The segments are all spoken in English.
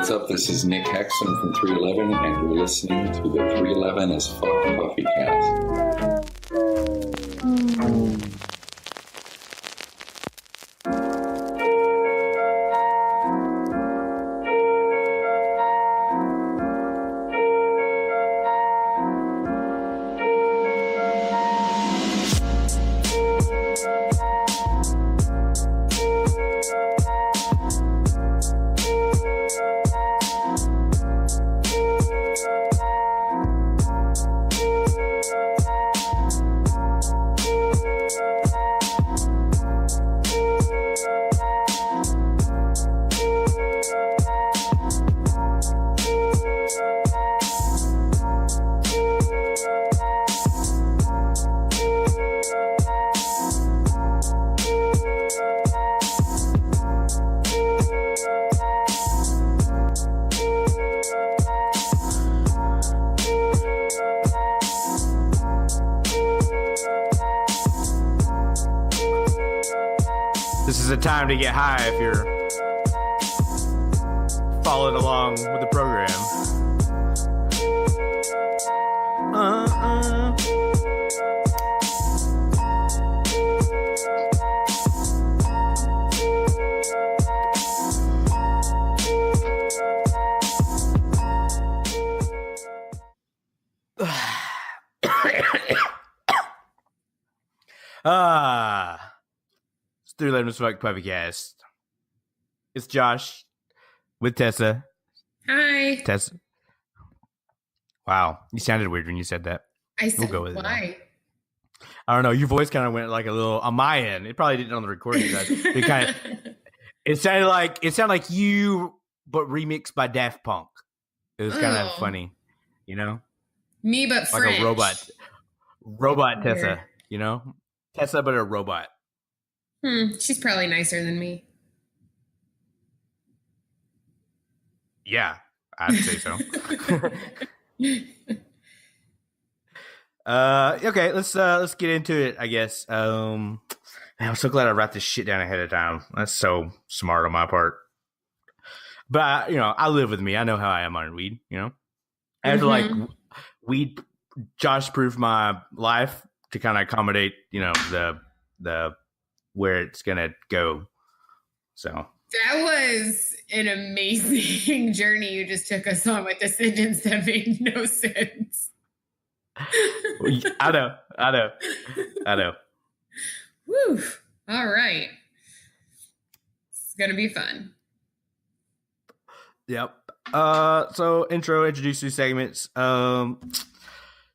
What's up? This is Nick Hexum from 311, and you're listening to the 311 as Fuck Puffy Cast. This is a time to get high if you're following along with the program. It's 311 Fuck Puppy Cast. It's Josh with Tessa. Hi. Tessa. Wow, you sounded weird when you said that. I said, we'll go with why? It. I don't know. Your voice kind of went like a little on my end. It probably didn't on the recording side. It sounded like you, but remixed by Daft Punk. It was kind of funny, you know. Me, but like French. A robot Tessa, you know, Tessa, but a robot. She's probably nicer than me. Yeah, I'd say so. Okay, let's get into it, I guess. Man, I'm so glad I wrote this shit down ahead of time. That's so smart on my part. But I live with me. I know how I am on weed. I have to like weed Josh proof my life to kind of accommodate the where it's gonna go. So that was an amazing journey you just took us on with the sentence that made no sense. I know. Woo. All right. It's gonna be fun. Yep. So introduce two segments.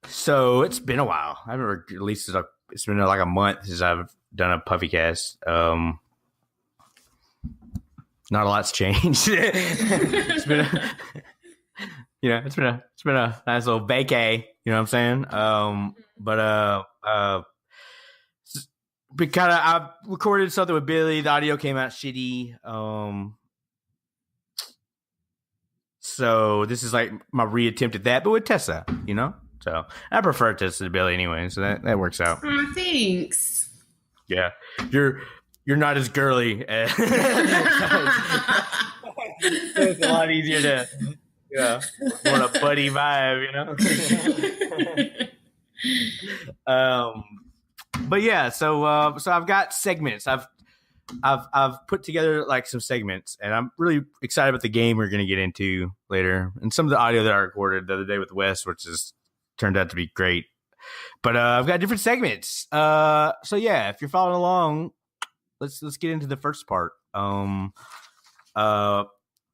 So it's been a while. I haven't released it. It's been like a month since I've done a Puffy Cast. Not a lot's changed. It's been a nice little vacay. You know what I'm saying? I recorded something with Billy. The audio came out shitty. So this is like my reattempt at that, but with Tessa, So I prefer Tessa to Billy anyway, so that works out. Oh, thanks. Yeah, you're not as girly. So it's a lot easier to want a buddy vibe, But yeah, so I've got segments. I've put together like some segments, and I'm really excited about the game we're going to get into later, and some of the audio that I recorded the other day with Wes, which has turned out to be great. But I've got different segments. So yeah, if you're following along, let's get into the first part.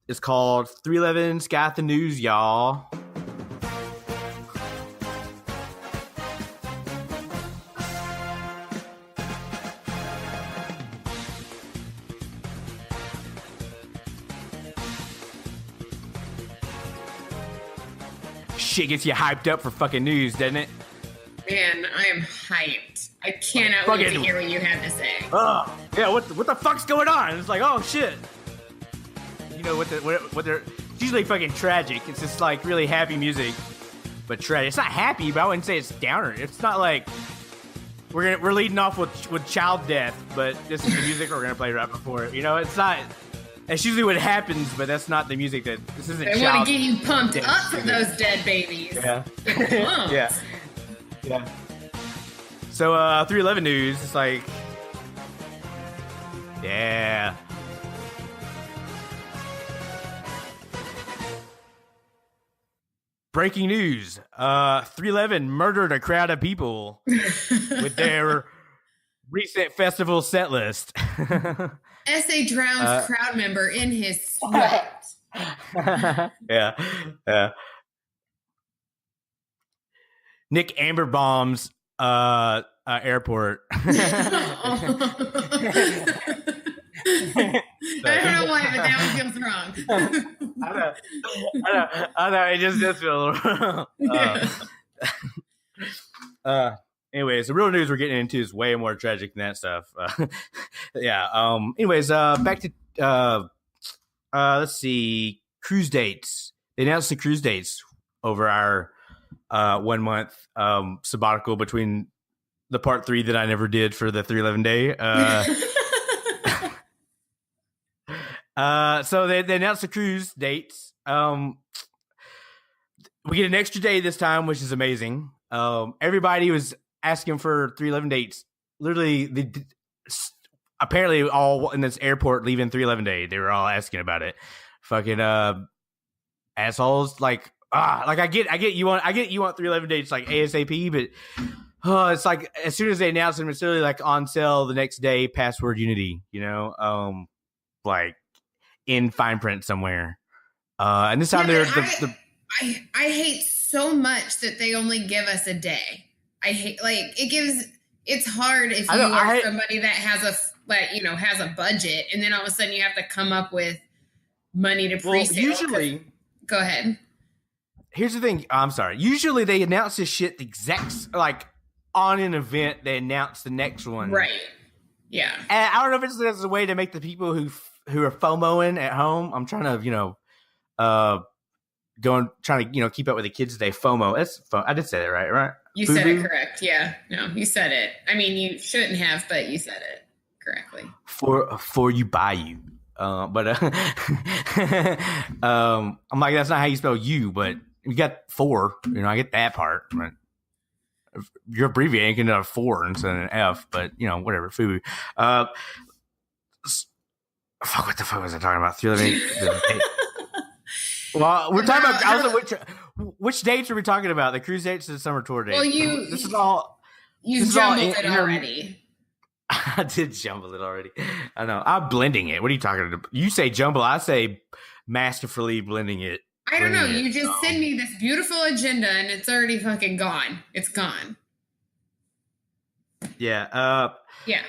It's called 311's Got the News, y'all. Shit gets you hyped up for fucking news, doesn't it? Man, I am hyped. I cannot wait to hear what you have to say. Oh, yeah, what the fuck's going on? It's like, oh shit. What they're it's usually fucking tragic. It's just like really happy music, but tragic. It's not happy, but I wouldn't say it's downer. It's not like we're leading off with child death, but this is the music we're gonna play right before it. It's not That's usually what happens, but that's not the music that this isn't. They want to get you pumped up for those dead babies. Yeah. Yeah. Yeah. So 311 news, it's like, yeah. Breaking news. 311 murdered a crowd of people with their recent festival set list. SA drowns crowd member in his sweat. Yeah. Nick Amber bombs airport. I don't know why, but that one feels wrong. I know. It just does feel a little wrong. Anyways, the real news we're getting into is way more tragic than that stuff. Yeah. Anyways, back to let's see, cruise dates. They announced the cruise dates over our 1 month sabbatical between the part 3 that I never did for the 311 day. So they announced the cruise dates. We get an extra day this time, which is amazing. Everybody was asking for 311 dates. Literally, apparently all in this airport leaving 311 day. They were all asking about it. Fucking assholes. Like I get you want 311 dates like ASAP, but it's like as soon as they announce them, it's really like on sale the next day. Password Unity, like in fine print somewhere. And this time I hate so much that they only give us a day. I hate it's hard if you are somebody that has has a budget, and then all of a sudden you have to come up with money to pre-sale. Usually, go ahead. Here's the thing. I'm sorry. Usually they announce this shit like on an event. They announce the next one, right? Yeah. And I don't know if it's as a way to make the people who are FOMOing at home. I'm trying to trying to keep up with the kids today. FOMO. I did say that right? You said it correct. Yeah. No, you said it. I mean, you shouldn't have, but you said it correctly. For you buy you. I'm like, that's not how you spell you, but you got 4. I get that part. But you're abbreviating into a 4 instead of an F, but whatever. FUBU. Fuck, what the fuck was I talking about? 311. Well, we're talking about also which dates are we talking about? The cruise dates or the summer tour dates? Well, this is all you jumbled it already. I did jumble it already. I know. I'm blending it. What are you talking about? You say jumble. I say masterfully blending it. I don't know. You just send me this beautiful agenda and it's already fucking gone. It's gone. Yeah. Yeah.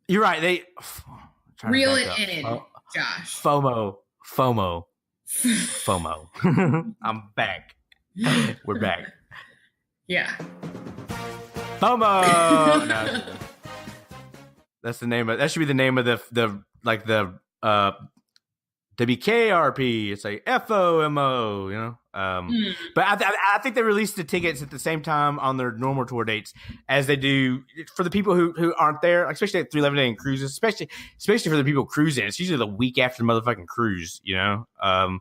You're right. They reel it in, Josh. FOMO. I'm back. We're back. Yeah. FOMO. No, that's the name of. That should be the name of the WKRP. It's like FOMO. But I think they released the tickets at the same time on their normal tour dates as they do for the people who aren't there, especially at 311 day and cruises, especially for the people cruising. It's usually the week after the motherfucking cruise. I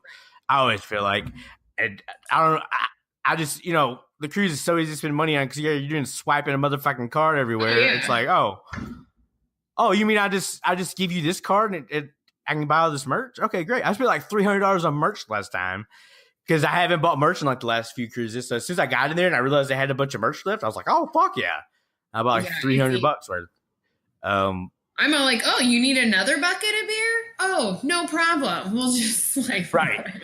always feel like, and I just the cruise is so easy to spend money on because you're doing swiping a motherfucking card everywhere. Oh, yeah. It's like oh, you mean I just give you this card and I can buy all this merch? Okay, great. I spent like $300 on merch last time because I haven't bought merch in like the last few cruises. So as soon as I got in there and I realized they had a bunch of merch left, I was like, oh, fuck yeah. I bought like $300 worth. I'm all like, oh, you need another bucket of beer? Oh, no problem. We'll just like right.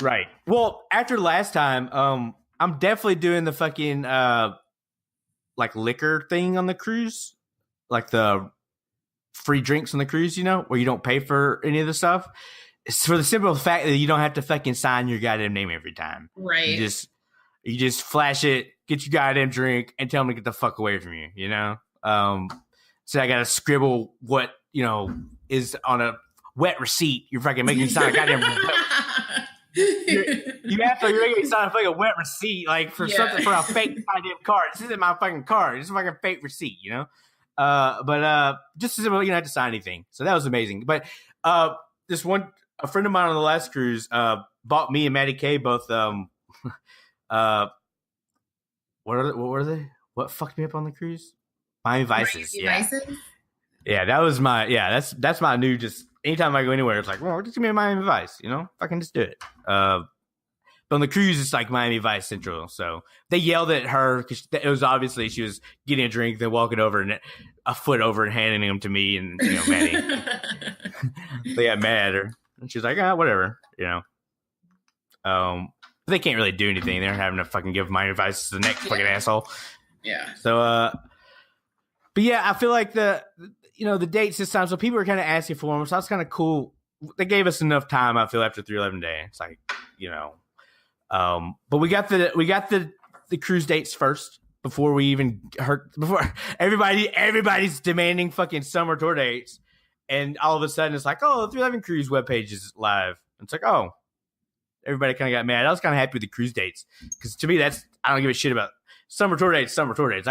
Right. Well, after last time, I'm definitely doing the fucking like liquor thing on the cruise. Like the free drinks on the cruise, where you don't pay for any of the stuff. It's for the simple fact that you don't have to fucking sign your goddamn name every time. Right. You just flash it, get your goddamn drink, and tell them to get the fuck away from you, So I got to scribble what, is on a wet receipt. You're fucking making me sign a goddamn you're making me sign a fucking wet receipt, like for something, for a fake goddamn card. This isn't my fucking card. This is a fucking fake receipt, But just as simple, you don't have to sign anything. So that was amazing. But This one, a friend of mine on the last cruise, bought me and Maddie K both. What were they? What fucked me up on the cruise? Miami Vices. Vices? Yeah, that was my. Yeah, that's my new. Just anytime I go anywhere, it's like, well, just give me a Miami Vice. You know, I can just do it. But on the cruise, it's like Miami Vice Central. So they yelled at her because it was obviously she was getting a drink, then walking over and a foot over and handing them to me and Maddie. They got mad at her, and she's like, whatever, They can't really do anything. They're having to fucking give Miami Vice to the next fucking asshole. Yeah. So, but yeah, I feel like the dates this time. So people were kind of asking for them. So that's kind of cool. They gave us enough time. I feel after 311 day, it's like but we got the cruise dates first before we even before everybody's demanding fucking summer tour dates, and all of a sudden it's like, oh, the 311 cruise webpage is live. It's like, oh, everybody kind of got mad. I was kind of happy with the cruise dates because to me I don't give a shit about summer tour dates. I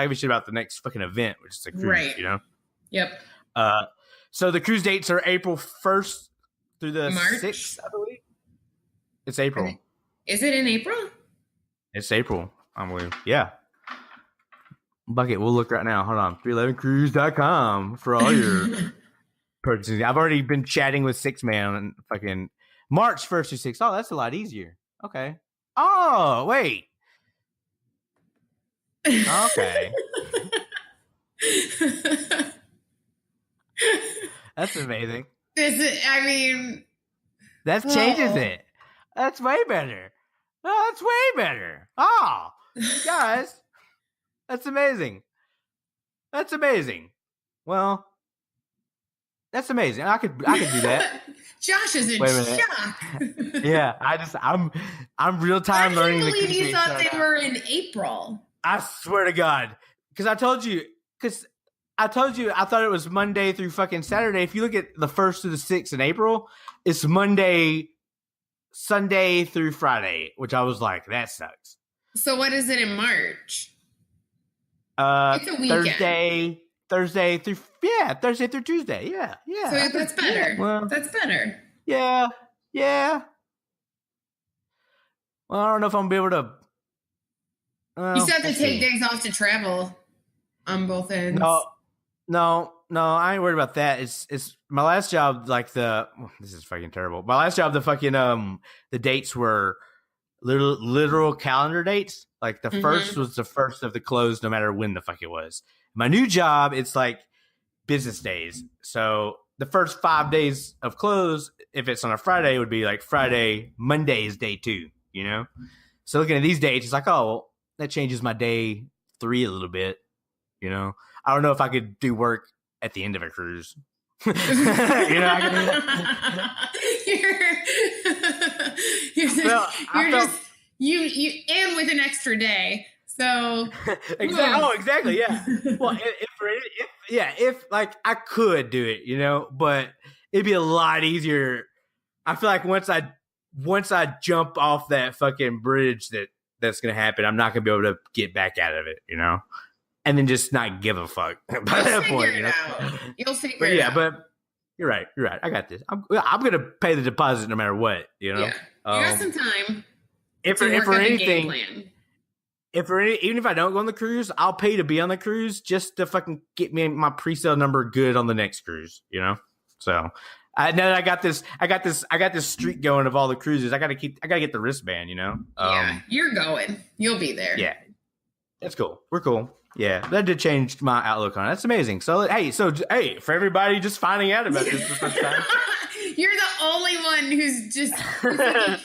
give a shit about the next fucking event, which is a cruise. Right. Yep. So the cruise dates are April 1st through the March? 6th, I believe. It's April. Is it in April? It's April, I believe. Yeah. Bucket, we'll look right now. Hold on. 311cruise.com for all your purchases. I've already been chatting with 6Man and fucking March 1st through 6th. Oh, that's a lot easier. Okay. Oh, wait. Okay. That's amazing. That changes it. That's way better. Oh, that's way better. Oh, guys, that's amazing. That's amazing. Well, that's amazing. I could do that. Josh is in shock. Yeah, I'm real time learning. I can't believe you thought they were in April. I swear to God, because I told you I thought it was Monday through fucking Saturday. If you look at the 1st to the 6th in April, it's Sunday through Friday, which I was like, that sucks. So what is it in March? It's a weekend. Thursday through Tuesday. Yeah. So that's better. Well, that's better. Yeah. Well, I don't know if I'm gonna be able to. You still have to take days off to travel on both ends. No, I ain't worried about that. It's my last job. This is fucking terrible. My last job, the fucking the dates were literal calendar dates. Like the first was the first of the close, no matter when the fuck it was. My new job, it's like business days. So the first 5 days of close, if it's on a Friday, would be like Friday. Monday is day 2. So looking at these dates, it's like, oh, that changes my day 3 a little bit. I don't know if I could do work at the end of a cruise. You're and with an extra day. So exactly. Yeah. Well, if like I could do it, but it'd be a lot easier. I feel like once I jump off that fucking bridge that's gonna happen, I'm not gonna be able to get back out of it, and then just not give a fuck by that point. You'll figure it out. But you're right. I got this. I'm gonna pay the deposit no matter what. Yeah, you got some time. If for anything, even if I don't go on the cruise, I'll pay to be on the cruise just to fucking get me my pre-sale number good on the next cruise. So now that I got this streak going of all the cruises. I gotta get the wristband. Yeah, you're going. You'll be there. Yeah, that's cool. We're cool. Yeah, that did change my outlook on it. That's amazing. So hey, for everybody just finding out about this the first time, you're the only one who's just the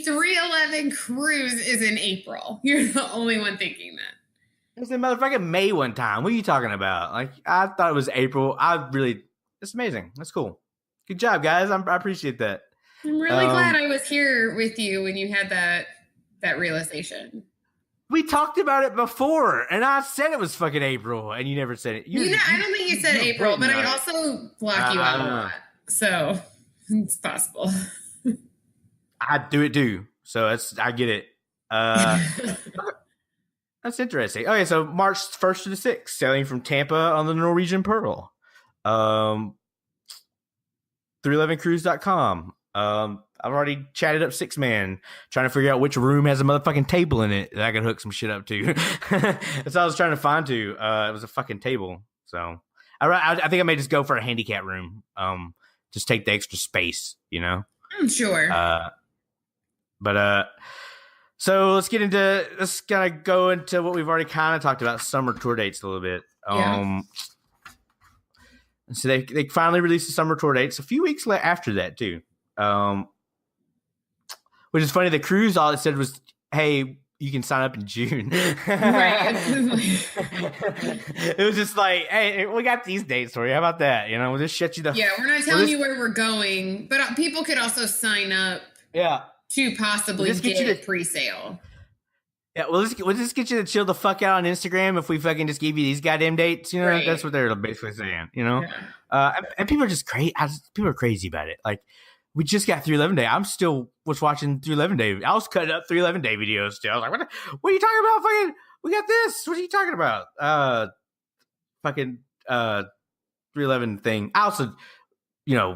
311 cruise is in April. You're the only one thinking that. It was in motherfucking May one time. What are you talking about? Like I thought it was April. It's amazing. That's cool. Good job, guys. I appreciate that. I'm really glad I was here with you when you had that realization. We talked about it before, and I said it was fucking April, and you never said it. I don't think you said April, but I also block you out a lot, so it's possible. I do it too, so I get it. That's interesting. Okay, so March 1st to the 6th, sailing from Tampa on the Norwegian Pearl. 311cruise.com. I've already chatted up 6man, trying to figure out which room has a motherfucking table in it that I could hook some shit up to. That's what I was trying to find to. It was a fucking table. So I think I may just go for a handicap room. Just take the extra space, you know? I'm sure. So let's kind of go into what we've already kind of talked about, summer tour dates a little bit. Yeah. So they finally released the summer tour dates a few weeks after that too. Which is funny. The cruise, all it said was, "Hey, you can sign up in June." Right. It was just like, "Hey, we got these dates for you. How about that? You know, we'll just shut you the." Yeah, we're not telling you where we're going, but people could also sign up. Yeah. To possibly get a pre-sale. Yeah, we'll just get you to chill the fuck out on Instagram if we fucking just give you these goddamn dates. You know, right. That's what they're basically saying. You know, and people are just crazy. People are crazy about it. Like, we just got 311 Day. I'm still watching 311 Day. I was cutting up 311 Day videos still. I was like, what are you talking about? Fucking, we got this. What are you talking about? Fucking 311 thing. I also, was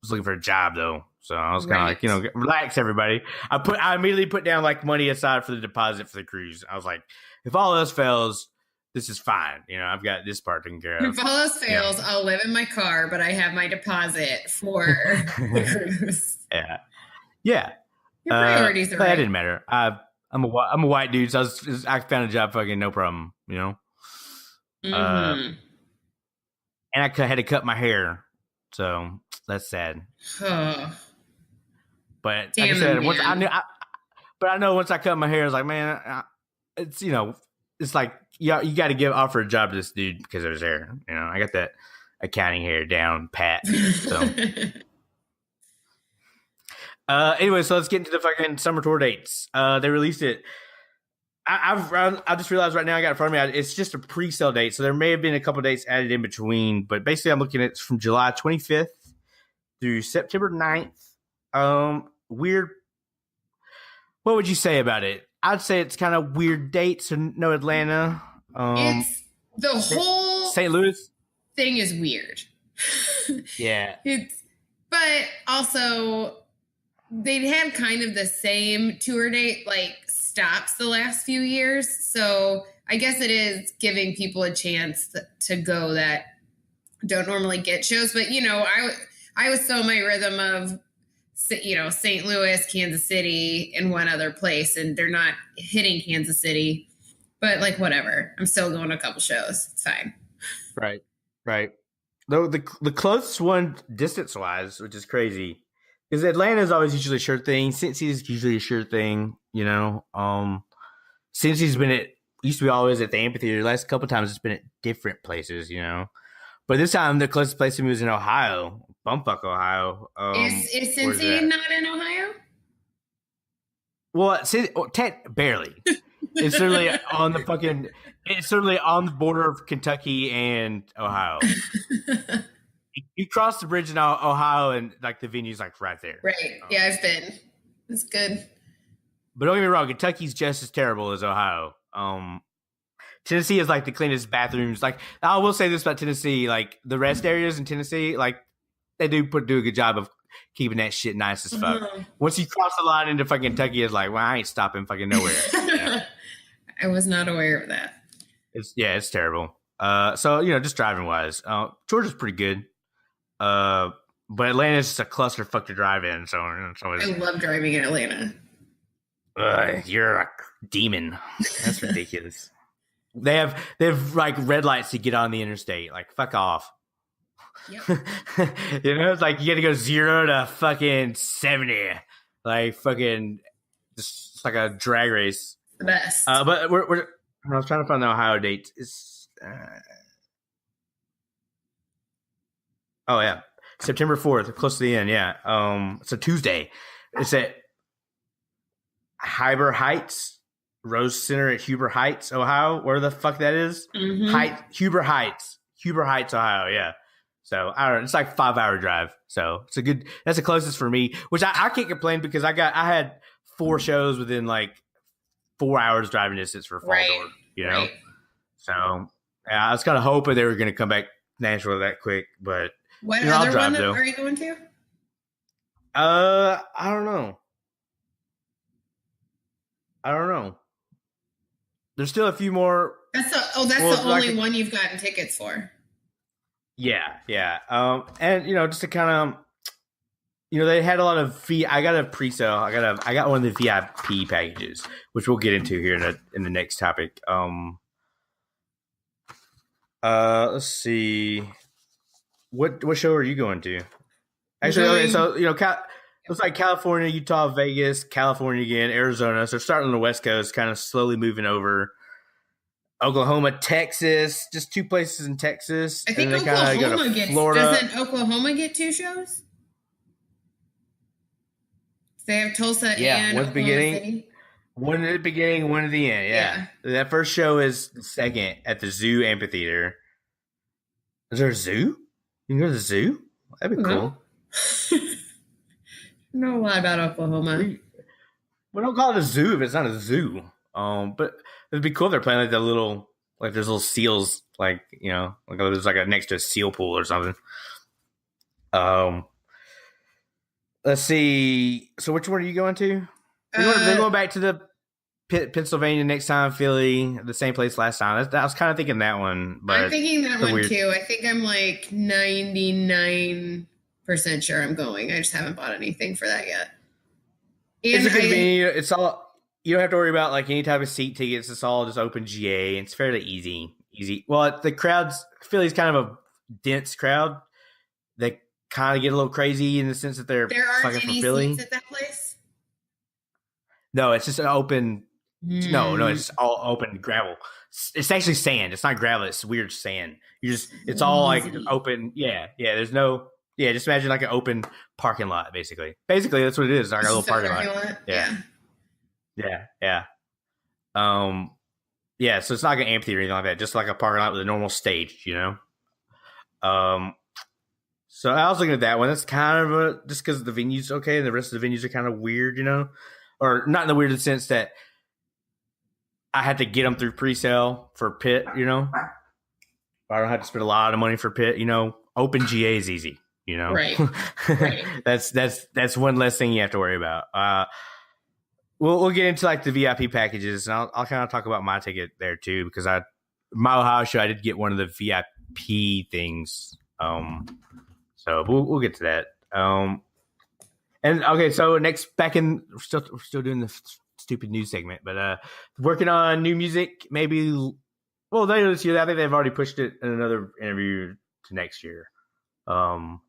looking for a job though. So I was kind of like, relax, everybody. I immediately put down like money aside for the deposit for the cruise. I was like, if all else fails, this is fine. I've got this part taken care of. If all else fails, I'll live in my car, but I have my deposit for the cruise. Yeah. Your priorities are right. That didn't matter. I'm a white dude, so I found a job fucking no problem. Mm-hmm. And I had to cut my hair, so that's sad. But damn, like I said, I know once I cut my hair, I was like, man, it's it's like you got to offer a job to this dude because of his hair. I got that accounting hair down pat. So anyway, so let's get into the fucking summer tour dates. They released it. I just realized right now I got it in front of me. It's just a pre-sale date, so there may have been a couple of dates added in between. But basically, I'm looking at from July 25th through September 9th. Weird. What would you say about it? I'd say it's kind of weird dates. So no Atlanta. It's the whole St. Louis thing is weird. Yeah. But also they've had kind of the same tour date stops the last few years. So I guess it is giving people a chance to go that don't normally get shows. But I was so in my rhythm of St. Louis, Kansas City, and one other place, and they're not hitting Kansas City. But whatever, I'm still going to a couple shows. It's fine. Right. Though the closest one distance wise, which is crazy, because Atlanta is always usually a sure thing. Cincy is usually a sure thing. Cincy's used to be always at the amphitheater. The last couple times it's been at different places. But this time the closest place to me was in Ohio, Bumfuck, Ohio. Is Cincy not in Ohio? Well, barely. It's certainly on the fucking. It's certainly on the border of Kentucky and Ohio. You cross the bridge in Ohio, and the venue's right there. Right. Yeah, I've been. It's good. But don't get me wrong, Kentucky's just as terrible as Ohio. Tennessee is the cleanest bathrooms. I will say this about Tennessee: the rest areas in Tennessee, they do a good job of keeping that shit nice as fuck. Mm-hmm. Once you cross the line into fucking Kentucky, it's well, I ain't stopping fucking nowhere. I was not aware of that. It's terrible. So just driving wise, Georgia's pretty good. But Atlanta's just a clusterfuck to drive in. So I love driving in Atlanta. You're a demon. That's ridiculous. They have red lights to get on the interstate. Fuck off. Yep. It's you got to go 0 to fucking 70. Fucking just like a drag race. The best. But we're I was trying to find the Ohio date. It's oh yeah, September 4th, close to the end. Yeah, it's a Tuesday. It's at Huber Heights Rose Center at Huber Heights, Ohio. Where the fuck that is? Mm-hmm. Huber Heights, Ohio. Yeah. So I don't know. It's 5-hour drive. So it's that's the closest for me, which I can't complain because I had 4 shows within 4 hours driving distance for Fall Dork, Right. So yeah, I was kind of hoping they were going to come back Nashville that quick, but What other one are you going to? I don't know. There's still a few more. That's the only one you've gotten tickets for. Yeah. And just to kind of, they had a lot of I got a pre-sale. I got one of the VIP packages, which we'll get into here in the next topic. Let's see. What show are you going to? Actually, okay, so it's like California, Utah, Vegas, California again, Arizona. So starting on the West Coast, kind of slowly moving over. Oklahoma, Texas, just 2 places in Texas. I think Oklahoma gets. Florida. Doesn't Oklahoma get 2 shows? They have Tulsa and one at the beginning. City. One at the beginning, one at the end. Yeah. That first show is the second at the Zoo Amphitheater. Is there a zoo? You can go to the zoo? That'd be cool. I know a lot about Oklahoma. We don't call it a zoo if it's not a zoo. But it'd be cool if they're playing like the little, like there's little seals, like there's like next to a seal pool or something. Let's see. So which one are you going to? They're going back to the Pennsylvania next time, Philly, the same place last time. I was kind of thinking that one. But I'm thinking that one too. I think I'm like 99% sure I'm going. I just haven't bought anything for that yet. It's a good venue. It's all, you don't have to worry about like any type of seat tickets. It's all just open GA. It's fairly easy. Well, the Philly's kind of a dense crowd. They kind of get a little crazy in the sense that there aren't any seats at that place. No, it's just an open. No, it's all open gravel. It's actually sand. It's not gravel. It's weird sand. It's all like open. Yeah. There's no. Yeah, just imagine like an open parking lot, basically. Basically, that's what it is. Like a little parking lot. Yeah. So it's not like an amphitheater or anything like that. Just like a parking lot with a normal stage, So I was looking at that one. That's kind of just because the venue's okay and the rest of the venues are kind of weird, or not in the weirdest sense that I had to get them through pre-sale for Pitt, I don't have to spend a lot of money for Pitt, Open GA is easy, Right. That's one less thing you have to worry about. We'll get into like the VIP packages, and I'll kind of talk about my ticket there too, because my Ohio show I did get one of the VIP things. So we'll get to that. And okay, so next we're still doing the stupid news segment, but working on new music, maybe. Well, later this year, I think they've already pushed it in another interview to next year. But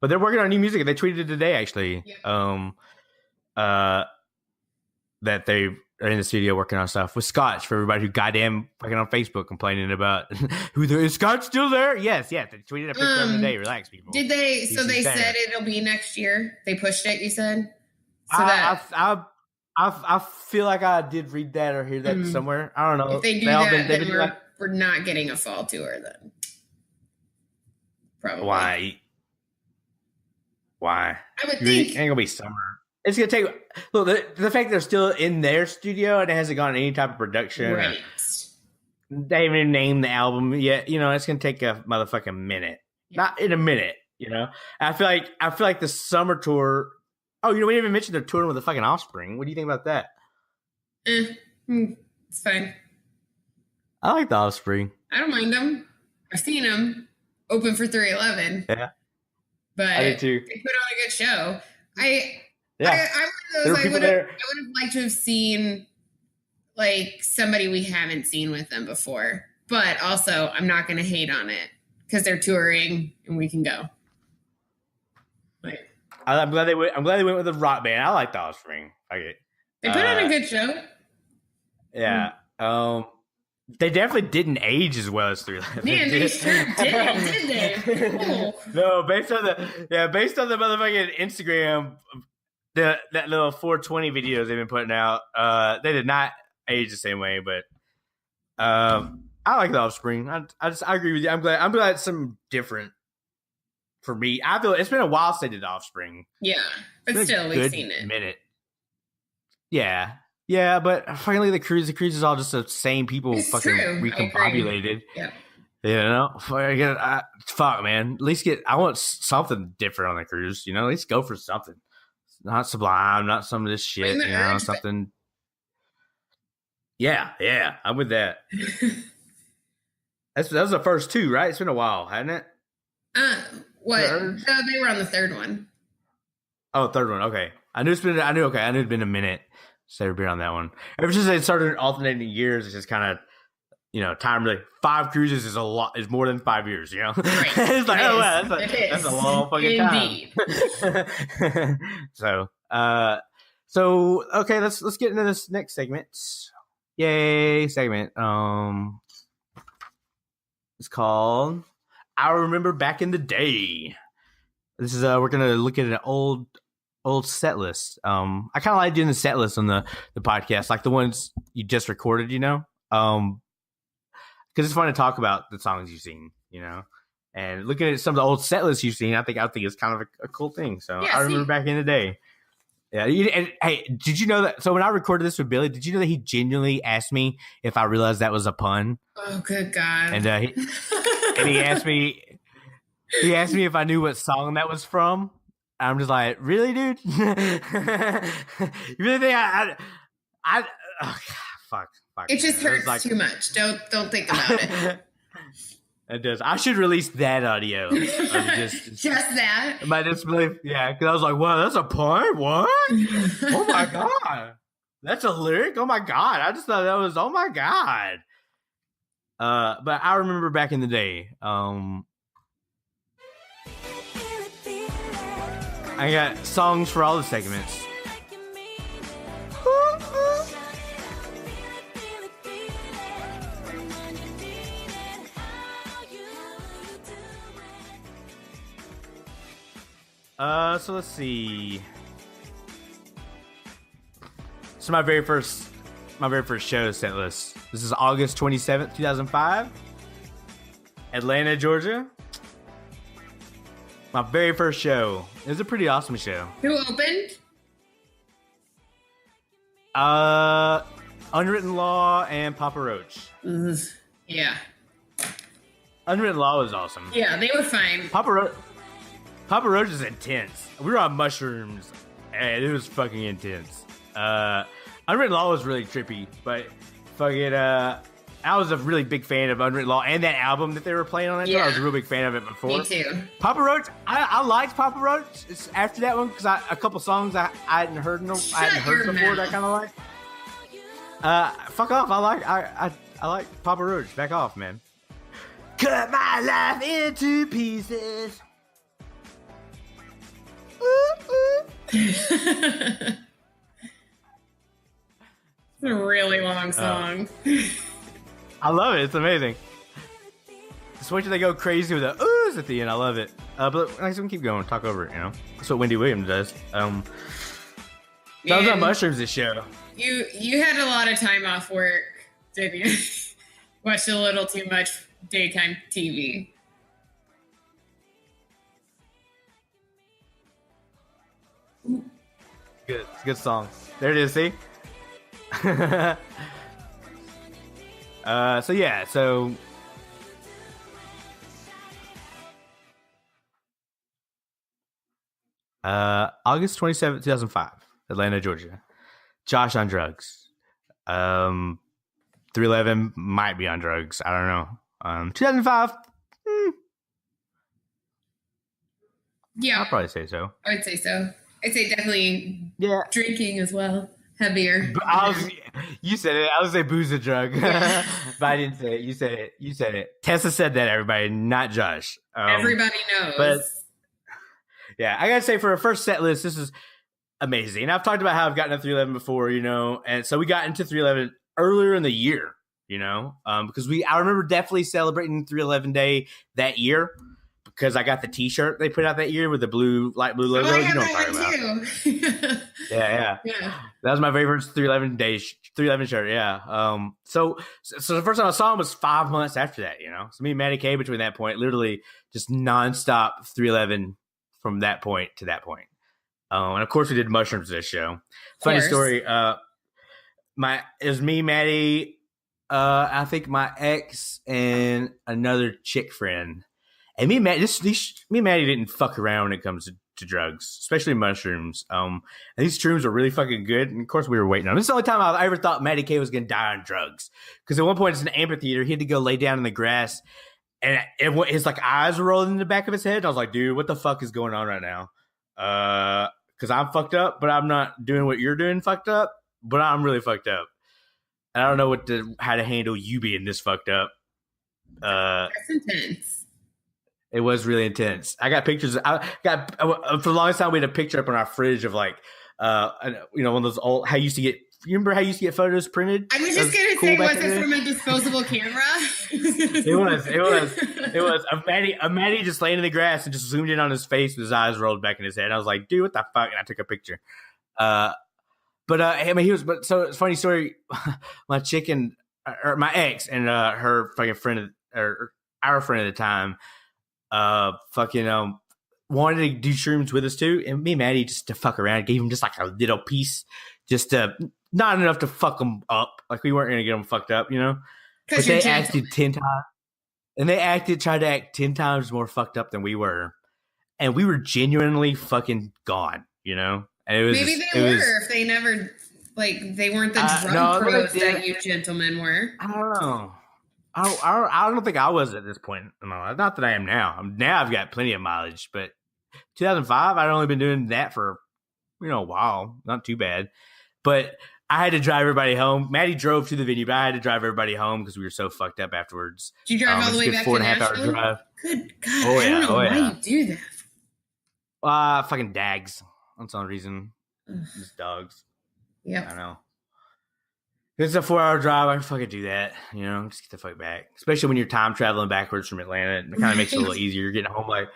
they're working on new music. They tweeted it today, actually. Yeah. That they are in the studio working on stuff with Scotch, for everybody who goddamn fucking on Facebook complaining about is Scotch still there? Yes. They tweeted a picture of him today. Relax, people. Did they? So they said it'll be next year. They pushed it. You said. So I feel like I did read that or hear that somewhere. I don't know. If they do that, then we're not getting a fall tour then. Probably. Why? I would think it ain't gonna be summer. It's gonna take. Look, the fact they're still in their studio and it hasn't gone any type of production. Right. They haven't even named the album yet. It's gonna take a motherfucking minute. Yeah. Not in a minute. I feel like the summer tour. Oh, we didn't even mention they're touring with the fucking Offspring. What do you think about that? It's fine. I like the Offspring. I don't mind them. I've seen them open for 311. Yeah. But I did too. They put on a good show. I would have liked to have seen like somebody we haven't seen with them before. But also, I'm not going to hate on it because they're touring and we can go. I'm glad they went with a rock band. I like the Offspring. Okay. They put on a good show. Yeah. They definitely didn't age as well as 311. Man, they sure didn't, did they? Oh. No, based on the motherfucking Instagram, that little 420 videos they've been putting out, they did not age the same way. But I like the Offspring. I agree with you. I'm glad it's something different for me. I feel it's been a while since I did the Offspring. Yeah, but still, we've seen it. Minute. Yeah, but finally the cruise is all just the same people fucking recombobulated. Yeah. You know, fuck, man. At least I want something different on the cruise. You know, at least go for something. Not Sublime, not some of this shit. You know, something. Yeah, I'm with that. That was the first two, right? It's been a while, hasn't it? What? No, they were on the third one. Oh, third one. Okay, I knew it'd been a minute since they were on that one. Ever since they started alternating years, it's just kind of. You know, time really 5 cruises is is more than 5 years, you know? Right. It's like, wow, that's a long fucking time. So okay, let's get into this next segment. Yay, segment. It's called I Remember Back in the Day. This is we're gonna look at an old set list. I kinda like doing the set list on the podcast, like the ones you just recorded, you know? Because it's fun to talk about the songs you've seen, you know, and looking at some of the old set lists you've seen, I think it's kind of a cool thing. So I remember back in the day. Yeah. And hey, did you know that? So when I recorded this with Billy, did you know that he genuinely asked me if I realized that was a pun? Oh, good God. And he asked me if I knew what song that was from. I'm just like, really, dude? You really think oh, God, fuck. It just hurts too much. Don't think about it. It does. I should release that audio. Just that. My disbelief. Yeah, because I was like, wow, that's a pun? What? Oh my God. That's a lyric? Oh my God. I just thought that was, oh my God. But I remember back in the day, I got songs for all the segments. So let's see. So my very first show set list. This is August 27th, 2005. Atlanta, Georgia. My very first show. It was a pretty awesome show. Who opened? Unwritten Law and Papa Roach. Yeah. Unwritten Law was awesome. Yeah, they were fine. Papa Roach is intense. We were on mushrooms, and it was fucking intense. Unwritten Law was really trippy, but fucking, I was a really big fan of Unwritten Law and that album that they were playing on that tour. I was a real big fan of it before. Me too. Papa Roach, I liked Papa Roach. It's after that one because a couple songs I hadn't heard before that I kind of like. Fuck off! I like Papa Roach. Back off, man. Cut my life into pieces. It's a really long song. I love it. It's amazing. Just wait till they go crazy with the oohs at the end. I love it. But I can keep going. Talk over it. You know, that's what Wendy Williams does. I was on mushrooms this show. You had a lot of time off work, didn't you? Watched a little too much daytime TV. Good. It's a good song. There it is. See? So August 27th, 2005, Atlanta, Georgia. Josh on drugs. 311 might be on drugs. I don't know. 2005. Yeah. I'll probably say so. I would say so. I'd say definitely drinking as well. Heavier. You said it. I would say booze a drug. But I didn't say it. You said it. Tessa said that, everybody, not Josh. Everybody knows. But yeah, I got to say, for a first set list, this is amazing. I've talked about how I've gotten to 311 before, you know, and so we got into 311 earlier in the year, you know, because I remember definitely celebrating 311 Day that year. Because I got the T-shirt they put out that year with the light blue logo. You know what I'm talking about. Yeah. That was my very first 311 shirt. Yeah. So the first time I saw him was 5 months after that. You know, so me and Matty K between that point, literally just nonstop 311 from that point to that point. And of course we did mushrooms this show. Funny story. It was me, Matty, I think my ex and another chick friend. And me and Maddie, me and Maddie didn't fuck around when it comes to drugs, especially mushrooms. And these shrooms were really fucking good. And of course, we were waiting on them. This is the only time I ever thought Maddie K was going to die on drugs. Because at one point, it's an amphitheater. He had to go lay down in the grass. And his like eyes were rolling in the back of his head. And I was like, dude, what the fuck is going on right now? Because I'm fucked up, but I'm not doing what you're doing fucked up. But I'm really fucked up. And I don't know how to handle you being this fucked up. That's intense. It was really intense. I got pictures. I got for the longest time we had a picture up on our fridge of like, one of those old. How you used to get. You remember how you used to get photos printed? I was just gonna say, was it from a disposable camera? It was a Maddie just laying in the grass and just zoomed in on his face with his eyes rolled back in his head. I was like, dude, what the fuck? And I took a picture. So it's a funny story. My chicken, or my ex, and her fucking friend, or our friend at the time, wanted to do shrooms with us too, and me and Maddie just to fuck around gave him just like a little piece, just to not enough to fuck them up. Like we weren't gonna get them fucked up, But they acted 10 times, and tried to act 10 times more fucked up than we were, and we were genuinely fucking gone, And it was maybe they were if they never they weren't the drug pros that you gentlemen were. I don't know. I don't think I was at this point. No, not that I am now. Now I've got plenty of mileage, but 2005, I'd only been doing that for, a while. Not too bad. But I had to drive everybody home. Maddie drove to the venue, but I had to drive everybody home because we were so fucked up afterwards. Did you drive all the way back to Nashville? 4.5 hour drive. Good God. I don't know why you do that. Fucking dags. On some reason. Just dogs. Yeah. I know. It's a 4-hour drive. I can fucking do that. Just get the fuck back. Especially when you're time traveling backwards from Atlanta. It kind of makes it a little easier. You're getting home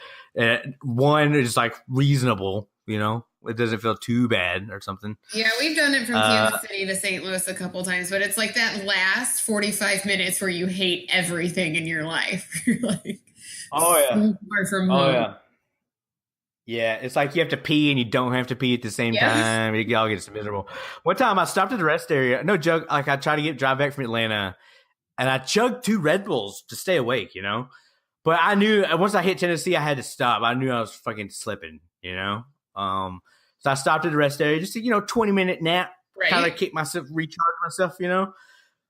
one is like reasonable, It doesn't feel too bad or something. Yeah, we've done it from Kansas City to St. Louis a couple times, but it's like that last 45 minutes where you hate everything in your life. You're like, oh yeah. So far from home. Yeah. Yeah, it's like you have to pee and you don't have to pee at the same time. It all gets miserable. One time I stopped at the rest area. No joke. Like I tried to drive back from Atlanta, and I chugged 2 Red Bulls to stay awake. But I knew once I hit Tennessee, I had to stop. I knew I was fucking slipping. So I stopped at the rest area just to 20-minute nap, kind of kick myself, recharge myself.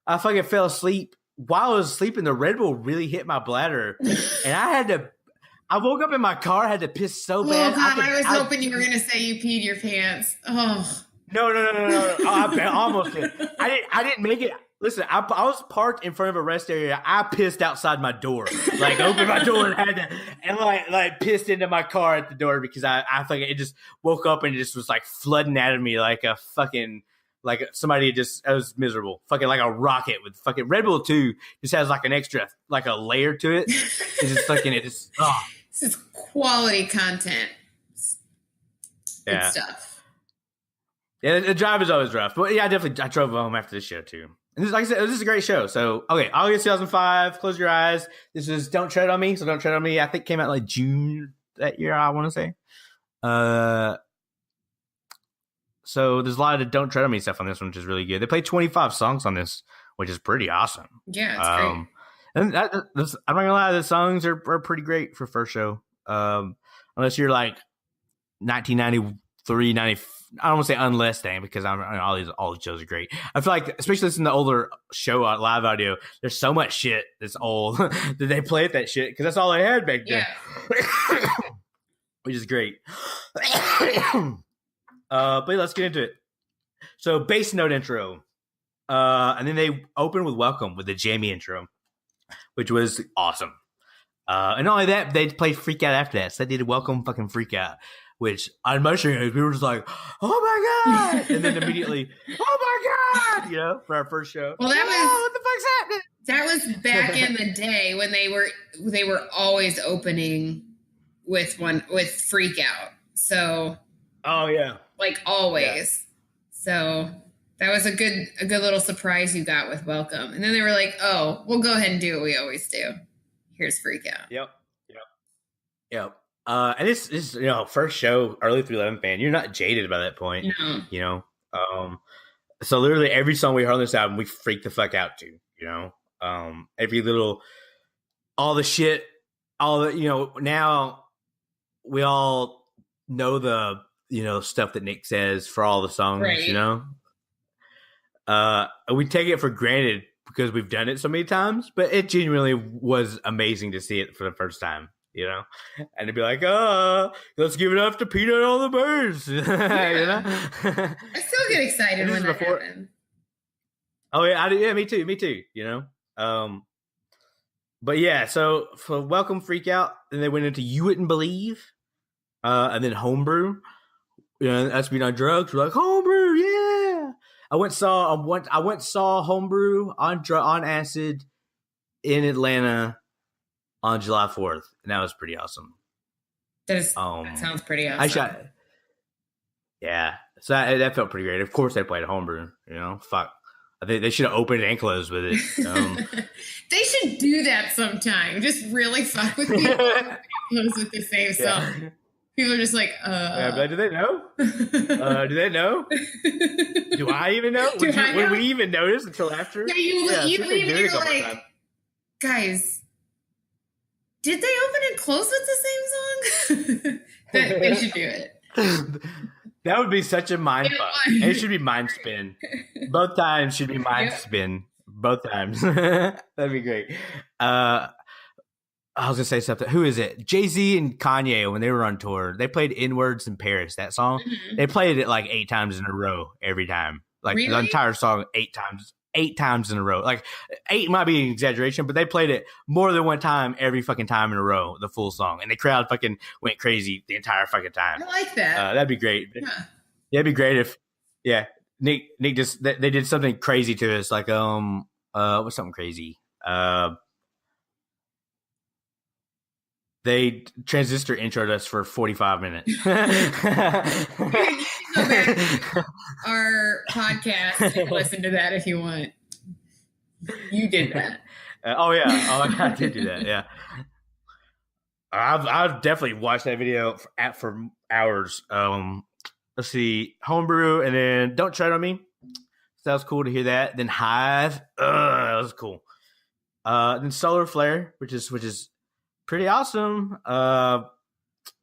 I fucking fell asleep while I was sleeping. The Red Bull really hit my bladder, and I woke up in my car, had to piss so bad. Oh, God, I was hoping you were going to say you peed your pants. Oh. No. I almost did. I didn't make it. Listen, I was parked in front of a rest area. I pissed outside my door. Opened my door and had to, and pissed into my car at the door because I think it just woke up and it just was flooding out of me like a fucking, somebody I was miserable. Fucking like a rocket with fucking Red Bull 2 just has an extra, a layer to it. It's just This is quality content. Good stuff. Yeah, the drive is always rough. But yeah, I drove home after this show too. And this, like I said, this is a great show. So, okay, August 2005, Close Your Eyes. This is Don't Tread on Me. So Don't Tread on Me, I think came out June that year, I want to say. So there's a lot of Don't Tread on Me stuff on this one, which is really good. They played 25 songs on this, which is pretty awesome. Yeah, it's great. And I'm not gonna lie, the songs are pretty great for first show. Unless you're 1993, 90. I don't want to say unless thing because all the shows are great. I feel like, especially listening to older show live audio, there's so much shit that's old that they play at that shit because that's all they had back then, which is great. But let's get into it. So bass note intro, and then they open with Welcome with the jammy intro, which was awesome. And not only that, they played Freak Out after that. So they did Welcome fucking Freak Out, which on mushrooms, we were just like, oh my God. And then immediately, oh my God, for our first show. Well, what the fuck's happening? That was back in the day when they were always opening with Freak Out. So. Oh yeah. Always. Yeah. So that was a good little surprise you got with Welcome. And then they were like, oh, we'll go ahead and do what we always do. Here's Freak Out. Yep. And this is, first show, early 311 fan. You're not jaded by that point. No. So literally every song we heard on this album, we freaked the fuck out to, You know, every little, all the shit, all the, now we all know the, stuff that Nick says for all the songs, right. We take it for granted because we've done it so many times, but it genuinely was amazing to see it for the first time, and to be like, let's give it up to Peanut on the Birds. Yeah. I still get excited when that happens. Oh yeah, me too. But yeah, so for Welcome Freak Out, then they went into You Wouldn't Believe, and then Homebrew. Us being on drugs, we're like, Homebrew, yeah. I went saw Homebrew on acid in Atlanta on July 4th, and that was pretty awesome. That sounds pretty awesome. Yeah, so that felt pretty great. Of course, they played Homebrew. Fuck. I think they should have opened and closed with it. They should do that sometime. Just really fuck with people and close with the same song. People are just like, Yeah, but do they know? Do they know? Do I even know? Would we even notice until after? Yeah, you leave and you're like, guys, did they open and close with the same song? They should do it. That would be such a mind fuck. It should be mind spin. Both times should be mind spin. Both times. That'd be great. I was gonna say something. Who is it? Jay-Z and Kanye, when they were on tour, they played N-Words in Paris, that song. Mm-hmm. They played it like 8 times in a row every time. Like really? The entire song 8 times in a row. Like 8 might be an exaggeration, but they played it more than one time every fucking time in a row, the full song. And the crowd fucking went crazy the entire fucking time. I like that. That'd be great. Yeah, it'd be great if Nick just they did something crazy to us, like what's something crazy? They transistor introed us for 45 minutes. Our podcast, you can listen to that if you want. You did that. I did do that. Yeah, I've definitely watched that video for hours. Let's see, Homebrew, and then Don't Tread on Me. So that was cool to hear that. Then Hive, that was cool. Then Solar Flare, which is pretty awesome.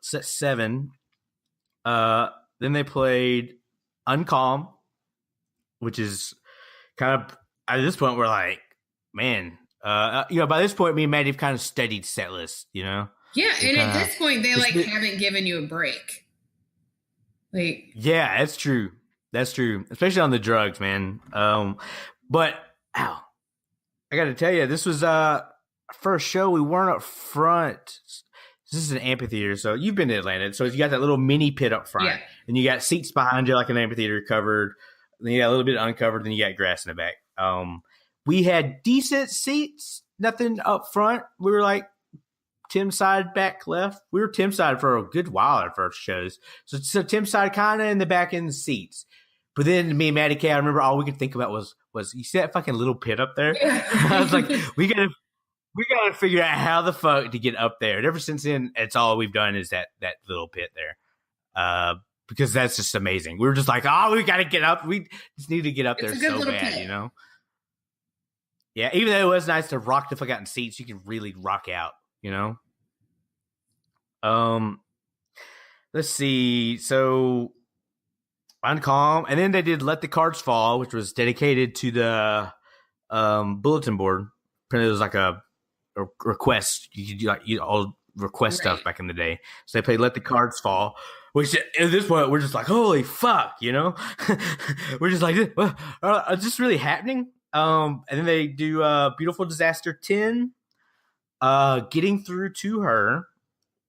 Set 7. Then they played Uncalm, which is kind of, at this point we're like, man, by this point me and Maddie have kind of studied set lists, Yeah, and at this point they haven't given you a break. Yeah, that's true. Especially on the drugs, man. But I got to tell you, this was first show. We weren't up front. This is an amphitheater, so you've been to Atlanta. So you got that little mini pit up front, and you got seats behind you like an amphitheater covered. Then you got a little bit uncovered, then you got grass in the back. We had decent seats, nothing up front. We were like Tim's side back left. We were Tim's side for a good while at first shows. So Tim's side kind of in the back end seats. But then me and Maddie K, I remember all we could think about was you see that fucking little pit up there? I was like, we gotta figure out how the fuck to get up there. And ever since then, it's all we've done is that little pit there. Because that's just amazing. We were just like, we gotta get up. We just need to get up there so bad, pit. Yeah, even though it was nice to rock the fuck out in seats, you can really rock out, Let's see. So Uncalm, and then they did Let the Cards Fall, which was dedicated to the bulletin board. It was like a request. You all request stuff back in the day. So they played Let the Cards Fall, which at this point we're just like, holy fuck, we're just like, is this really happening? And then they do Beautiful Disaster 10, Getting Through to Her,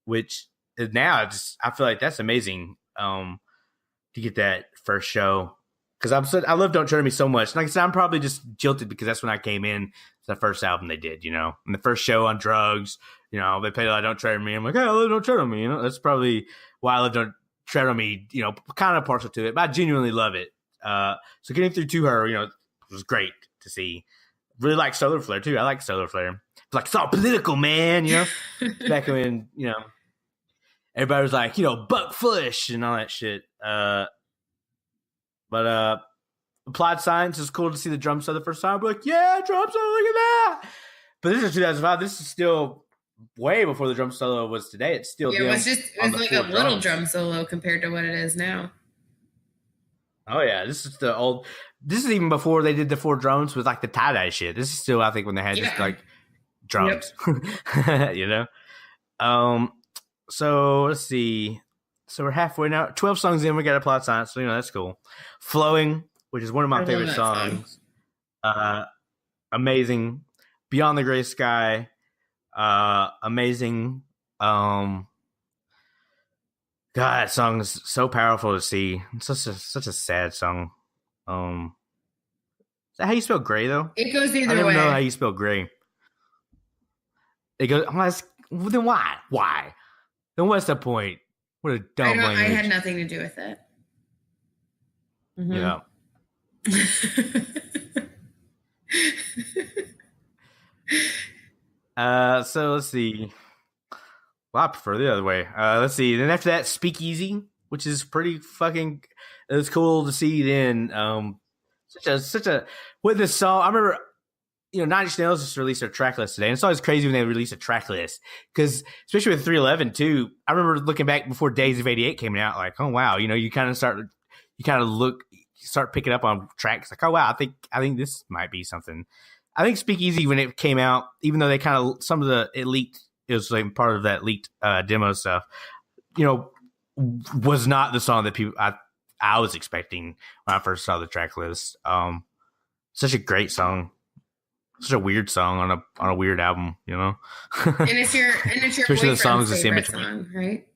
which is now I feel like that's amazing to get that first show. Because I love Don't Tread on Me so much. Like I said, I'm probably just jilted because that's when I came in. It's the first album they did, And the first show on drugs, they played like Don't Tread on Me. I'm like, hey, I love Don't Tread on Me. That's probably why I love Don't Tread on Me, kind of partial to it. But I genuinely love it. So Getting Through to Her, it was great to see. Really like Solar Flare, too. I like Solar Flare. It's like, it's all political, man, Back when, everybody was like, Buck Fush and all that shit. But Applied Science is cool to see the drum solo the first time. We're like, yeah, drum solo, look at that. But this is 2005. This is still way before the drum solo was today. It's still it was like a little drum solo compared to what it is now. Oh yeah, this is the old. This is even before they did the 4 drums with like the tie-dye shit. This is still, I think, when they had just like drums. Yep. You know. So let's see. So we're halfway now. 12 songs in, we got Applied Science. So that's cool. Flowing, which is one of my favorite songs. Amazing. Beyond the Gray Sky. Amazing. God, that song is so powerful to see. It's such a sad song. Is that how you spell gray though? It goes either way. I never know how you spell gray. It goes. Then why? Why? Then what's the point? What a dumb language. I had nothing to do with it. Mm-hmm. Yeah. So let's see. Well, I prefer the other way. Let's see. Then after that, Speakeasy, which is pretty fucking. It was cool to see. Then, such a with this song. I remember, Nine Inch Nails just released their track list today, and it's always crazy when they release a track list because, especially with 311 too. I remember looking back before Days of '88 came out, like, oh wow, you kind of start picking up on tracks, like, oh wow, I think this might be something. I think Speakeasy, when it came out, even though they kind of it leaked. It was like part of that leaked demo stuff, was not the song that I was expecting when I first saw the track list. Such a great song, such a weird song on a weird album, And it's your especially the songs that's in between, song, right?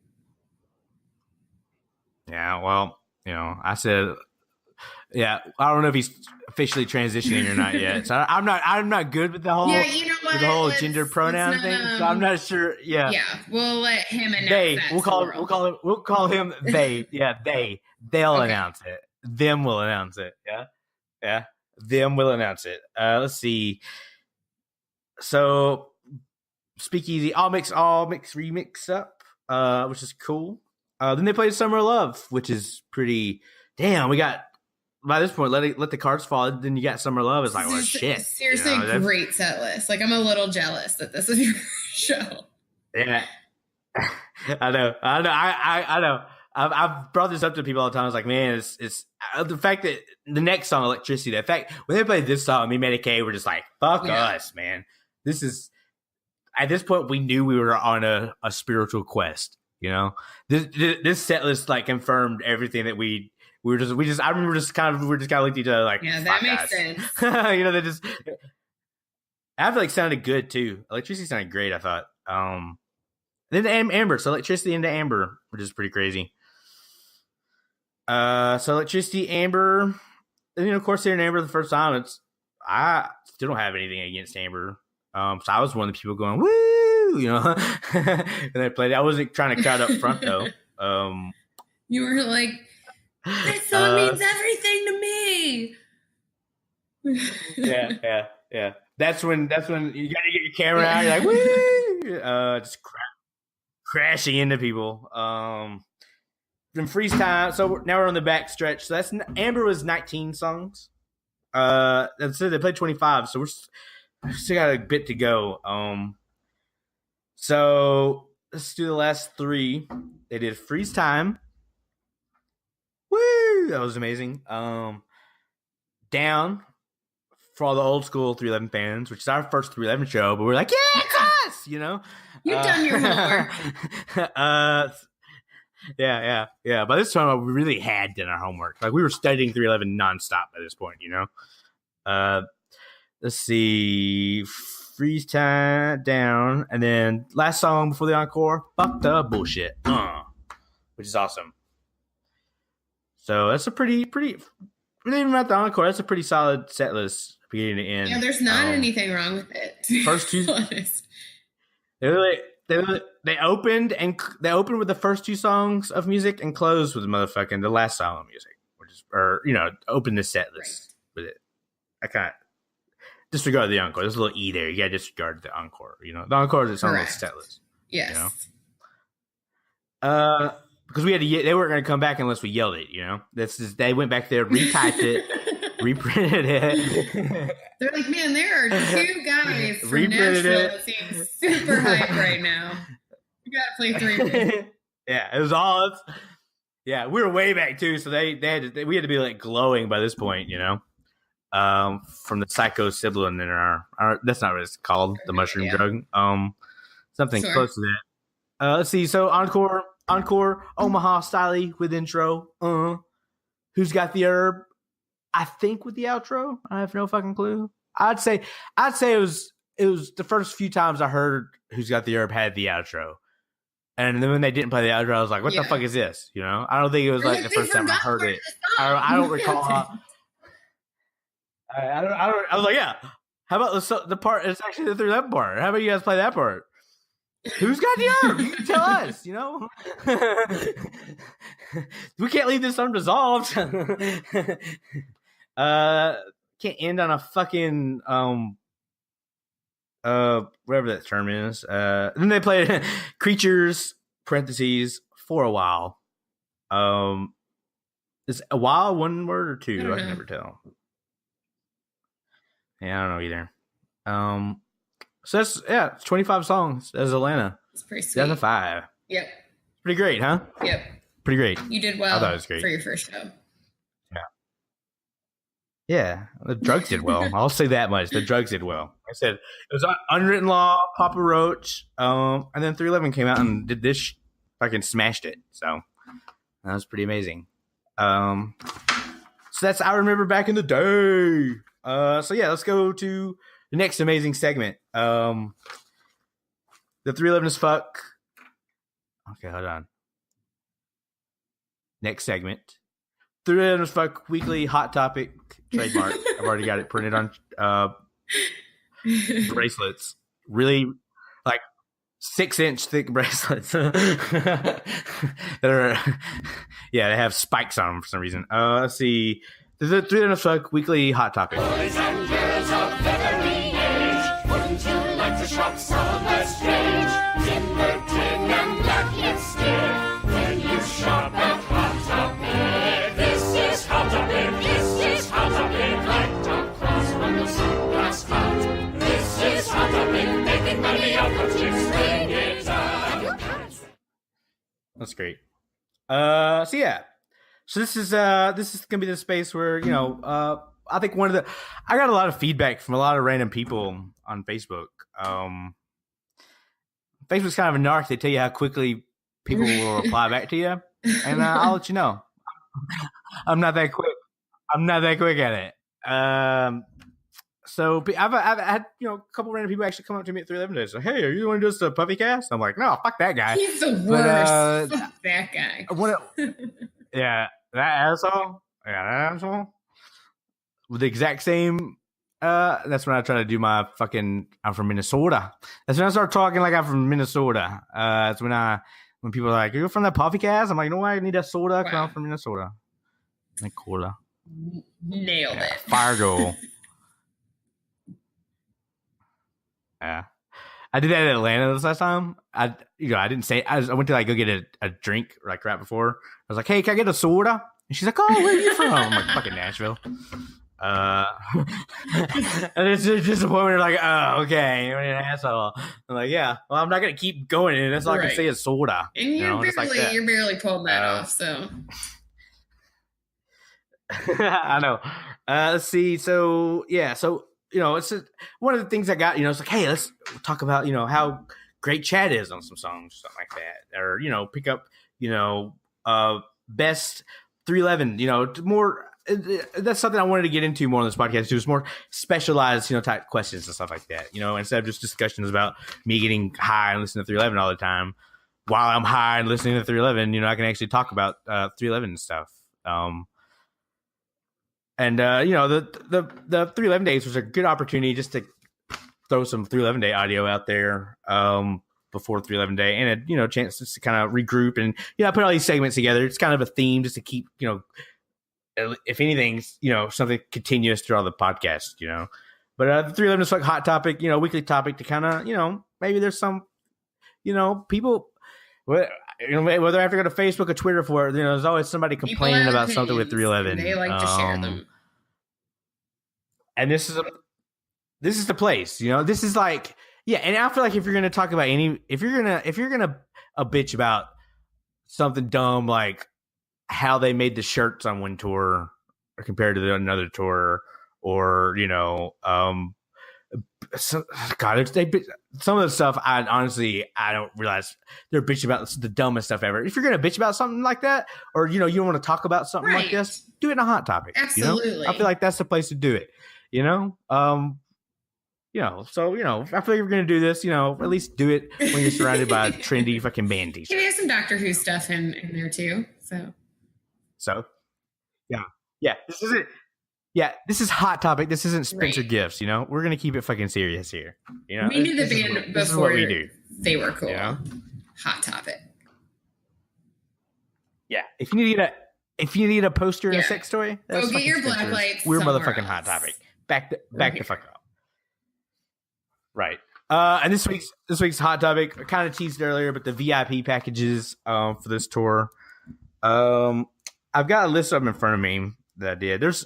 Yeah, well, I said, yeah, I don't know if he's officially transitioning or not yet. So I'm not good with the whole with the whole gender pronoun thing. So I'm not sure. Yeah. Yeah, we'll let him announce they. That We'll call him they. Yeah, they. They'll announce it. Them will announce it. Yeah. Yeah. Them will announce it. Let's see. So Speakeasy, all mix remix up, which is cool. Then they played Summer of Love, which is pretty. Damn, we got. By this point, let the cards fall. Then you got Summer Love. It's like, well, shit. Seriously, great set list. Like, I'm a little jealous that this is your show. Yeah, I know. I've brought this up to people all the time. I was like, man, it's the fact that the next song, Electricity. The fact when they played this song, me and Mary Kay were just like, fuck us, man. This is at this point we knew we were on a spiritual quest. This set list like confirmed everything that we just I remember just kind of looked at each other like, yeah, that makes sense. They just I feel like sounded good too. Electricity sounded great, I thought. Then Amber, so Electricity into Amber, which is pretty crazy. So Electricity, Amber, and of course hearing Amber the first time, I still don't have anything against Amber. So I was one of the people going, woo, and I played it. I wasn't trying to crowd up front though. You were like, that song means everything to me. Yeah. That's when you got to get your camera out. You're like, woo, just crashing into people. Then Freeze Time. So now we're on the back stretch. So Amber was 19 songs. That's it. They played 25. So we still got a bit to go. So let's do the last 3. They did Freeze Time. Woo! That was amazing. Down for all the old school 311 fans, which is our first 311 show, but we're like, yeah, it's us! You've done your homework. Yeah. By this time, we really had done our homework. Like, we were studying 311 nonstop by this point, Let's see. Freeze Time, Down, and then last song before the encore, Fucked Up Bullshit, which is awesome. So that's a pretty even at the encore, that's a pretty solid set list beginning to end. Yeah, there's not anything wrong with it. First 2 they opened with the first 2 songs of music and closed with the last song of music, open the set list with it. I can't disregard the encore. There's a little E there. You gotta disregard the encore. The encore is its own little set list. Yes. Because they weren't going to come back unless we yelled it, They went back there, retyped it, reprinted it. They're like, man, there are two guys from Nashville that seem super hype right now. You gotta play 3. Yeah, it was all. Yeah, we were way back too, so we had to be like glowing by this point, from the psilocybin in our that's not what it's called, the mushroom drug. Something close to that. Let's see. So encore, Omaha style with intro. Who's got the herb? I think with the outro. I have no fucking clue. I'd say it was the first few times I heard Who's Got the Herb had the outro. And then when they didn't play the outro, I was like, what the fuck is this? I don't think it was like the first time I heard it. I don't recall. I was like, yeah. How about the part? It's actually the 311 part. How about you guys play that part? Who's got the herb? You can tell us, We can't leave this unresolved. Can't end on a fucking whatever that term is. Then they played Creatures parentheses for a while. Is a while one word or two? I can never tell. Yeah, I don't know either. So it's 25 songs. That's Atlanta. It's pretty sweet. 2005. Yep. Pretty great, huh? Yep. Pretty great. You did well. I thought it was great for your first show. Yeah, the drugs did well. I'll say that much. The drugs did well. Like I said, it was Unwritten Law, Papa Roach, and then 311 came out and did this. Fucking smashed it. So that was pretty amazing. So that's I remember back in the day. So yeah, let's go to the next amazing segment. The 311 as fuck. Okay, hold on. Next segment. 311 as fuck weekly hot topic trademark. I've already got it printed on bracelets. Really like 6-inch thick bracelets that are they have spikes on them for some reason. Let's see. The 311 as fuck weekly hot topic. Boys and girls of every age, wouldn't you like to shop somewhere strange? Timber, tin, and black lipstick. When you shop at Hot Topic, this is Hot Topic. This is Hot Topic. Like Tom Cross from the Supergrass Hot. This is Hot Topic. Making money off of chicks. Bring it up. That's great. So yeah. So this is gonna be the space where I think I got a lot of feedback from a lot of random people on Facebook. Facebook's kind of a narc. They tell you how quickly people will reply back to you, and I'll let you know. I'm not that quick. At it. So I've had a couple random people actually come up to me at 311 days. So hey, are you want to do this Puffy Cast? I'm like, no, fuck that guy. He's the worst. Fuck that guy. Yeah. That asshole? Yeah, that asshole? With the exact same, that's when I try to do my fucking, I'm from Minnesota. That's when I start talking like I'm from Minnesota. That's when people are like, you're from that Puffy Cast? I'm like, no, I need a soda because I'm from Minnesota. Like cola. Nailed it. Fargo. Yeah. I did that in Atlanta this last time. I didn't say. I went to go get a drink like right before. I was like, "Hey, can I get a soda?" And she's like, "Oh, where are you from?" I'm like, "Fucking Nashville." And it's just a woman like, "Oh, okay, you're an asshole." I'm like, "Yeah, well, I'm not gonna keep going in. That's all I can say is soda." And you're barely pulling that off. So I know. Let's see. So yeah. So. It's one of the things I got, it's like, hey, let's talk about, how great Chad is on some songs, something like that. Or, pick up, best 311, more, that's something I wanted to get into more on this podcast too. It's more specialized, type questions and stuff like that, instead of just discussions about me getting high and listening to 311 all the time. While I'm high and listening to 311, I can actually talk about 311 and stuff. And the 311 days was a good opportunity just to throw some 311 day audio out there before 311 day, and a chance just to kind of regroup and put all these segments together. It's kind of a theme just to keep if anything something continuous throughout the podcast. But the 311 is like hot topic, weekly topic to kind of maybe there's some people. Whether I have to go to Facebook or Twitter for it, there's always somebody complaining about something with 311. They like to share them. And this is the place, you know. This is like, yeah. And I feel like if you're gonna talk about if you're gonna a bitch about something dumb like how they made the shirts on one tour or compared to another tour, or some of the stuff I don't realize they're bitching about the dumbest stuff ever. If you're gonna bitch about something like that, or you don't want to talk about something like this, do it in a hot topic. Absolutely. You know? I feel like that's the place to do it. You know, so I feel like you're gonna do this. At least do it when you're surrounded by trendy fucking band t-shirts. We have some Doctor Who stuff in there too. So, yeah. This isn't. Yeah, this is hot topic. This isn't Spencer Gifts. We're gonna keep it fucking serious here. We knew the band this is before what we do. They were cool. Hot topic. Yeah, if you need a poster and a sex toy, go get your black lights. We're motherfucking hot topic. Back the fuck up. Right. And this week's hot topic, I kind of teased earlier, but the VIP packages for this tour. I've got a list of them in front of me that I did. There's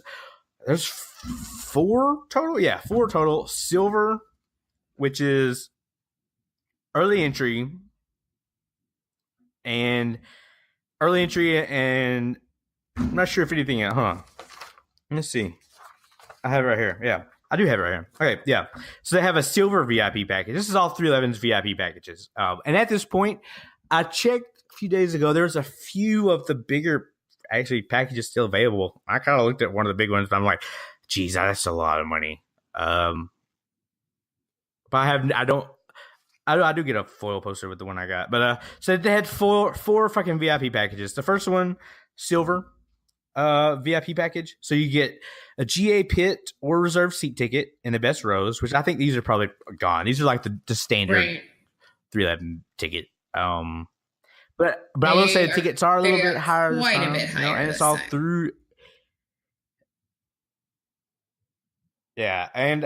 4 total. Yeah, 4 total. Silver, which is early entry, and I'm not sure if anything. Let's see. I have it right here. Yeah, I do have it right here. Okay, yeah. So they have a silver VIP package. This is all 311's VIP packages. And at this point, I checked a few days ago. There's a few of the bigger packages still available. I kind of looked at one of the big ones, but I'm like, geez, that's a lot of money. But I do get a foil poster with the one I got. But so they had four fucking VIP packages. The first one, silver VIP package. So you get a GA pit or reserved seat ticket in the best rows, which I think these are probably gone. These are like the standard 311 ticket. But I will say the tickets are a little bit higher. Quite a bit higher. And it's all through. Yeah, and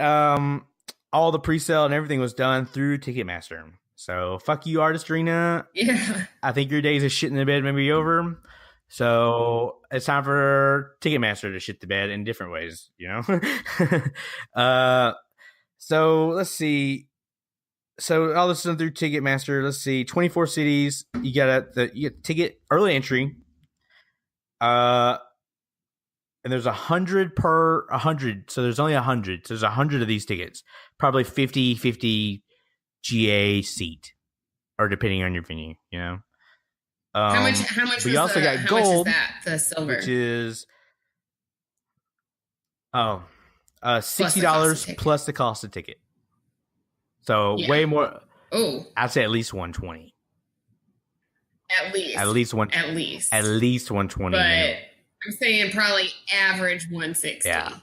all the pre-sale and everything was done through Ticketmaster. So fuck you, Artist Arena. Yeah. I think your days of shit in the bed may be over. So it's time for Ticketmaster to shit the bed in different ways, So let's see. So all this is done through Ticketmaster. Let's see, 24 cities. You get ticket early entry. And there's 100 per 100. So there's only 100. So there's 100 of these tickets. Probably 50 GA seat, or depending on your venue. How much? We also got gold. Much is that? The silver, which is $60 plus the cost of ticket. So way more. Oh, I'd say at least 120. At least 120. But I'm saying probably average 160. Yeah.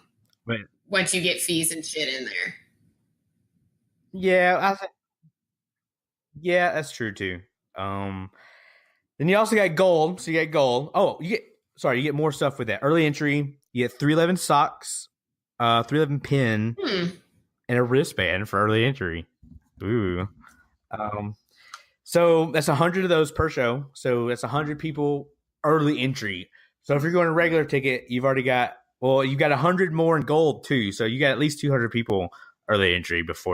But once you get fees and shit in there. Yeah, that's true too. Then you also got gold. So you get gold. Oh, you get more stuff with that. Early entry, you get 311 socks, 311 pin, and a wristband for early entry. Ooh. So that's 100 of those per show. So that's 100 people early entry. So if you're going a regular ticket, you've got 100 more in gold too. So you got at least 200 people early entry if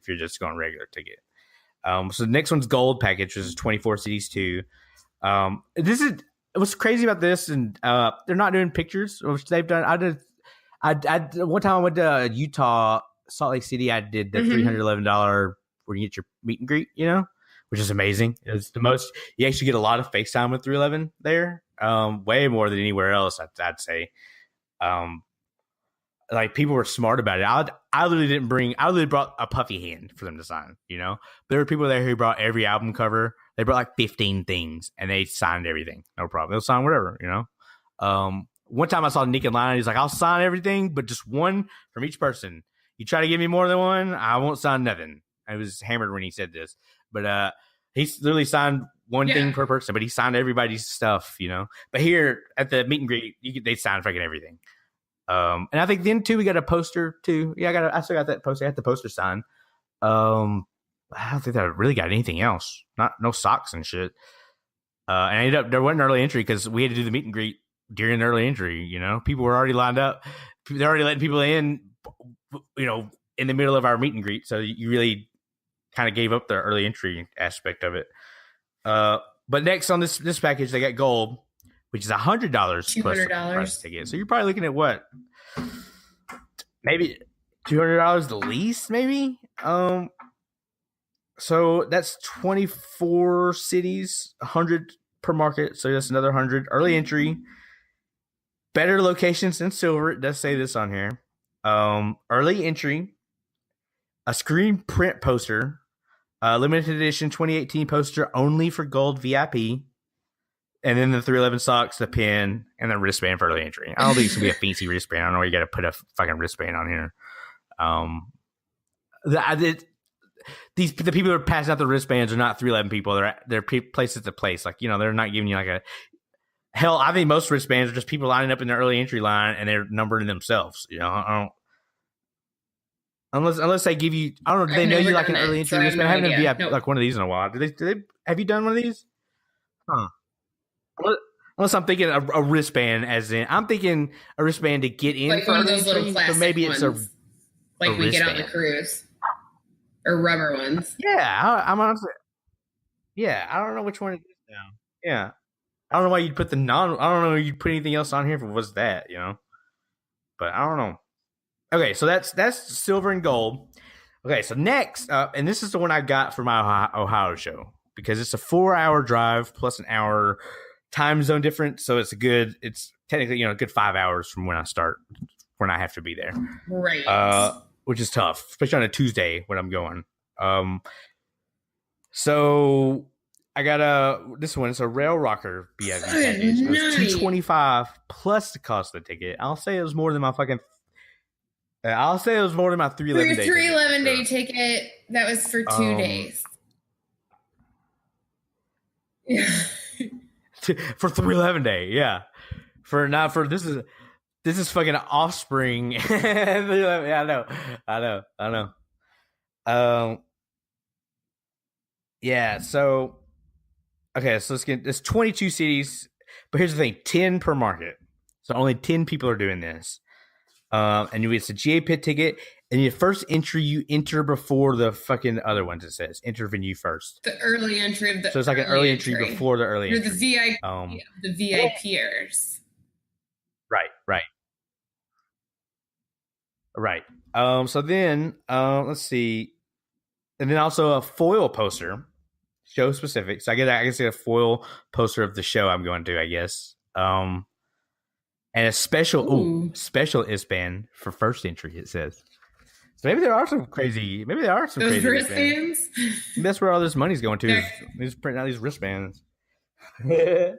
you're just going regular ticket. So the next one's gold package, which is 24 cities too. What's crazy about this, and they're not doing pictures, which they've done. I one time I went to Utah, Salt Lake City. I did the $311 where you get your meet and greet, which is amazing. It's the most. You actually get a lot of FaceTime with 311 there, way more than anywhere else. I'd say. Like people were smart about it. I literally brought a puffy hand for them to sign. There were people there who brought every album cover. They brought like 15 things and they signed everything. No problem. They'll sign whatever. One time I saw Nick in line. He's like, "I'll sign everything, but just one from each person. You try to give me more than one, I won't sign nothing." I was hammered when he said this, but he literally signed one thing per person, but he signed everybody's stuff. But here at the meet and greet, they signed fucking everything. And I think then too, we got a poster too. Yeah, I still got that poster. I got the poster signed. I don't think that I really got anything else. No socks and shit. And I ended up, there wasn't early entry because we had to do the meet and greet during early entry. People were already lined up. They're already letting people in in the middle of our meet and greet. So you really kind of gave up the early entry aspect of it. But next on this package, they got gold, which is $100 plus the price ticket. So you're probably looking at what? Maybe $200 the least, maybe. So that's 24 cities, 100 per market. So that's another 100 early entry. Better locations than silver. It does say this on here. Early entry, a screen print poster, limited edition 2018 poster only for gold VIP, and then the 311 socks, the pin, and the wristband for early entry. I don't think it's gonna be a fancy wristband. I don't know where you got to put a fucking wristband on here. The people who are passing out the wristbands are not 311 people. They're places to place. Like, they're not giving you like a hell. I think most wristbands are just people lining up in their early entry line and they're numbered themselves. I don't. Unless they give you, I don't know. Do they know you like an early entry wristband? I haven't done VIP like one of these in a while. Do they? Have you done one of these? Huh. Unless I'm thinking a wristband, as in I'm thinking a wristband to get in like for one of those little plastic but maybe it's ones, like we get on the cruise, or rubber ones. Yeah, I'm honestly. Yeah, I don't know which one it is now. Yeah, I don't know why you'd put I don't know if you'd put anything else on here if it was that, But I don't know. Okay, so that's silver and gold. Okay, so next up, and this is the one I got for my Ohio show because it's a 4-hour drive plus an hour time zone difference. So it's technically, a good 5 hours from when I have to be there. Right. Which is tough, especially on a Tuesday when I'm going. So I got this one. It's a Rail Rocker VIP package. It was $225 plus the cost of the ticket. I'll say it was more than my 311 day 311 day ticket. That was for 2 days. Yeah. For 311 day, yeah. This is fucking Offspring. Yeah, I know. Yeah. So, okay. So it's 22 cities, but here's the thing: 10 per market. So only 10 people are doing this. And it's a GA pit ticket, and your first entry you enter before the fucking other ones. It says enter venue first. The early entry of the so it's like an early entry before the early You're entry. the VIPers. Right. So then let's see, and then also a foil poster, show specific. So I can see a foil poster of the show I'm going to, I guess. And a special wristband for first entry, it says. So maybe there are some crazy Those wristbands. That's where all this money's going to. Is printing out these wristbands. No,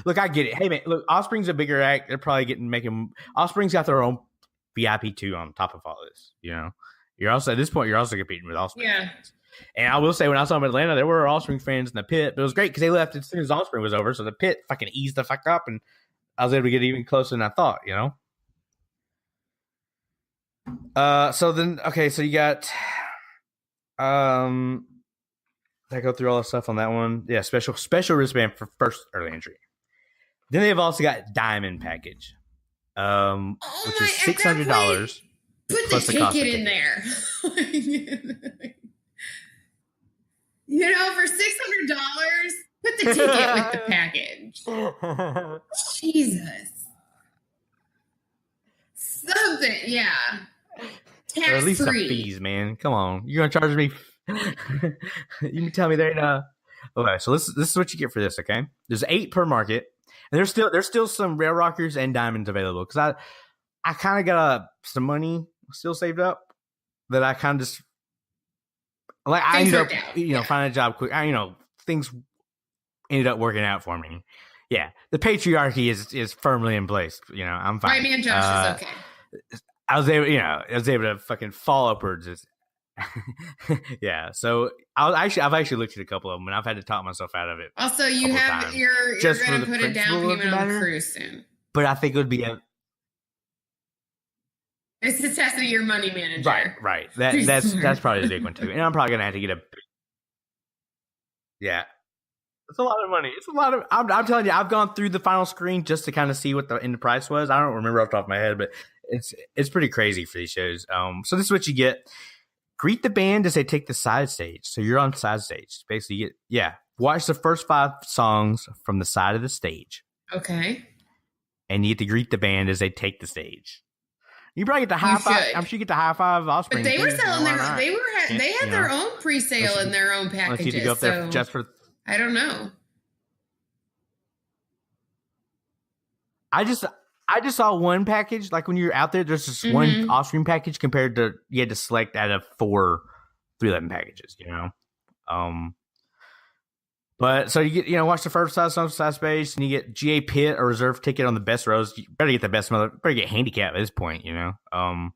look, I get it. Hey man, look, Offspring's a bigger act. They're probably making Offspring's got their own VIP too on top of all this. You're also at this point you're also competing with Offspring. Yeah. Fans. And I will say, when I saw them in Atlanta, there were Offspring fans in the pit, but it was great because they left as soon as Offspring was over, so the pit fucking eased the fuck up, and I was able to get even closer than I thought. So then, okay, so you got, I go through all the stuff on that one. Yeah, special wristband for first early entry. Then they've also got diamond package, which is $600. Put the ticket in there. For $600, put the ticket with the package. Jesus. Something, yeah. Tax or at least free. the fees, man. Come on, you're gonna charge me? You can tell me there ain't Okay, so this is what you get for this. Okay, there's 8 per market, and there's still some Rail Rockers and diamonds available because I kind of got some money still saved up that I kind of just I ended up finding a job quick. Things ended up working out for me. Yeah, the patriarchy is firmly in place. I'm fine. Right, me and Josh is okay. I was able to fucking fall upwards. Yeah, so I've actually looked at a couple of them, and I've had to talk myself out of it. Also, you're going to put a down payment on the cruise soon. But I think it would be it's the test of your money manager. Right. That's probably the big one too, and I'm probably gonna have to get a. Yeah, it's a lot of money. It's a lot of. I'm telling you, I've gone through the final screen just to kind of see what the price was. I don't remember off the top of my head, but it's pretty crazy for these shows. So this is what you get. Greet the band as they take the side stage. So you're on side stage. Basically, watch the first 5 songs from the side of the stage. Okay. And you get to greet the band as they take the stage. You probably get the high five. I'm sure you get the high five Offspring. But they were selling they had their own pre-sale and their own packages. You to go up there just for. I don't know. I just saw one package. Like when you're out there, there's just one Offspring package compared to you had to select out of 4 311 packages. But so you get watch the first side space, and you get GA pit or reserve ticket on the best rows. You better get the best better get handicap at this point. I don't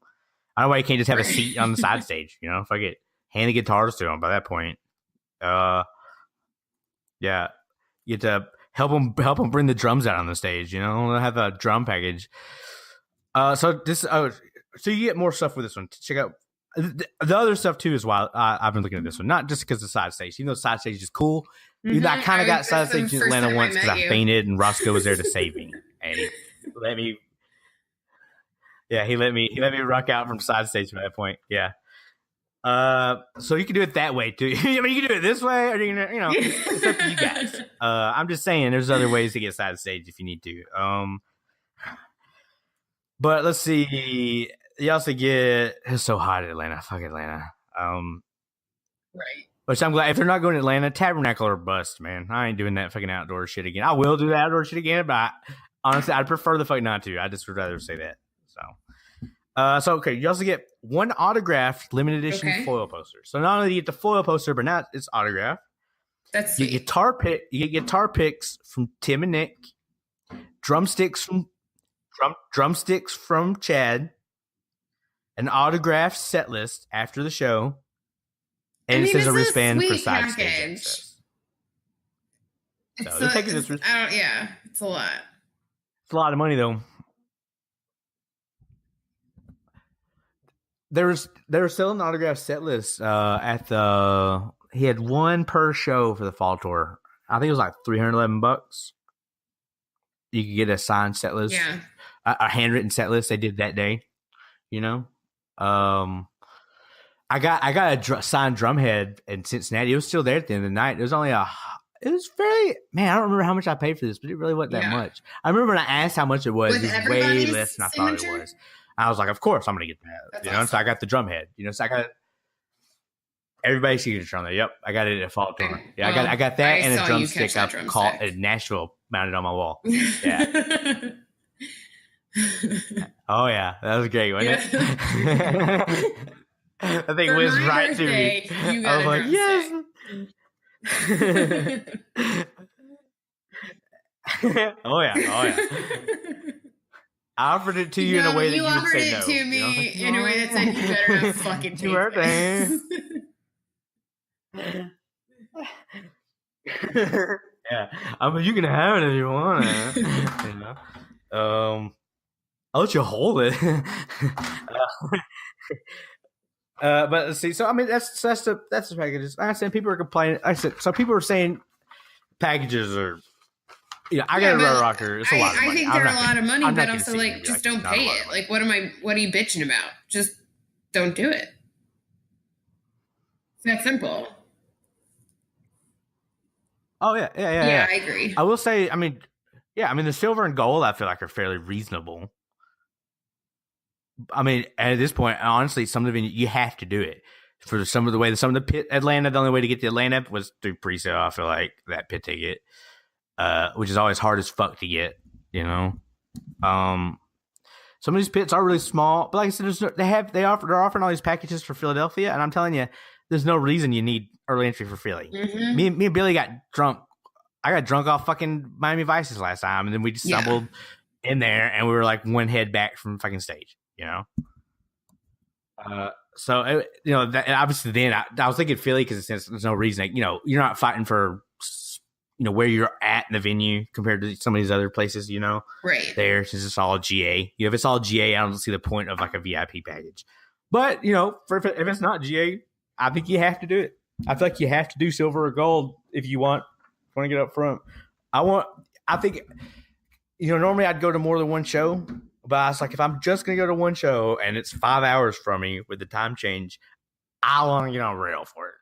know why you can't just have a seat on the side stage. If I get hand the guitars to them by that point, you get to help them bring the drums out on the stage. Have a drum package. So you get more stuff with this one. Check out the other stuff too. Is why I've been looking at this one, not just because the side stage. Even though side stage is cool. I kind of got side stage in Atlanta once because I fainted and Roscoe was there to save me, and he let me. Yeah, he let me rock out from side stage at that point. Yeah. So you can do it that way too. I mean, you can do it this way, or it's up to you guys. I'm just saying, there's other ways to get side stage if you need to. But let's see. You also get it's so hot in Atlanta. Fuck Atlanta. Right. Which I'm glad if they're not going to Atlanta, Tabernacle or bust, man. I ain't doing that fucking outdoor shit again. I will do the outdoor shit again, but honestly, I'd prefer the fuck not to. I just would rather say that. So okay, you also get 1 autographed limited edition foil poster. So not only do you get the foil poster, but now it's autographed. That's you get guitar picks from Tim and Nick, drumsticks from Chad, an autographed set list after the show. And it says a wristband for side stage access. So they're taking this risk. It's a lot. It's a lot of money, though. They were selling an autographed set list at the. He had 1 per show for the fall tour. I think it was like $311. You could get a signed set list, a handwritten set list. They did that day, I got a signed drumhead in Cincinnati. It was still there at the end of the night. It was only it was fairly, man, I don't remember how much I paid for this, but it really wasn't that much. I remember when I asked how much it was, it was way less than I thought it was. I was like, of course I'm going to get that. Awesome. So I got the drumhead, so I got everybody's signature on there. Yep. I got it at Fall Tour. Yeah. I got that and a drumstick I caught at Nashville mounted on my wall. Yeah. Oh yeah. That was great, wasn't it? I think whizzed right to me. I was like, yes. Oh yeah. I offered it to you in a way that you would say no. You offered it to me in a way that said you better not fucking take it. Yeah. I mean, you can have it if you want it. I'll let you hold it. But let's see. So I mean, that's the packages. I said people are complaining. So people are saying packages are. I got a Red Rocker. It's a lot of money. I think they're a lot of money, but also just don't pay it. Like, what are you bitching about? Just don't do it. It's that simple. Oh yeah. Yeah, I agree. I will say, the silver and gold I feel like are fairly reasonable. I mean, at this point, honestly, some of the you have to do it for some of the pit Atlanta. The only way to get to Atlanta was through pre-sale. I feel like that pit ticket, which is always hard as fuck to get. Some of these pits are really small, but like I said, they're offering all these packages for Philadelphia, and I'm telling you, there's no reason you need early entry for Philly. Mm-hmm. Me and Billy got drunk. I got drunk off fucking Miami Vices last time, and then we just stumbled in there, and we were like one head back from fucking stage. So obviously then I was thinking Philly because there's no reason you're not fighting for where you're at in the venue compared to some of these other places right there since it's all GA. If it's all GA, I don't see the point of like a VIP package. But if it's not GA, I think you have to do it. I feel like you have to do silver or gold if you want to get up front. I think normally I'd go to more than one show. But I was like, if I'm just gonna go to one show and it's 5 hours from me with the time change, I want to get on rail for it.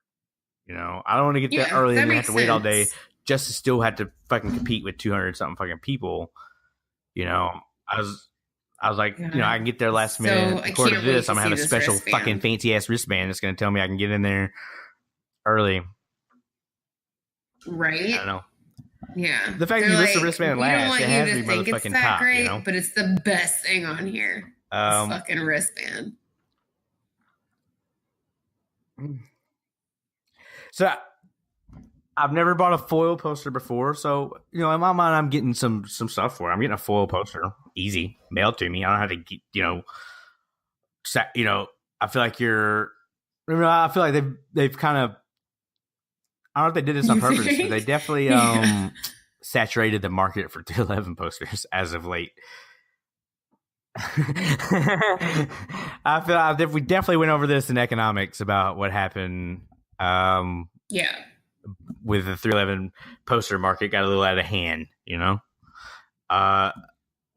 You know, I don't want to get there early and have to wait all day just to still have to fucking compete with 200 something fucking people. You know, I was like, you know, I can get there last minute. According to this, I'm gonna have a special fucking fancy ass wristband that's gonna tell me I can get in there early. Right? I don't know. Yeah. The fact that you list the wristband last, it has to be motherfucking top, great, you know? But it's the best thing on here. This fucking wristband. So I've never bought a foil poster before, so you know, in my mind, I'm getting some stuff for it. I'm getting a foil poster, easy, mailed to me. I don't have to get, you know, I feel like I feel like they've kind of, I don't know if they did this on purpose, but they definitely saturated the market for 211 posters as of late. I feel like we definitely went over this in economics about what happened. With the 311 poster market got a little out of hand, you know. So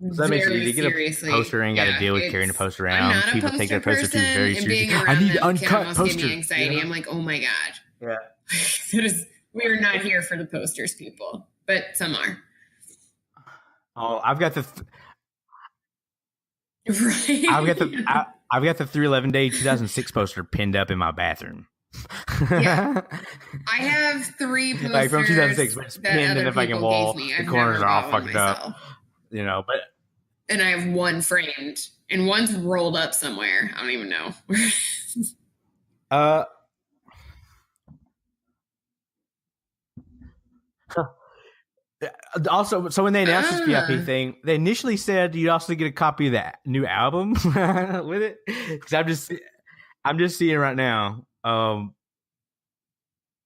that makes it easy to get a poster and got to deal with carrying a poster around. People take their poster too very seriously. I need uncut posters. Give me anxiety. I'm like, oh my god. Yeah. We are not here for the posters, people, but some are. Oh, I've got the. Right. I've got the 311 Day 2006 poster pinned up in my bathroom. Yeah. I have 3 posters like from 2006, but it's pinned in the fucking wall. The corners are all fucked up, you know. And I have 1 framed, and 1's rolled up somewhere. I don't even know. Also, so when they announced this VIP thing, they initially said you'd also get a copy of that new album with it. Because I'm just seeing right now.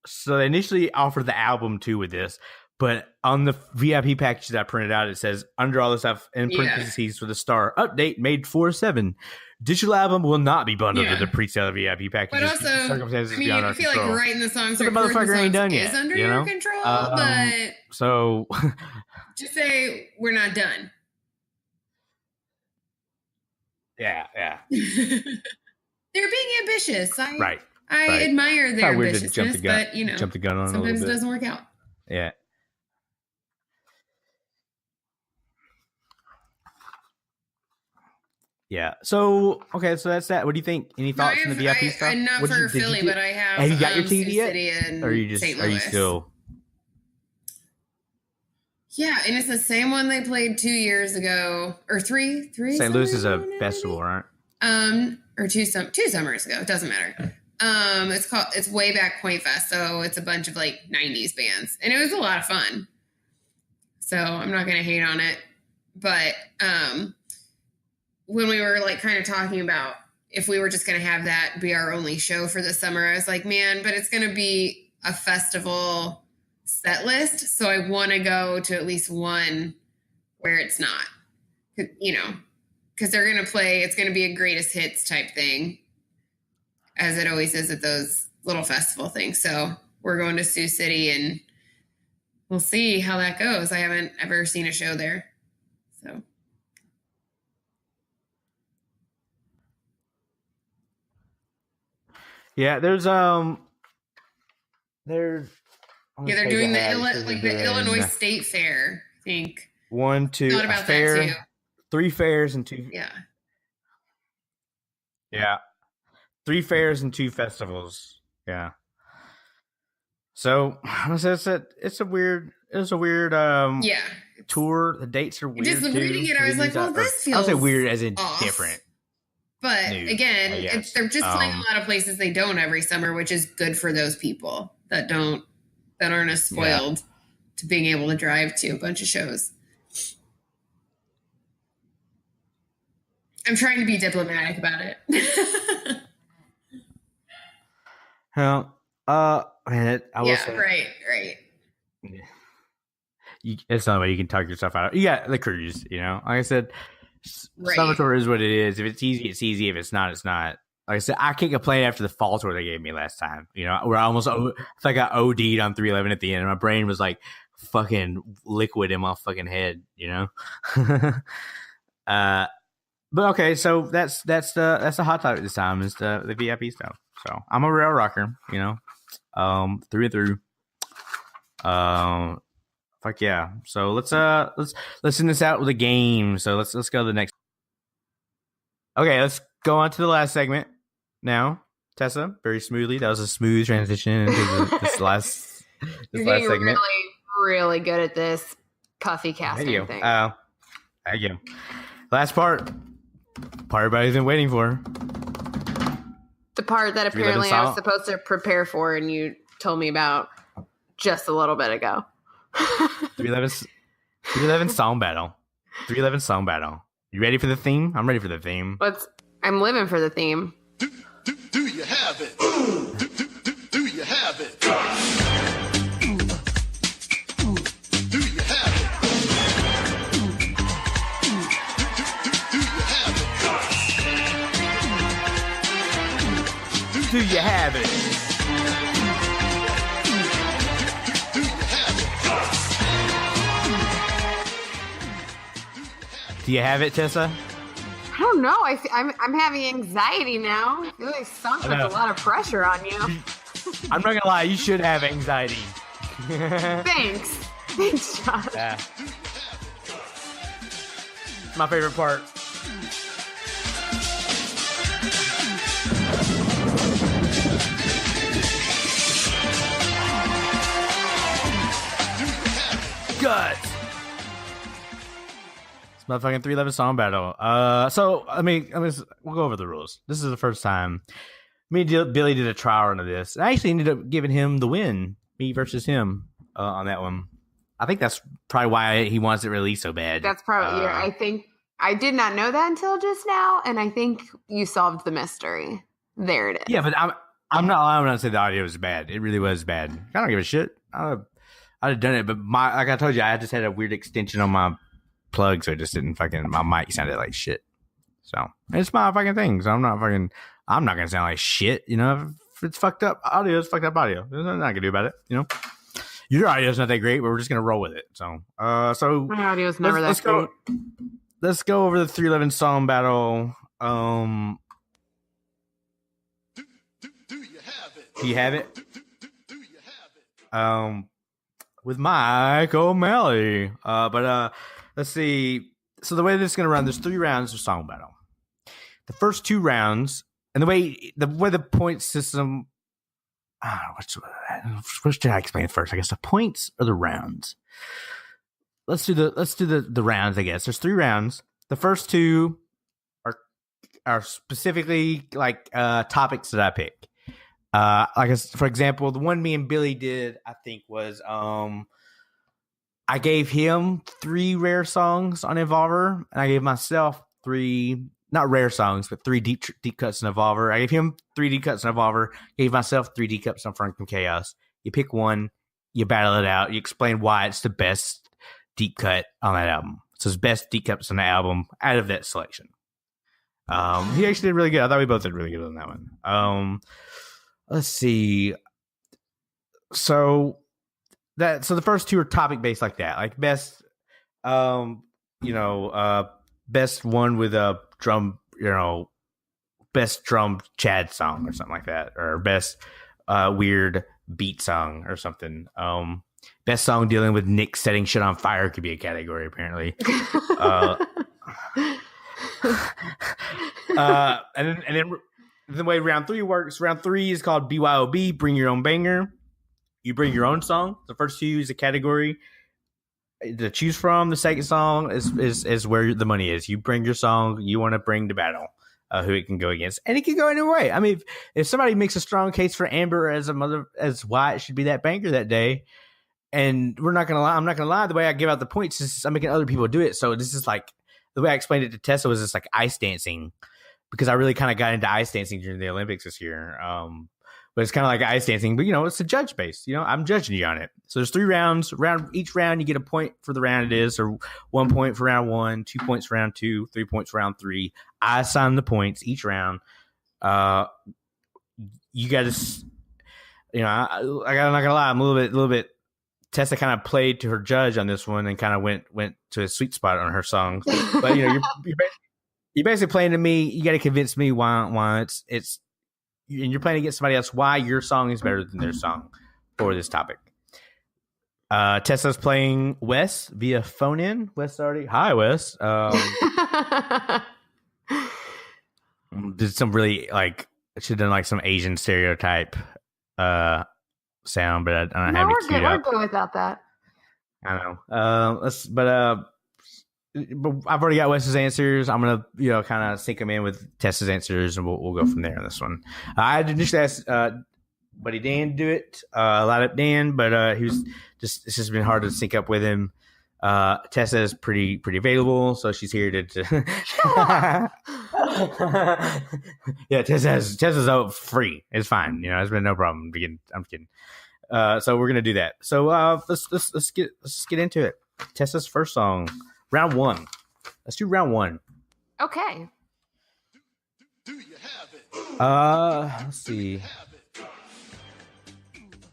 So they initially offered the album too with this, but on the VIP package that I printed out, it says under all this stuff in parentheses for the star update made 4/7. Digital album will not be bundled with the pre-sale VIP package. But also, I mean, I feel like writing the songs or the motherfucker ain't done yet. Is under your control, but so just say we're not done. Yeah. They're being ambitious. Right. I admire their ambitiousness, but you know, jump the gun on sometimes it doesn't work out. Yeah. Yeah. So so that's that. What do you think? Any thoughts on the VIP stuff? I'm not for Philly, but I have. Have you got your ticket yet? Or are you still? Yeah, and it's the same one they played 2 years ago or three. St. Louis is a festival, right? Or two summers ago. It doesn't matter. It's Way Back Point Fest, so it's a bunch of like 90s bands, and it was a lot of fun. So I'm not gonna hate on it, but when we were like kind of talking about if we were just gonna have that be our only show for the summer, I was like, man, but it's gonna be a festival set list, so I want to go to at least one where it's not, you know, because they're gonna play. It's gonna be a greatest hits type thing, as it always is at those little festival things. So we're going to Sioux City and we'll see how that goes. I haven't ever seen a show there. So. Yeah, they're doing the Illinois State Fair, I think. 1, 2, not about fair, that too. 3 fairs and 2. Yeah. 3 fairs and 2 festivals. Yeah. So it's a weird tour. The dates are weird. Just reading it, I was like, well, this feels. I'll say weird as in off. Different. But again, they're just playing a lot of places they don't every summer, which is good for those people that aren't as spoiled to being able to drive to a bunch of shows. I'm trying to be diplomatic about it. Well, man, I will say, right. It's not way you can talk yourself out. You got the cruise, you know. Like I said, summer tour is what it is. If it's easy, it's easy. If it's not, it's not. Like I said, I can't complain after the fall tour they gave me last time. You know, where I got OD'd on 311 at the end, and my brain was like fucking liquid in my fucking head. You know. But okay, so that's the hot topic this time is the VIP stuff. So I'm a real rocker, you know, through and through. Fuck yeah. So let's send this out with a game. So let's go to the next. Okay, let's go on to the last segment now. Tessa, very smoothly. That was a smooth transition into this last segment. Really, really good at this puffy casting thing. Thank you. Last part everybody's been waiting for. The part that apparently I was supposed to prepare for, and you told me about just a little bit ago. 311 song battle. 311 song battle. You ready for the theme? I'm ready for the theme. I'm living for the theme. Do you have it? Do you have it? Do you have it? Do you have it? Do you have it, Tessa? I don't know. I'm having anxiety now. I feel like song puts a lot of pressure on you. I'm not gonna lie, you should have anxiety. Thanks, Josh. Yeah. My favorite part. Guts. Motherfucking 311 song battle. So we'll go over the rules. This is the first time me and Billy did a trial run of this. I actually ended up giving him the win, me versus him, on that one. I think that's probably why he wants it released so bad. That's probably. I think I did not know that until just now, and I think you solved the mystery. There it is. Yeah, but I'm not lying when I say the audio was bad. It really was bad. I don't give a shit. I'd have done it, but like I told you, I just had a weird extension on my plug, so it just didn't my mic sounded like shit. So it's my fucking thing. So I'm not gonna sound like shit, you know. If it's fucked up audio, it's fucked up audio. There's nothing I can do about it, you know. Your audio's not that great, but we're just gonna roll with it. So my audio's never that great. Let's go over the 311 song battle. Do you have it? Do you have it? Do you have it? With Mike O'Malley. But let's see. So the way this is going to run, there's 3 rounds of song battle. The first 2 rounds, and the way the point system. What should I explain first? I guess the points or the rounds. Let's do the rounds. I guess there's 3 rounds. The first 2 are specifically like topics that I pick. For example, the one me and Billy did, I think, was I gave him 3 rare songs on Evolver, and I gave myself 3 not rare songs, but 3 deep cuts in Evolver. I gave him 3 deep cuts in Evolver, gave myself 3 deep cuts on Franklin Chaos. You pick one, you battle it out, you explain why it's the best deep cut on that album. So it's best deep cuts on the album out of that selection. He actually did really good. I thought we both did really good on that one. Let's see. So the first 2 are topic based like that, like best, best one with a drum, best drum Chad song or something like that, or best weird beat song or something. Best song dealing with Nick setting shit on fire could be a category apparently. And then the way round 3 works, round 3 is called BYOB, bring your own banger. You bring your own song. The first 2 is a category to choose from. The second song is where the money is. You bring your song you want to bring to battle, who it can go against, and it can go any way. I mean, if somebody makes a strong case for Amber as why it should be that banger that day, and I'm not gonna lie, the way I give out the points is I'm making other people do it. So this is like the way I explained it to Tessa was just like ice dancing, because I really kind of got into ice dancing during the Olympics this year. But it's kind of like ice dancing, but it's a judge based. I'm judging you on it. So there's 3 rounds. Each round you get a point for the round it is, or 1 point for round 1, 2 points for round 2, 3 points for round 3. I assign the points each round. You got to, I'm not gonna lie, I'm a little bit. Tessa kind of played to her judge on this one and kind of went to a sweet spot on her songs. But you're You're basically playing to me. You got to convince me why it's and you're playing against somebody else why your song is better than their song for this topic. Tessa's playing Wes via phone in. Wes already. Hi, Wes. Did some really should have done like some Asian stereotype sound, but I don't have it queued up. We're good without that. I know. But I've already got Wes's answers. I'm gonna kind of sync them in with Tessa's answers, and we'll go from there on this one. I initially asked buddy Dan to do it. Light up Dan, but he was it's just been hard to sync up with him. Tessa is pretty available, so she's here to yeah, Tessa's out free. It's fine. It's been no problem. I'm kidding. So we're gonna do that. So let's get into it. Tessa's first song, round one. Let's do round one. Okay. Do you have it? Let's see.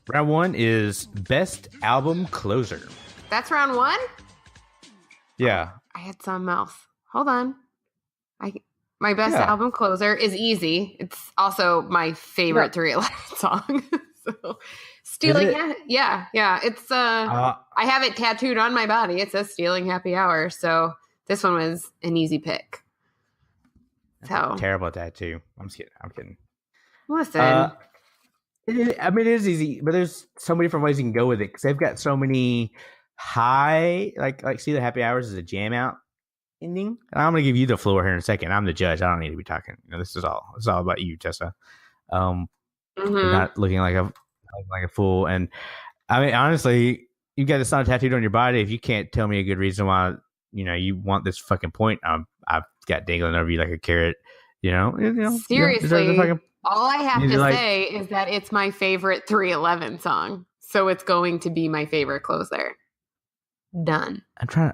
Round one is best album closer. That's round one? Yeah. I had something else. Hold on. My best album closer is easy. It's also my favorite 311 song. So Stealing yeah. It's I have it tattooed on my body. It says Stealing Happy Hour. So this one was an easy pick. So terrible tattoo. I'm just kidding. Listen. It is easy, but there's so many different ways you can go with it because they've got so many high, like see the Happy Hours is a jam out ending. And I'm gonna give you the floor here in a second. I'm the judge. I don't need to be talking. This is all about you, Tessa. Not looking like a fool. And I mean, honestly, you got this song tattooed on your body. If you can't tell me a good reason why, you want this fucking point, I've got dangling over you like a carrot. Seriously. All I have to say is that it's my favorite 311 song. So it's going to be my favorite closer. Done. I'm trying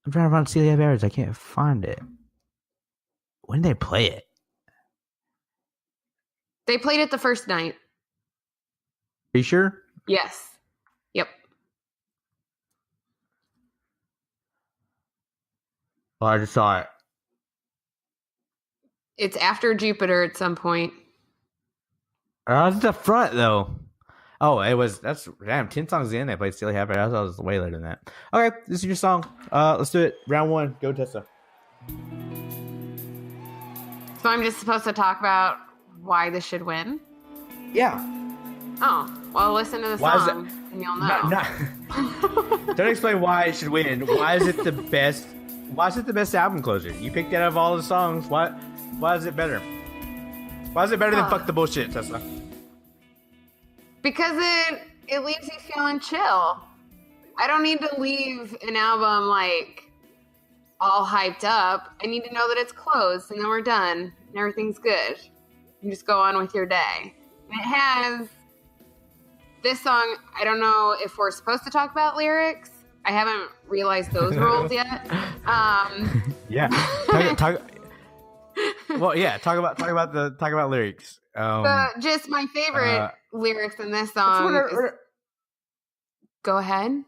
to find Steely Happy Hours. I can't find it. When did they play it? They played it the first night. Are you sure? Yes. Yep. Well, I just saw it. It's after Jupiter at some point. It's the front though. Oh, that's 10 songs in. They played Steely Happy Hours. I was way later than that. Okay, this is your song. Let's do it. Round one. Go, Tessa. So I'm just supposed to talk about why this should win? Yeah. Oh, well, listen to the song and you'll know. Don't explain why it should win. Why is it the best? Why is it the best album closer? You picked it out of all the songs. Why is it better? Why is it better than Fuck the Bullshit, Tessa? Because it leaves you feeling chill. I don't need to leave an album all hyped up. I need to know that it's closed and then we're done and everything's good. You just go on with your day. And it has this song. I don't know if we're supposed to talk about lyrics. I haven't realized those rules yet. Yeah. Well, yeah. Talk about lyrics. Just my favorite lyrics in this song. Go ahead,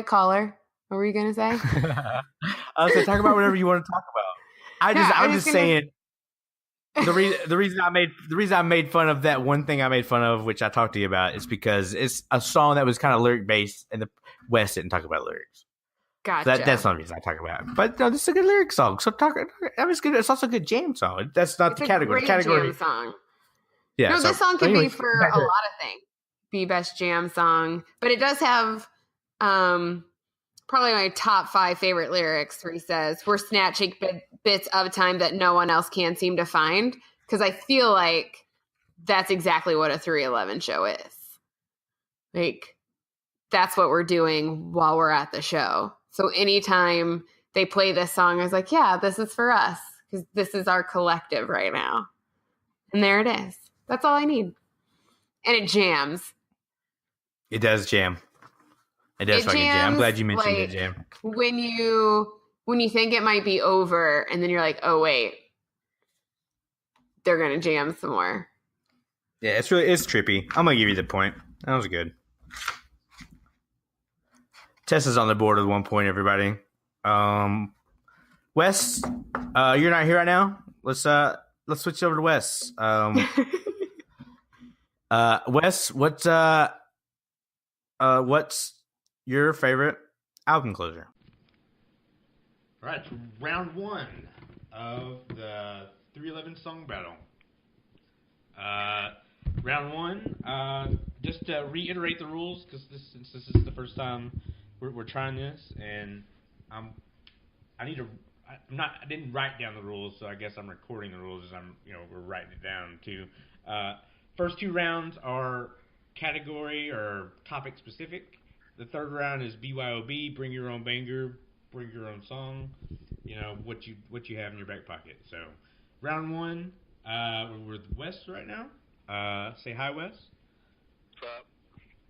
caller. What were you gonna say? I was gonna talk about whatever you want to talk about. I'm just saying. The reason I made fun of that one thing I made fun of, which I talked to you about, is because it's a song that was kind of lyric based, and the West didn't talk about lyrics. Gotcha. So that's not the reason I talk about it. But no, this is a good lyric song. So that was good. It's also a good jam song. That's not the category. Great jam song. Yeah. No, this song could be for a lot of things. Be best jam song, but it does have probably my top 5 favorite lyrics where he says, "We're snatching bits of time that no one else can seem to find." Because I feel like that's exactly what a 311 show is. That's what we're doing while we're at the show. So anytime they play this song, I was like, yeah, this is for us. Because this is our collective right now. And there it is. That's all I need. And it jams. It does jam. It does fucking jam. I'm glad you mentioned it, jam. When you think it might be over, and then you're like, oh wait, they're gonna jam some more. Yeah, it's trippy. I'm gonna give you the point. That was good. Tessa's on the board with 1 point, everybody. Wes, you're not here right now. Let's switch over to Wes. Wes, what's your favorite album closer? All right, round one of the 311 song battle. Round one, just to reiterate the rules, because since this is the first time we're trying this, and I didn't write down the rules, so I guess I'm recording the rules as we're writing it down too. First two rounds are category or topic specific. The third round is BYOB, bring your own banger, bring your own song. What you have in your back pocket. So, round one, we're with Wes right now. Say hi, Wes. What's up?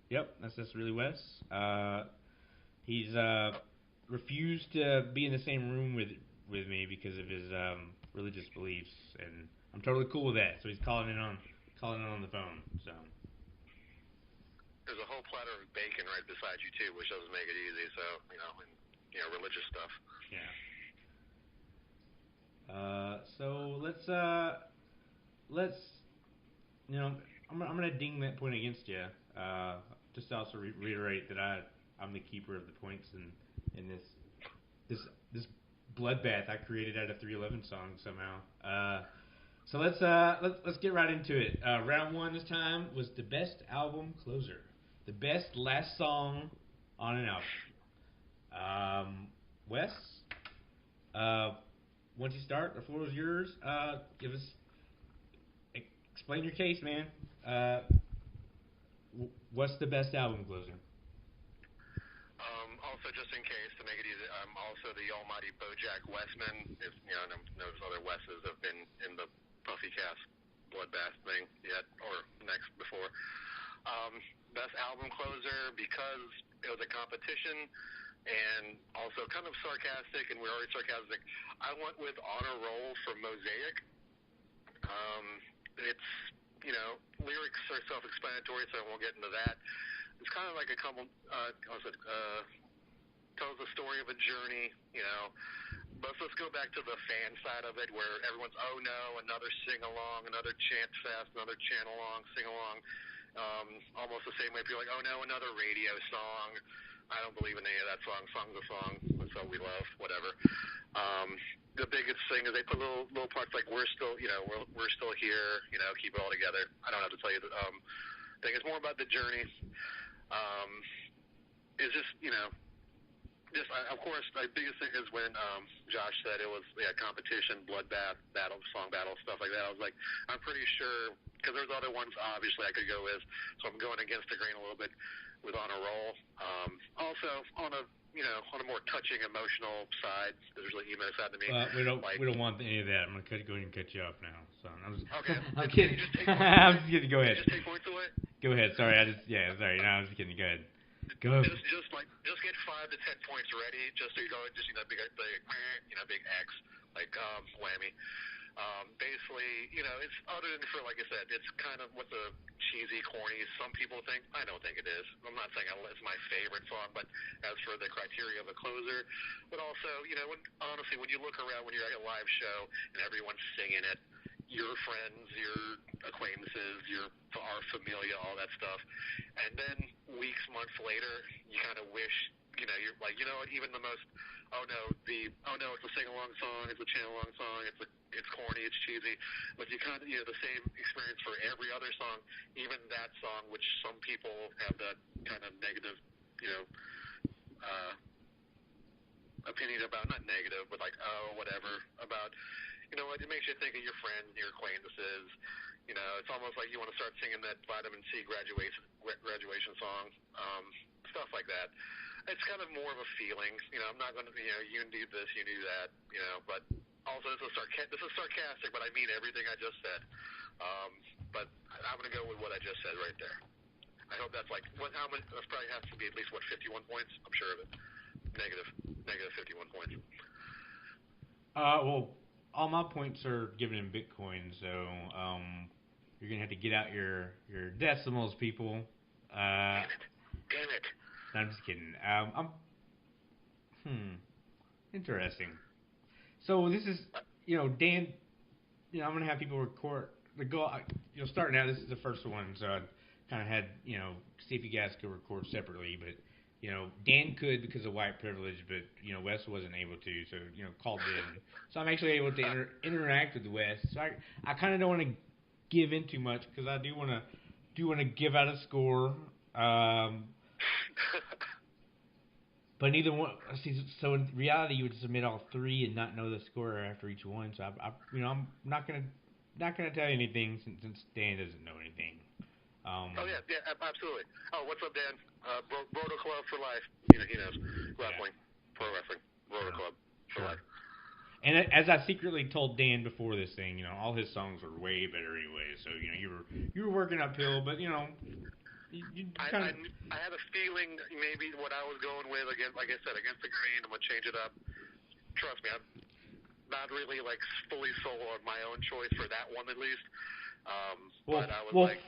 Yep, that's really Wes. He's refused to be in the same room with me because of his religious beliefs, and I'm totally cool with that. So he's calling in on the phone. So there's a whole platter of bacon right beside you too, which doesn't make it easy. So and religious stuff. Yeah. So let's I'm gonna ding that point against you. Just to also reiterate that I'm the keeper of the points in this bloodbath I created out of 311 songs somehow. So let's get right into it. Round one this time was the best album closer, the best last song on an album. Wes, once you start, the floor is yours. Explain your case, man. What's the best album closer? Also, just in case, to make it easy, I'm also the almighty BoJack Westman. If those other Wes's have been in the Puffy Cast bloodbath thing yet, or next before. Best album closer, because it was a competition, and also kind of sarcastic, and we're already sarcastic. I went with Honor Roll from Mosaic. It's, lyrics are self-explanatory, so I won't get into that. It's kind of like a couple, tells the story of a journey, But let's go back to the fan side of it, where everyone's, oh no, another sing-along, another chant fest, another chant-along, sing-along. Almost the same way people are like, oh no, another radio song. I don't believe in any of that song. Song's a song. That's what we love, whatever. The biggest thing is they put little parts like we're still here, keep it all together. I don't have to tell you the thing. It's more about the journey. It's just, of course, the biggest thing is when Josh said it was competition, bloodbath, song battle, stuff like that. I was like, I'm pretty sure, because there's other ones obviously I could go with, so I'm going against the grain a little bit with On a Roll. Also, on a more touching, emotional side, there's really emo side to me. We don't want any of that. I'm gonna go ahead and cut you off now. So okay. I'm kidding. I'm just kidding. Go ahead. Just take points away. Go ahead. Sorry. Sorry. No, I was just kidding. Go ahead. Go. Just get 5 to 10 points ready, just so you go, big X, like whammy. Basically, it's other than for, like I said, it's kind of what's a cheesy, corny. Some people think. I don't think it is. I'm not saying it's my favorite song, but as for the criteria of a closer, but also, honestly, when you look around, when you're at a live show and everyone's singing it, your friends, your acquaintances, our familia, all that stuff, and then weeks, months later, you kind of wish, you're like, what, even the most, it's a sing-along song, it's a chant-along song, it's corny, it's cheesy, but you kind of, the same experience for every other song, even that song, which some people have that kind of negative, opinion about, not negative, but like, whatever, about, it makes you think of your friends and your acquaintances. It's almost like you want to start singing that Vitamin C graduation song, stuff like that. It's kind of more of a feeling. I'm not going to, you do this, you do that, but also this is sarcastic, but I mean everything I just said. But I'm going to go with what I just said right there. I hope that's that probably has to be at least, 51 points? I'm sure of it. Negative 51 points. Well, all my points are given in Bitcoin, so you're gonna have to get out your decimals, people. Damn it. No, I'm just kidding. Interesting. So this is, Dan. I'm gonna have people record the goal. Starting out, this is the first one, so I kind of had, see if you guys could record separately, but. Dan could because of white privilege, but Wes wasn't able to, so called in. So I'm actually able to interact with Wes. So I kind of don't want to give in too much because I do want to give out a score. But neither one. So in reality, you would submit all three and not know the score after each one. So I'm not gonna tell you anything since Dan doesn't know anything. Yeah, absolutely. Oh, what's up, Dan? Roto Club for life. He knows. Wrestling, pro wrestling, Roto Club for life. And as I secretly told Dan before this thing, all his songs were way better anyway. So you were working uphill, but you kind of. I had a feeling maybe what I was going with against, like I said, against the grain. I'm gonna change it up. Trust me, I'm not really fully sold on my own choice for that one at least.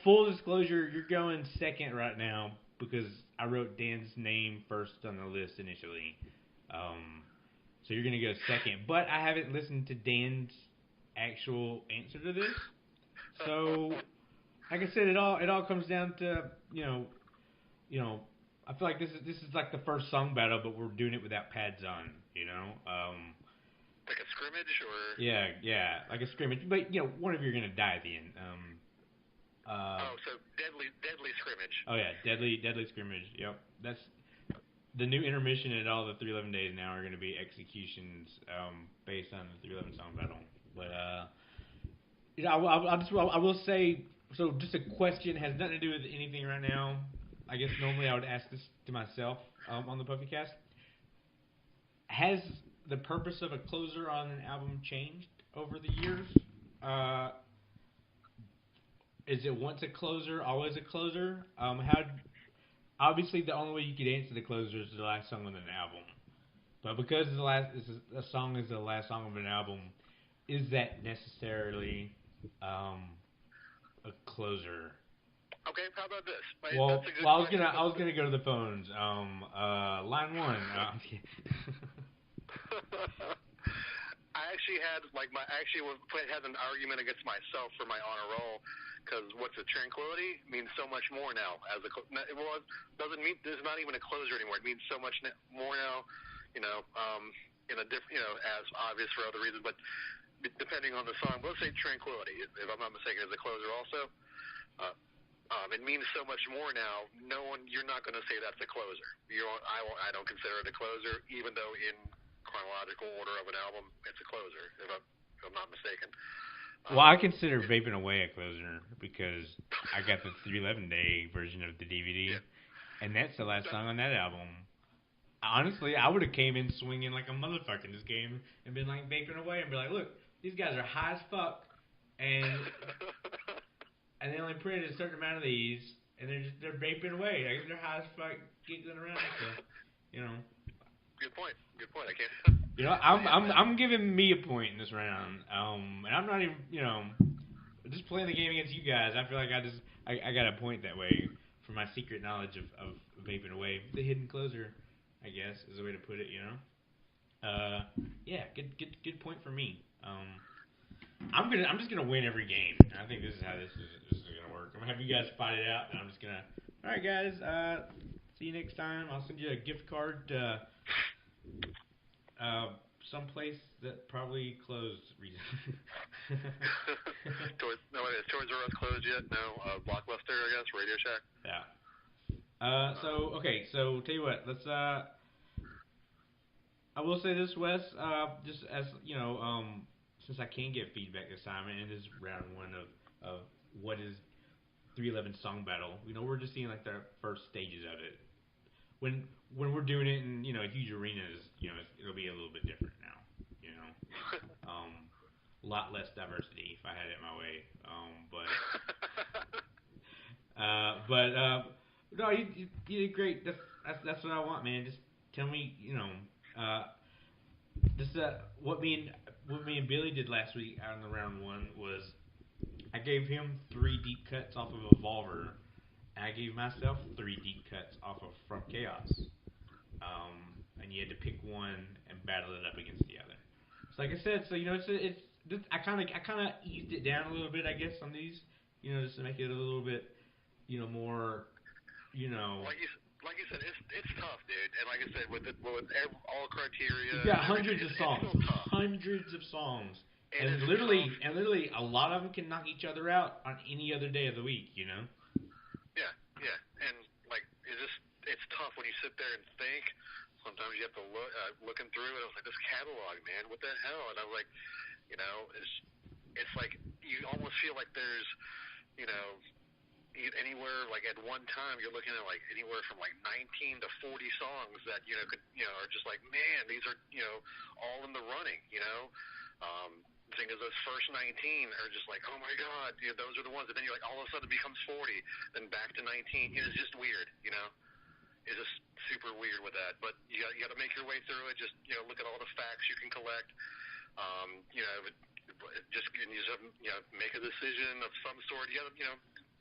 Full disclosure, you're going second right now because I wrote Dan's name first on the list initially. So you're going to go second. But I haven't listened to Dan's actual answer to this. So, like I said, it all comes down to, I feel like this is like the first song battle, but we're doing it without pads on, Like a scrimmage, or? Yeah, like a scrimmage. But, one of you are going to die at the end. So deadly scrimmage. Oh, yeah, deadly scrimmage. Yep. That's the new intermission at all the 311 days now are going to be executions based on the 311 song battle. But, I will say, so just a question, has nothing to do with anything right now. I guess normally I would ask this to myself on the PuffyCast. Has the purpose of a closer on an album changed over the years? Is it once a closer, always a closer? Obviously the only way you could answer the closer is the last song on an album. But because a song is the last song of an album, is that necessarily a closer? Okay, how about this? Well, I was gonna go to the phones. Line one. I actually had had an argument against myself for my honor roll because tranquility means so much more now. There's not even a closer anymore. It means so much more now. In a different, as obvious for other reasons, but depending on the song, let's say tranquility, if I'm not mistaken, is a closer also. It means so much more now. You're not going to say that's a closer. I don't consider it a closer, even though in chronological order of an album, it's a closer, if I'm not mistaken. Well, I consider Vaping Away a closer because I got the 311 day version of the DVD, and that's the last song on that album. Honestly, I would have came in swinging like a motherfucker in this game and been like Vaping Away and be like, look, these guys are high as fuck, and they only printed a certain amount of these, and they're vaping away. Like, they're high as fuck, giggling around. So, Good point. I can't. I'm giving me a point in this round. And I'm not even, just playing the game against you guys. I feel like I got a point that way for my secret knowledge of vaping away. The hidden closer, I guess, is the way to put it. Yeah, good point for me. I'm just gonna win every game. I think this is how this is gonna work. I'm gonna have you guys fight it out, and I'm just gonna. All right, guys. See you next time. I'll send you a gift card to someplace that probably closed recently. Toys R Us closed yet? No. Blockbuster, I guess. Radio Shack. Yeah. So tell you what. Let's. I will say this, Wes. Just as since I can get feedback this time, and it is round one of what is 311 song battle. We're just seeing like the first stages of it. When we're doing it in huge arenas, it'll be a little bit different now. A lot less diversity if I had it my way. But no, you did great. That's what I want, man. Just tell me, this what me and Billy did last week out in the round one was I gave him 3 deep cuts off of Evolver, and I gave myself 3 deep cuts off of From Chaos. And you had to pick one and battle it up against the other. like I said, so it's I kind of eased it down a little bit, I guess, on these, just to make it a little bit, more, Like you said, it's tough, dude. And like I said, with all criteria, you've got hundreds of songs, and literally, a lot of them can knock each other out on any other day of the week, Yeah, and like it's tough when you sit there and think. Sometimes you have to looking through it. I was like, this catalog, man, what the hell? And I was like, it's like you almost feel like there's, anywhere like at one time you're looking at like anywhere from like 19 to 40 songs that could are just like, man, these are all in the running. The thing is, those first 19 are just like, oh my god, those are the ones. And then you're like, all of a sudden it becomes 40, then back to 19. It's just weird, It's just super weird with that. But you got to make your way through it. Just look at all the facts you can collect. Just make a decision of some sort. You got to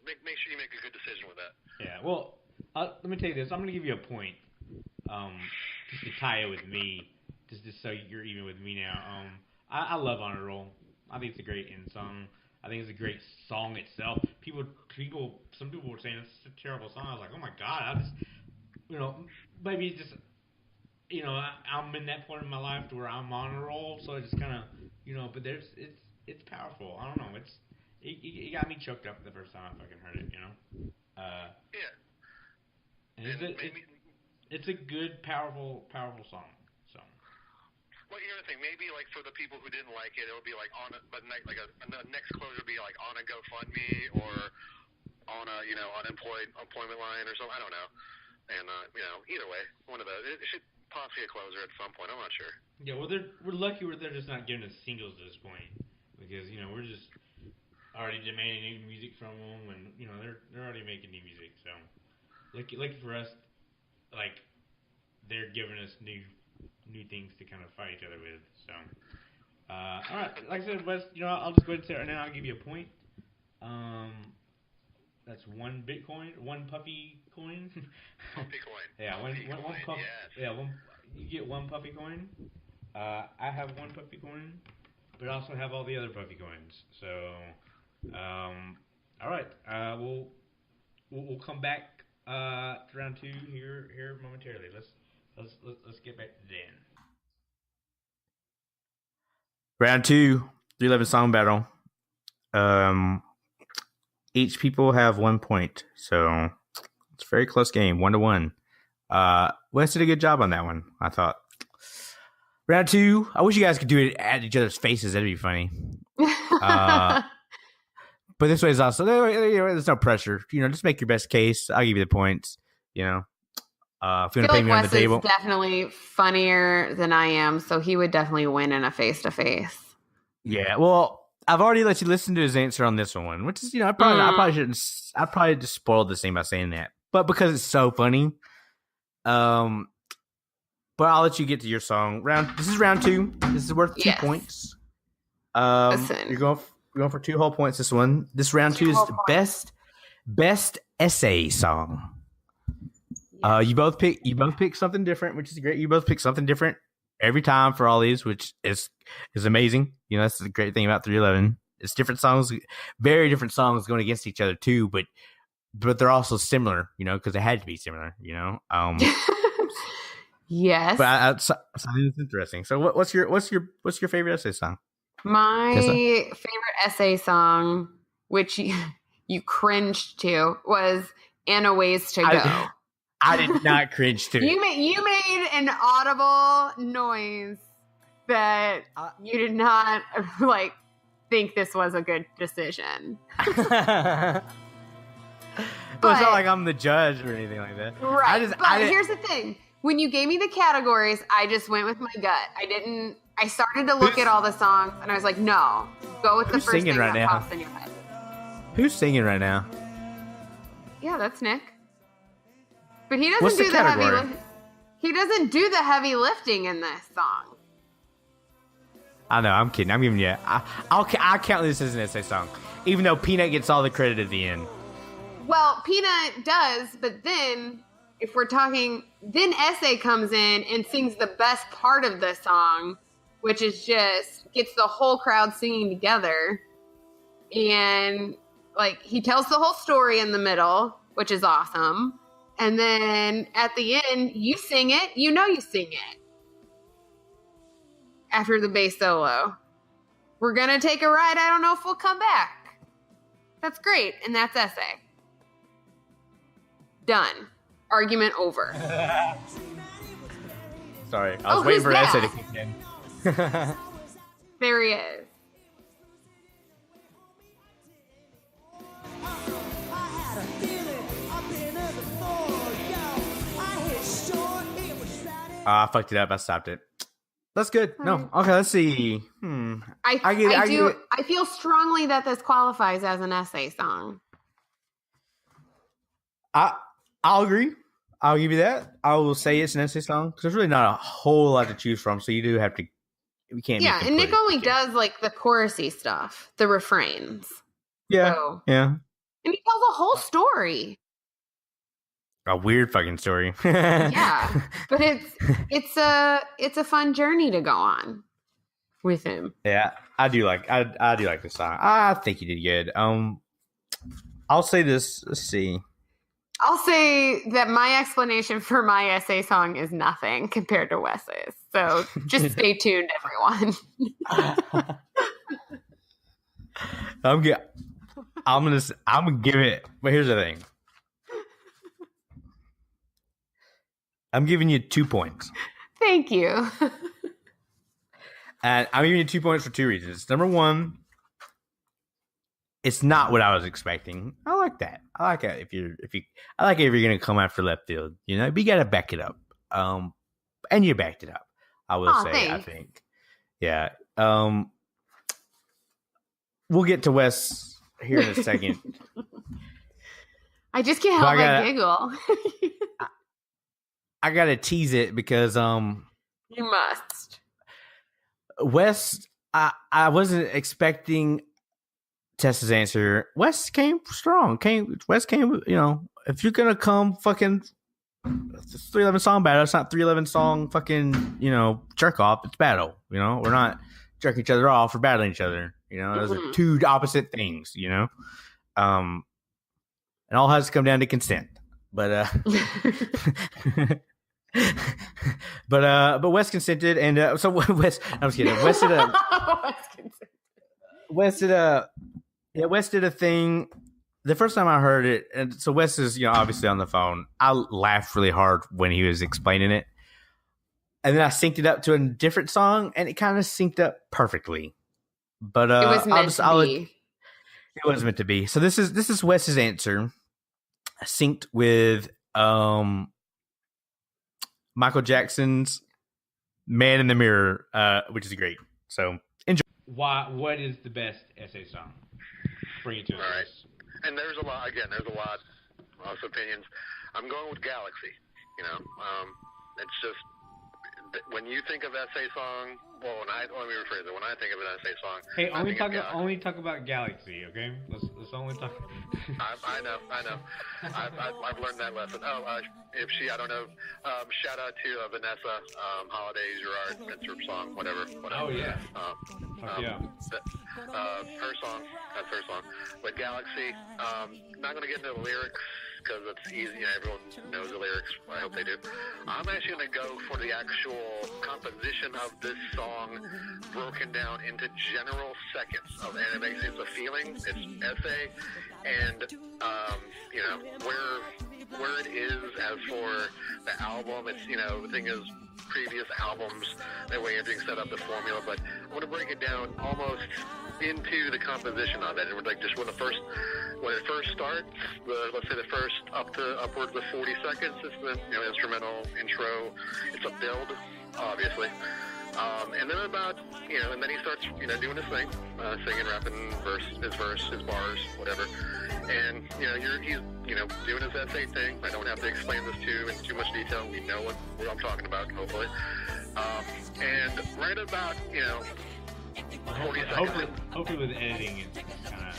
make sure you make a good decision with that. Yeah. Well, let me tell you this. I'm going to give you a point. Just to tie it with me, just so you're even with me now. I love Honor Roll. I think it's a great end song. I think it's a great song itself. Some people were saying it's a terrible song. I was like, oh my god, maybe just, I'm in that point in my life to where I'm on a roll, so I just kind of, but it's powerful. I don't know. It got me choked up the first time I fucking heard it, Yeah. And it's a good, powerful song. So. Well, here's the thing. Maybe like for the people who didn't like it, it'll be like a next closure would be like on a GoFundMe or on a unemployment line or something. I don't know. And either way, one of those. It should possibly a closer at some point. I'm not sure. Yeah, well, we're lucky they're just not giving us singles at this point, because we're just already demanding new music from them, and they're already making new music. So lucky for us, like they're giving us new things to kind of fight each other with. So all right, like I said, Wes, I'll just go ahead and say it right now. I'll give you a point. That's one Bitcoin, one puppy coin. Puppy coin. Yeah, one puppy. Yes. Yeah, you get one puppy coin. I have one puppy coin, but I also have all the other puppy coins. So, all right. We'll come back to round two here momentarily. Let's get back to Dan. Round 2, 311 song battle. Each people have 1 point, so it's a very close game, 1-1. Wes did a good job on that one, I thought. Round 2, I wish you guys could do it at each other's faces. That'd be funny. But this way is also, there's no pressure. Just make your best case. I'll give you the points. If you want to pay me on the table. Wes is definitely funnier than I am, so he would definitely win in a face-to-face. Yeah, well, I've already let you listen to his answer on this one, which is, I probably shouldn't. I probably just spoiled this thing by saying that, but because it's so funny. But I'll let you get to your song. This is round 2. This is worth 2 points. Listen. You're going for 2 whole points. This one. This round 2 is best essay song. You both pick something different, which is great. You both pick something different every time for all these, which is amazing. That's the great thing about 311. It's different songs, very different songs going against each other too, but they're also similar, because they had to be similar, Yes. But so it's interesting. So what's your favorite essay song? My Tessa? favorite essay song, which you cringed to, was "And a Ways to Go." I did not cringe to it. You made an audible noise that you did not think this was a good decision. But it's not like I'm the judge or anything like that. Right. Here's the thing. When you gave me the categories, I just went with my gut. I started to look at all the songs, and I was like, no, go with the first thing that pops in your head. Who's singing right now? Yeah, that's Nick. But he doesn't do the heavy. He doesn't do the heavy lifting in this song. I know. I'm kidding. I'm giving you. I'll count this as an essay song, even though Peanut gets all the credit at the end. Well, Peanut does, but then if we're talking, then Essay comes in and sings the best part of the song, which is just gets the whole crowd singing together. And like he tells the whole story in the middle, which is awesome. And then at the end, you sing it. You know you sing it. After the bass solo. We're going to take a ride. I don't know if we'll come back. That's great. And that's essay. Done. Argument over. Sorry. I was waiting for essay to kick in. There he is. I fucked it up. I stopped it. That's good. No. Okay, let's see. I feel strongly that this qualifies as an essay song. I'll agree. I'll give you that. I will say it's an essay song because there's really not a whole lot to choose from. So you do have to. We can't. Yeah, and Nick only does like the chorusy stuff, the refrains. Yeah. So, yeah. And he tells a whole story. A weird fucking story. Yeah, but it's a fun journey to go on with him. Yeah, I do like this song. I think you did good. I'll say this. Let's see. I'll say that my explanation for my essay song is nothing compared to Wes's. So just stay tuned, everyone. I'm gonna give it. But here's the thing. I'm giving you 2 points. Thank you. And I'm giving you 2 points for two reasons. Number one, it's not what I was expecting. I like that. I like it if you're gonna come after left field. You know, but you gotta back it up. And you backed it up. I will say. Thanks. I think. Yeah. We'll get to Wes here in a second. I just can't help but giggle. I gotta tease it because you must. Wes, I wasn't expecting Tessa's answer. Wes came strong. Wes came. You know, if you're gonna come, fucking 311 song battle. It's not 311 song fucking jerk off. It's battle. You know, we're not jerking each other off. We're battling each other. You know, those are two opposite things. You know, and all has to come down to consent. But but Wes consented, and so Wes. I'm just kidding. Wes did a thing. The first time I heard it, and so Wes is obviously on the phone. I laughed really hard when he was explaining it, and then I synced it up to a different song, and it kind of synced up perfectly. But it was meant to be. It was meant to be. So this is Wes's answer. Synced with Michael Jackson's "Man in the Mirror," which is great. So enjoy. What is the best essay song? Bring it to us. All right. And there's a lot of opinions. I'm going with Galaxy. It's just when you think of essay song. Well, let me rephrase it. When I think of an essay song, hey, only talk about Galaxy, okay? Let's only talk. I know. I've learned that lesson. Oh, I don't know. Shout out to Vanessa, Holidays, Gerard, Spencer song, whatever. Oh yeah. Yeah. Her song. That's her song. But Galaxy. Not gonna get into the lyrics because it's easy. Everyone knows the lyrics. I hope they do. I'm actually gonna go for the actual composition of this song, broken down into general seconds and it makes it a feeling. It's essay, and where it is as for the album. It's the thing is previous albums, the way everything's set up, the formula. But I want to break it down almost into the composition of it. And like just when it first starts, let's say the first upwards of 40 seconds, it's the instrumental intro. It's a build, obviously. And then and then he starts, doing his thing, singing, rapping, his bars, whatever. And, he's, doing his essay thing. I don't have to explain this to you in too much detail. We know what I'm talking about, hopefully. And right about, 40 seconds. Hopefully with editing, it's kind of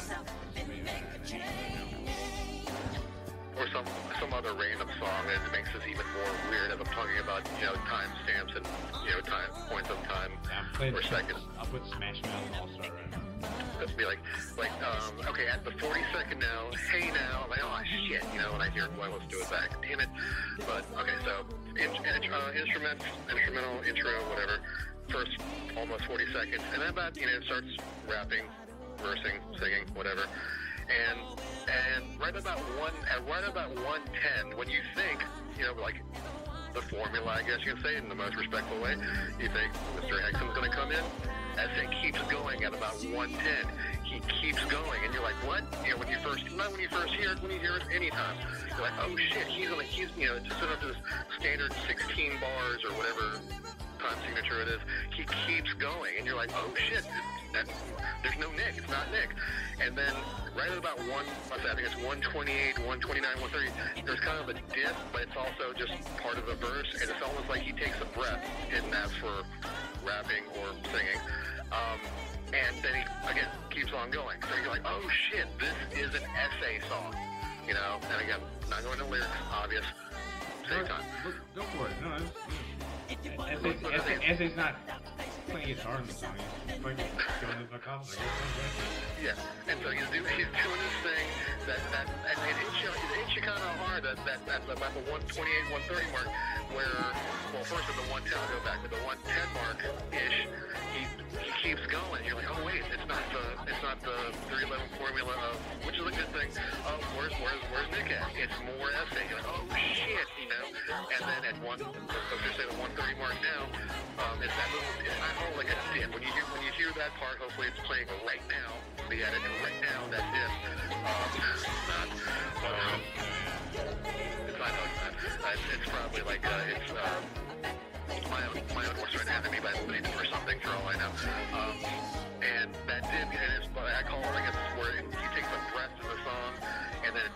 or something. some other random song, and it makes this even more weird as I'm talking about, timestamps and, time points of time or seconds. I'll put Smash Mouth All-Star right now. Let's be like, okay, at the 42nd now, hey now, I'm like, oh shit, when I hear it, well, let's do it back. Damn it. But, okay, so, instrumental, intro, whatever, first almost 40 seconds, and then about, it starts rapping, versing, singing, whatever. And right about 110, when you think, like the formula, I guess you can say it in the most respectful way, you think Mr. Hexam's going to come in. That thing keeps going at about 110. He keeps going, and you're like, what? When you first hear it anytime, you're like, oh shit, he's just sort of this standard 16 bars or whatever time signature it is. He keeps going, and you're like, oh shit, there's no Nick. It's not Nick. And then right at about I think it's 128, 129, 130, there's kind of a dip, but it's also just part of the verse, and it's almost like he takes a breath, and that's for rapping or singing. And then he, again, keeps on going. So you're like, oh shit, this is an essay song. And again, not going to lyrics, obvious. Same time. Go for it. No, Essay's not playing guitar in the song. He's fucking going the fuck off. Yeah, and so he's doing this thing that and it hits you kind of hard at about the 128, 130 mark, where, well, first at the 110, I'll go back to the 110 mark-ish, he keeps going. You're like, oh wait, it's not the 311 formula of, which is a good thing, of where's Nick at? It's more essay. You're like, oh shit, and then at let's just say the 130 mark now, it's that little, I call it like a dip. When you hear that part, hopefully it's playing right now, the edit, and right now, that dip, it's probably like, it's my own worst enemy by bleeding or something, for all I know. And that dip, I call it, I guess, where he takes a breath in the song, and then,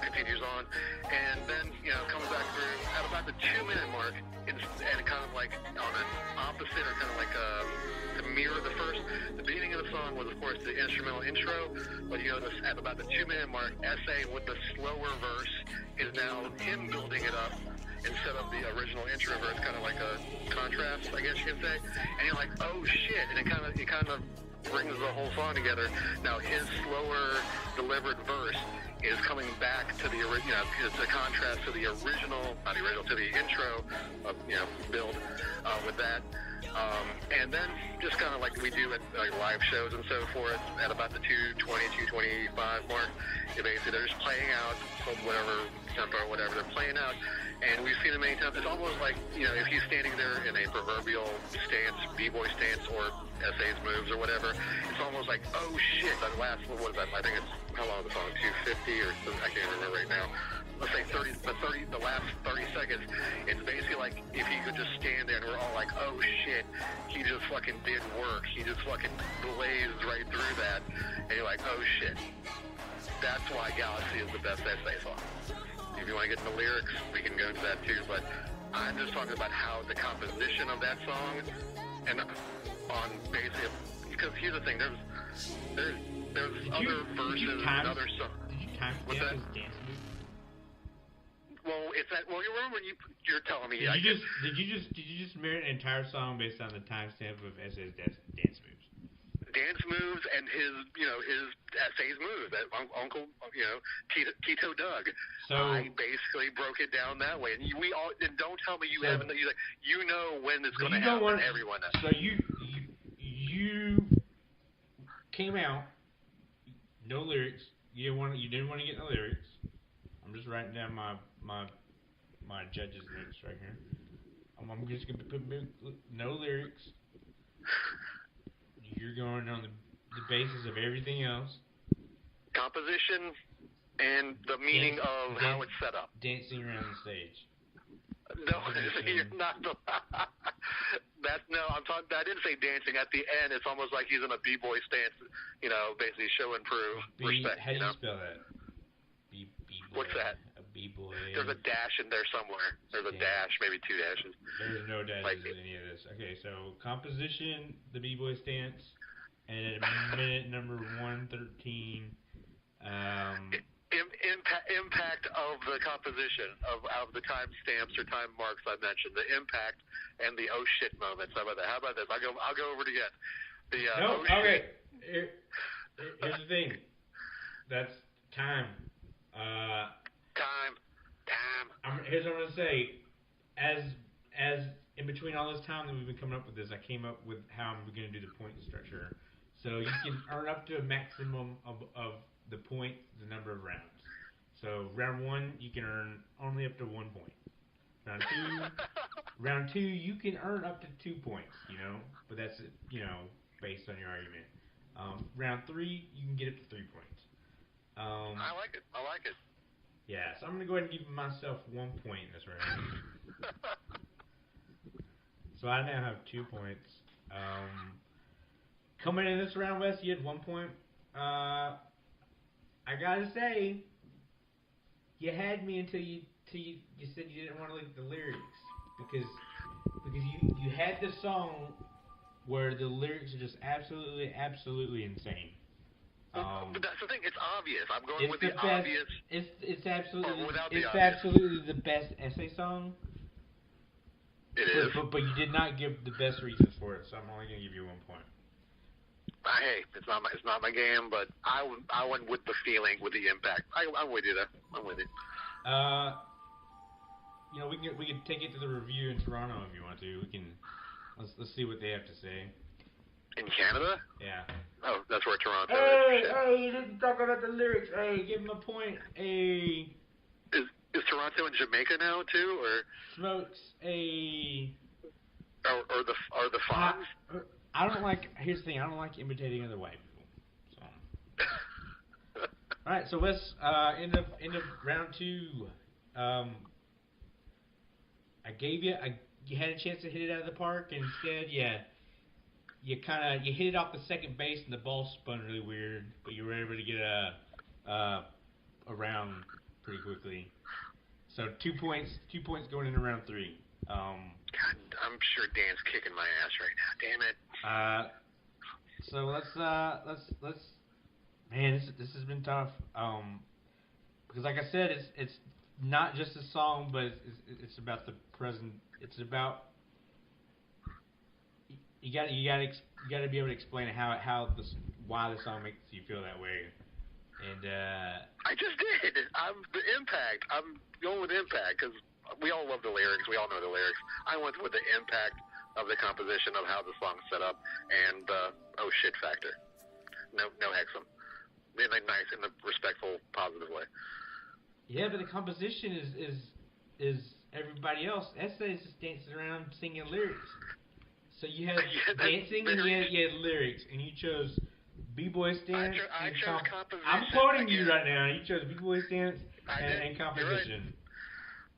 continues on, and then, comes back through at about the 2-minute mark, and kind of like on an opposite, or kind of like to mirror the first. The beginning of the song was, of course, the instrumental intro, but at about the 2-minute mark, essay with the slower verse is now him building it up instead of the original intro verse, kind of like a contrast, I guess you can say. And you're like, oh shit, and it kind of brings the whole song together. Now his slower delivered verse is coming back to the original, it's a contrast to the original, not the original, to the intro of, build with that. And then just kind of like we do at live shows and so forth, at about the 220, 225 mark, basically they're just playing out whatever tempo or whatever they're playing out. And we've seen it many times. It's almost like, if he's standing there in a proverbial stance, b-boy stance, or essays moves or whatever, it's almost like, oh shit, that last, what is that? I think it's, how long is the song, 250 or I can't remember right now. Let's say the last 30 seconds, it's basically like if he could just stand there and we're all like, oh shit, he just fucking did work. He just fucking blazed right through that. And you're like, oh shit. That's why Galaxy is the best essay song. If you want to get into lyrics, we can go into that too, but I'm just talking about how the composition of that song, and on basically, because here's the thing, there's other verses and other songs. Did you time What's that? Dance move? Well, it's that. Well, you remember when you're telling me. Did you just merit an entire song based on the timestamp of Essay's dance moves? Dance moves and his essays moves. That Uncle, Tito Doug. So I basically broke it down that way. And we all, and don't tell me you haven't. You know when it's going to happen. Everyone knows. So you came out, no lyrics. You didn't want to get no lyrics. I'm just writing down my judge's notes right here. I'm just gonna put no lyrics. You're going on the basis of everything else. Composition and the meaning of how it's set up. Dancing around the stage. No, you're not. I'm talking. I didn't say dancing. At the end, it's almost like he's in a b-boy stance. Basically show and prove respect. How do you spell that? B-boy. What's that? A b-boy. There's a dash in there somewhere. There's a dash, maybe 2 dashes. There's no dashes in any of this. Okay, so composition, the b-boy stance, and at minute number 113, impact of the composition of the time stamps or time marks I mentioned, the impact and the oh shit moments. How about that? How about this? I'll go over it again. The no, oh okay. shit. Here's the thing. That's time. Time. Here's what I'm gonna say. As in between all this time that we've been coming up with this, I came up with how I'm gonna do the point structure. So you can earn up to a maximum of the point, the number of rounds. So round 1, you can earn only up to 1 point. Round two, you can earn up to 2 points. But that's based on your argument. Round 3, you can get up to 3 points. I like it. Yeah, so I'm gonna go ahead and give myself 1 point in this round. So I now have 2 points. Coming in this round, Wes, you had 1 point. I gotta say, you had me until you said you didn't want to look at the lyrics because you had this song where the lyrics are just absolutely insane. But that's the thing. It's obvious. I'm going with the obvious. It's absolutely obvious. Absolutely the best essay song. It is. But you did not give the best reasons for it, so I'm only gonna give you 1 point. Hey, it's not my game, but I went with the feeling, with the impact. I'm with you there. I'm with you. We can take it to the review in Toronto if you want to. Let's see what they have to say. In Canada? Yeah. Oh, that's where Toronto is. Hey, you didn't talk about the lyrics. Hey, give him a point. Hey. Is Toronto in Jamaica now too, or smokes a? Or the Fonz? I don't like. Here's the thing. I don't like imitating other white people. So. All right. So let's end of round 2. I gave you. You had a chance to hit it out of the park, and instead, you hit it off the second base, and the ball spun really weird. But you were able to get a round pretty quickly. So 2 points. 2 points going into round 3. God, I'm sure Dan's kicking my ass right now. Damn it. So let's. Man, this has been tough. Because like I said, it's not just a song, but it's about the present. It's about you got to be able to explain why the song makes you feel that way. And I just did. The impact. I'm going with impact because we all love the lyrics. We all know the lyrics. I went with the impact of the composition of how the song's set up and oh shit factor. No hexam. In a nice, in a respectful, positive way. Yeah, but the composition is everybody else. Essay is just dancing around singing lyrics. So you had dancing and you had lyrics, and you chose B-boy stance. I chose composition. I'm quoting you right now. You chose B-boy stance and composition.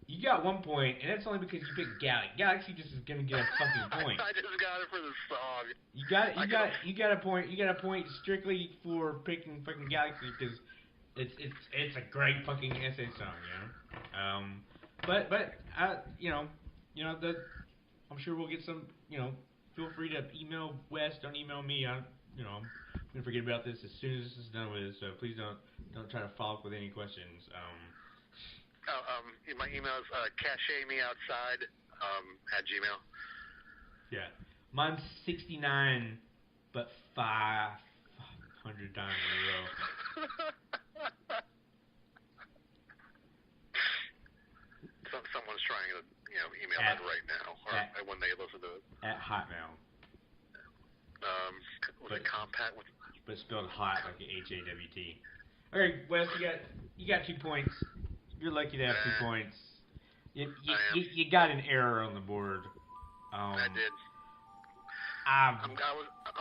You got 1 point, and that's only because you picked Galaxy. Galaxy just is gonna get a fucking point. I just got it for the song. You got a point. You got a point strictly for picking fucking Galaxy because it's a great fucking essay song, But I'm sure we'll get some. Feel free to email Wes. Don't email me. I'm gonna forget about this as soon as this is done with. So please don't try to follow up with any questions. My email is cachemeoutside at Gmail. Yeah, mine's 69, but 500 times in a row. Someone's trying to email that right now, or when they listen to it. At Hotmail. Was it compact? But spelled hot like HAWT. All right, Wes, you got 2 points. You're lucky to have 2 points. You got an error on the board. I did. I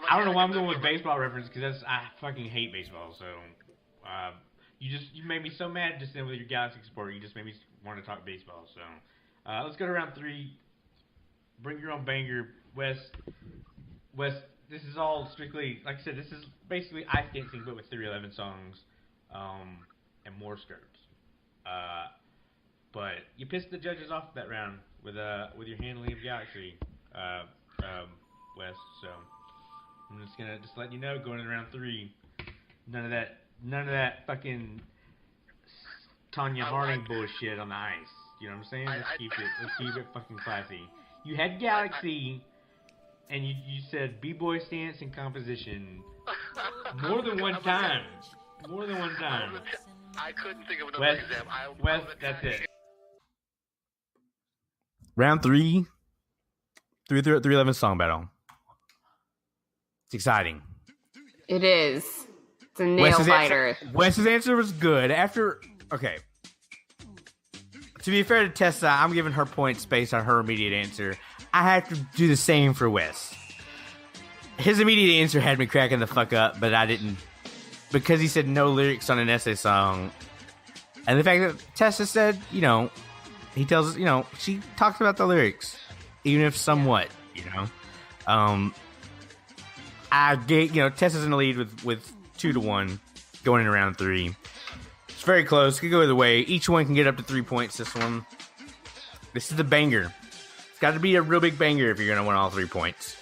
don't know why I'm going with baseball reference because I fucking hate baseball. So you made me so mad just then with your Galaxy support. You just made me want to talk baseball. So let's go to round 3. Bring your own banger, Wes. This is all strictly, like I said, this is basically ice dancing but with 311 songs and more skirts. But you pissed the judges off that round with your handling of Galaxy, Wes. So I'm just gonna let you know going into round 3, none of that fucking Tanya Harding bullshit on the ice. You know what I'm saying? Let's keep it fucking classy. You had Galaxy, and you said B-boy stance and composition more than one time. More than one time. I couldn't think of another example. Wes, that's it. Round 3, 311 song battle. It's exciting. It is. It's a nail biter. Wes's answer was good. Okay. To be fair to Tessa, I'm giving her points based on her immediate answer. I have to do the same for Wes. His immediate answer had me cracking the fuck up, but I didn't. Because he said no lyrics on an essay song. And the fact that Tessa said, he tells us, she talks about the lyrics. Even if somewhat, I gave, Tessa's in the lead with 2-1 going into round 3. It's very close. Could go either way. Each one can get up to 3 points. This one. This is the banger. It's got to be a real big banger if you're gonna win all 3 points.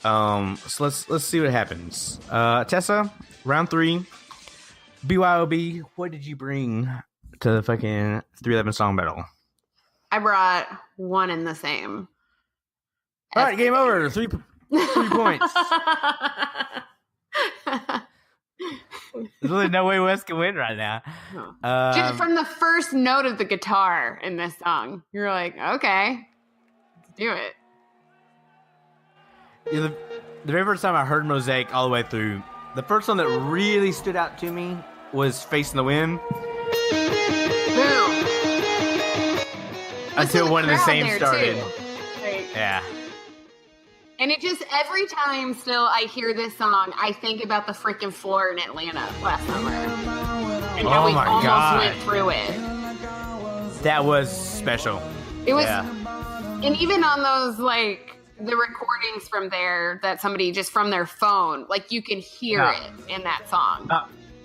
So let's see what happens. Tessa, round 3. BYOB, what did you bring to the fucking 311 song battle? I brought one in the same. All right, game over. 3 points. There's really no way Wes can win right now. Just from the first note of the guitar in this song, you're like, okay, let's do it. The very first time I heard Mosaic all the way through, the first one that really stood out to me was Facing the Wind. Boom. Until one of the same started. Yeah. And it just, every time still I hear this song, I think about the freaking floor in Atlanta last summer. And how we almost went through it. That was special. It was, and even on those, the recordings from there that somebody just from their phone, you can hear it in that song.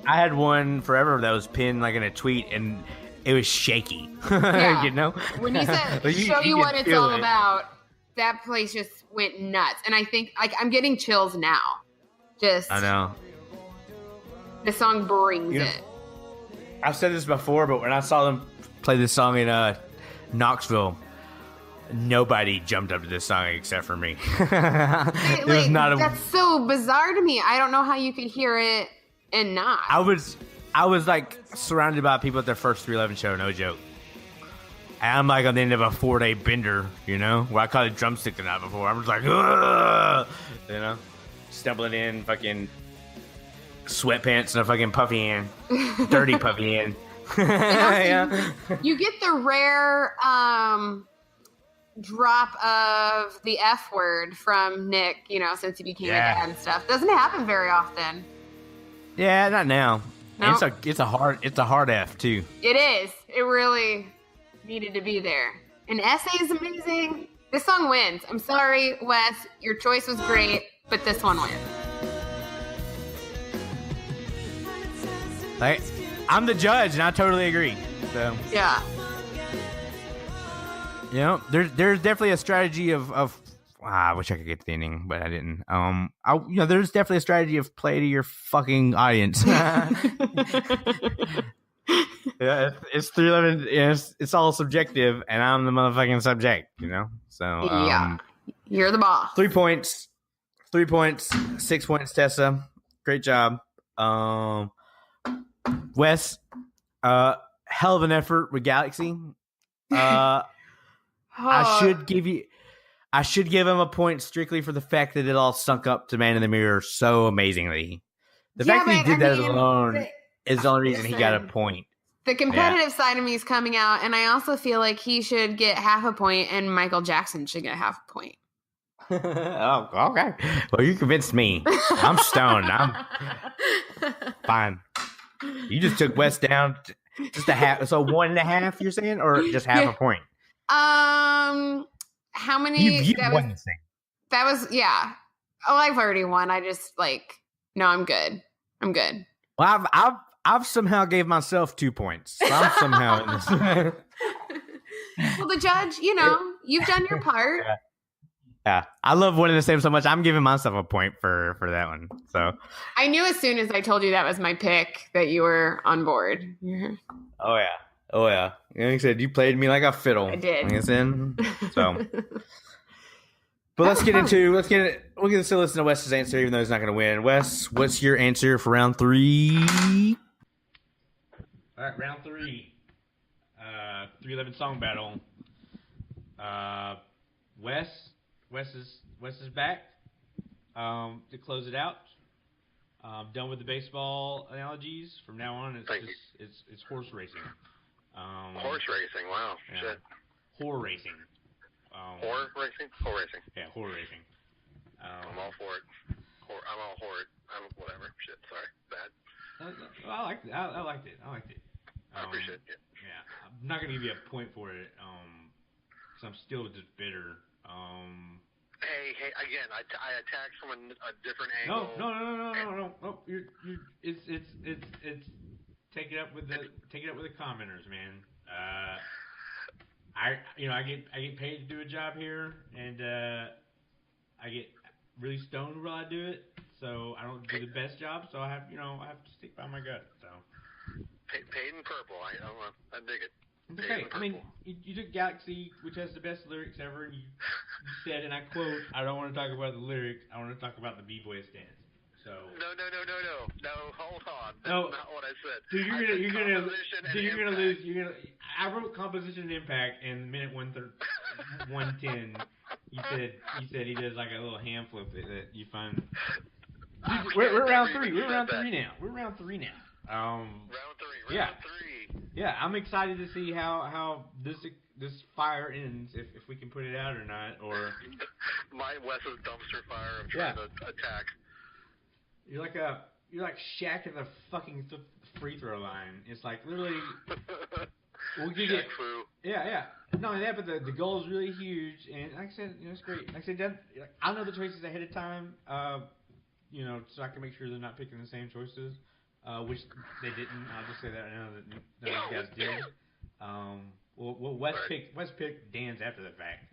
I had one forever that was pinned in a tweet, and it was shaky. Yeah. When you said, show you what it's all about, that place just went nuts. And I think, I'm getting chills now. I know. The song brings it. I've said this before, but when I saw them play this song in Knoxville, nobody jumped up to this song except for me. That's so bizarre to me. I don't know how you could hear it and not. I was surrounded by people at their first 311 show, no joke. And I'm on the end of a 4-day bender, where I caught a drumstick the night before. I'm just like, ugh! Stumbling in, fucking sweatpants and a fucking puffy hand. Dirty puffy hand. You get the rare drop of the F word from Nick, since he became a dad and stuff. Doesn't happen very often. Yeah, not now. Nope. And it's a hard F too. It is. It really needed to be there. And essay is amazing. This song wins. I'm sorry, Wes. Your choice was great, but this one wins. I'm the judge, and I totally agree. So yeah. There's definitely a strategy of I wish I could get to the ending, but I didn't. There's definitely a strategy of play to your fucking audience. Yeah, it's 311. It's all subjective, and I'm the motherfucking subject. So you're the boss. 3 points. 3 points. 6 points. Tessa, great job. Wes, hell of an effort with Galaxy. I should give him a point strictly for the fact that it all sunk up to Man in the Mirror so amazingly. The fact that he did that alone is the only reason he got a point. The competitive side of me is coming out, and I also feel like he should get half a point, and Michael Jackson should get half a point. Oh, okay. Well, you convinced me. I'm stoned. I'm fine. You just took Wes down just a half. So 1.5, you're saying, or just half a point? How many? You won this thing. That was Oh, I've already won. I just no, I'm good. Well, I've somehow gave myself 2 points. So I'm somehow in this. Well, the judge, you've done your part. Yeah, I love One and the Same so much. I'm giving myself a point for that one. So I knew as soon as I told you that was my pick that you were on board. oh yeah. Like I said, you played me like a fiddle. I did. Like I said, so. But we'll get to listen to Wes's answer, even though he's not going to win. Wes, what's your answer for round 3? All right, round 3. 311 song battle. Wes is back. To close it out. Done with the baseball analogies. From now on, it's horse racing. Horse racing, wow. Yeah. Shit. Whore racing. Whore racing? Whore racing. Yeah, whore racing. I'm all for it. I'm all for it. I'm whatever. Shit, sorry. Bad. I liked it. I liked it. I appreciate it. Yeah. I'm not going to give you a point for it, because I'm still just bitter. Hey, again, I attacked from a different angle. No. It's take it up with the commenters, man. I get paid to do a job here, and I get really stoned while I do it, so I don't do the best job. So I have to stick by my gut. So paid in purple. I dig it. Okay, I mean, you took Galaxy, which has the best lyrics ever, and you said, and I quote, "I don't want to talk about the lyrics. I want to talk about the b-boy stance." So No, hold on. That's No. not what I said. Dude, you're gonna lose. I wrote composition and impact, and minute 110, you said he does like a little hand flip that you find. Dude, we're round 3. We're round 3 now. Round 3. Yeah. Yeah, I'm excited to see how this fire ends, if we can put it out or not, or my Wes's dumpster fire of trying to attack. You're like Shaq at the fucking free throw line. It's like literally. We'll get Shaq Fu. Yeah. Not only that, but the goal is really huge, and like I said, it's great. Like I said, I know the choices ahead of time, so I can make sure they're not picking the same choices, which they didn't. I'll just say that I know that none of you guys did. Well, Wes picked Dan's after the fact.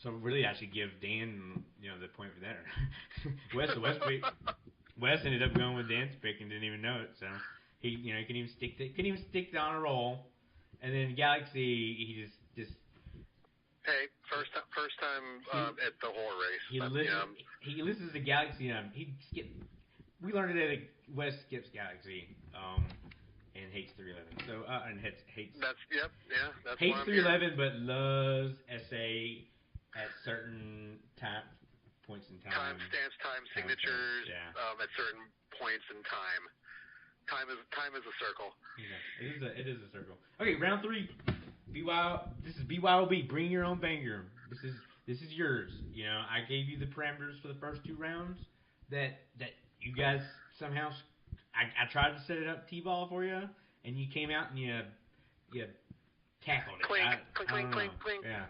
So really, I should give Dan, the point for that. Wes ended up going with Dan's pick and didn't even know it. So he, couldn't even stick on a roll. And then Galaxy, he just. Hey, first time at the horror race. He listens to Galaxy. We learned today that Wes skips Galaxy. And hates 311. So hates. That's hates 311, but loves SA at certain points in time. Timestamps, time signatures, at certain points in time. Time is a circle. Yeah, it is a circle. Okay, round 3. This is BYOB. Bring your own banger. This is yours. I gave you the parameters for the first 2 rounds. That you guys somehow. I tried to set it up T-ball for you, and you came out and you tackled it. Clink. Yeah.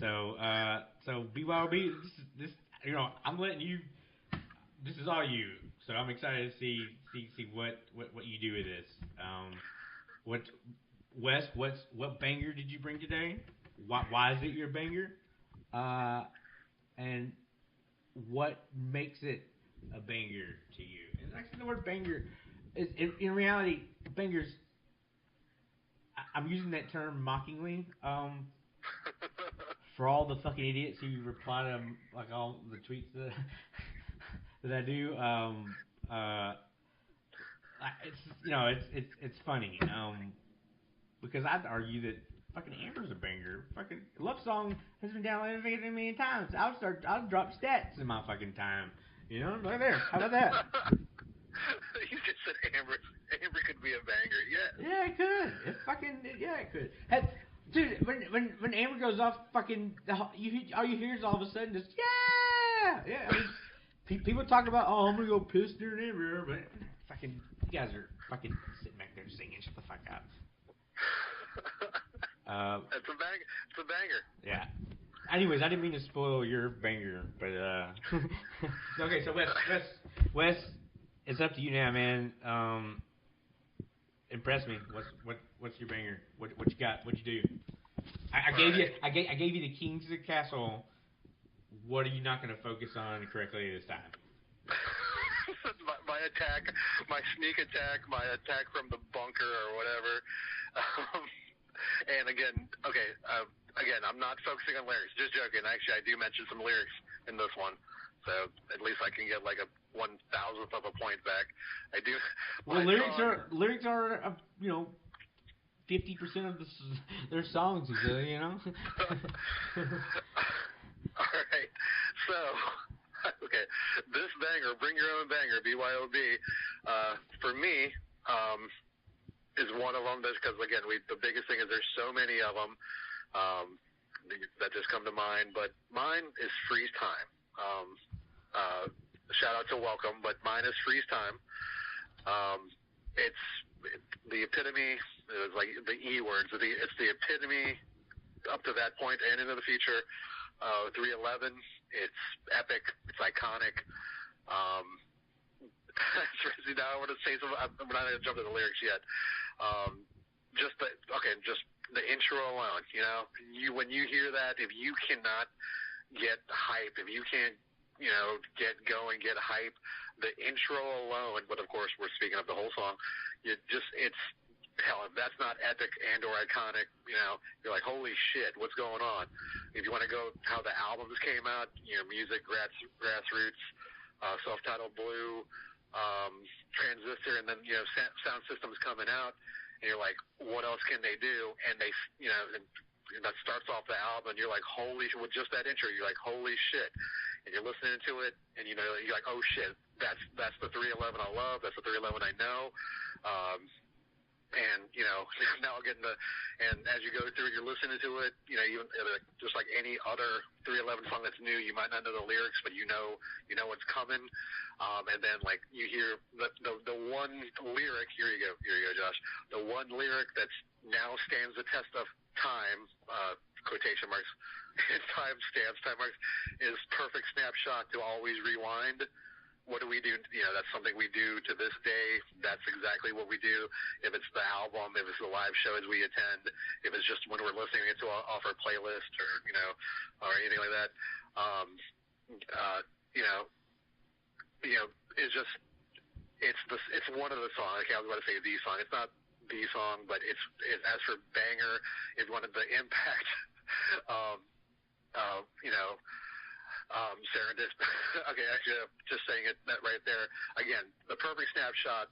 So BYOB, this I'm letting you. This is all you. So I'm excited to see what you do with this. What banger did you bring today? Why is it your banger? And what makes it a banger to you? And actually, the word banger is in reality, bangers. I'm using that term mockingly. For all the fucking idiots who reply to like all the tweets that I do, it's funny. Because I'd argue that fucking Amber's a banger. Fucking Love Song has been downloaded a million times. I'll drop stats in my fucking time. Right there. How about that? You just said Amber could be a banger. Yeah. Yeah, it could. It could. Dude, when Amber goes off, fucking, all you hear is all of a sudden just yeah. I mean, people talk about I'm gonna go piss during Amber, but fucking you guys are fucking sitting back there singing. Shut the fuck up. It's a banger. Yeah. Anyways, I didn't mean to spoil your banger, but okay. So Wes, it's up to you now, man. Impress me. What's your banger? What you got? What you do? I gave you the keys to the castle. What are you not going to focus on correctly this time? my attack, my sneak attack, my attack from the bunker or whatever. And again, I'm not focusing on lyrics. Just joking. Actually, I do mention some lyrics in this one, so at least I can get like a 1,000th of a point back. I do. Well, lyrics are 50% of their songs, you know. All right, so. Okay, this banger, Bring Your Own Banger, BYOB, for me, is one of them. Because again, the biggest thing is there's so many of them that just come to mind. But mine is Freeze Time. Shout out to Welcome, but mine is Freeze Time. It's the epitome. It was like the E words. It's the epitome up to that point and into the future. 311. It's epic. It's iconic. Now I want to say something. I'm not going to jump to the lyrics yet. Just the intro alone. When you hear that, if you cannot get hype, if you can't, get going, get hype, the intro alone. But of course, we're speaking of the whole song. Hell, if that's not epic and or iconic, you're like, holy shit, what's going on? If you want to go how the albums came out, music, grassroots, self-titled Blue, Transistor, and then, sound systems coming out, and you're like, what else can they do? And they, and that starts off the album, and you're like, holy shit, with just that intro, you're like, holy shit. And you're listening to it, and you're like, oh shit, that's the 311 I love, that's the 311 I know. And, now getting and as you go through it, you're listening to it, even just like any other 311 song that's new, you might not know the lyrics, but you know what's coming. And then like you hear the one lyric, here you go, Josh, the one lyric that's now stands the test of time, quotation marks, time marks, is perfect snapshot to always rewind. What do we do? That's something we do to this day. That's exactly what we do. If it's the album, if it's the live shows we attend, if it's just when we're listening to off our playlist or, or anything like that, it's one of the songs. Okay, I was about to say the song. It's not the song, but it's as for banger, is one of the impact, serendipity. Okay, actually, just saying it that right there. Again, the perfect snapshot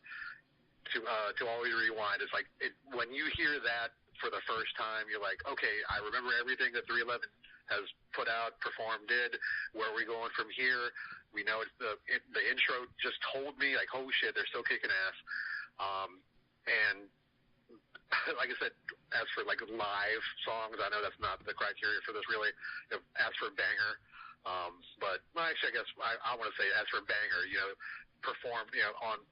to always rewind. It's like when you hear that for the first time, you're like, okay, I remember everything that 311 has put out, performed, did. Where are we going from here? We know it's the intro just told me like, oh shit, they're still kicking ass. And like I said, as for like live songs, I know that's not the criteria for this really. As for banger. But actually, I guess I want to say as for banger, performed, on,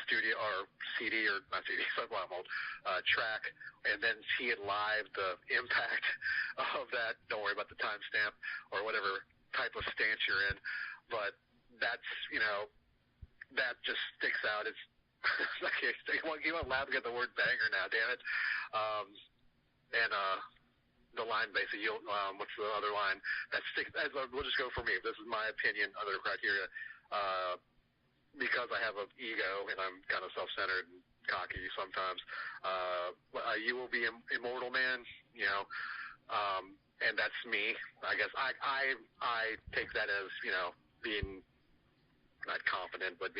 studio or CD or not CD, so I'm old, track, and then see it live, the impact of that. Don't worry about the timestamp or whatever type of stance you're in, but that's, that just sticks out. It's, okay, you want to laugh at the word banger now, damn it. The line basically, what's the other line? We'll just go for me. This is my opinion, other criteria. Because I have an ego and I'm kind of self-centered and cocky sometimes. You will be immortal, man. And that's me. I guess I take that as being not confident, but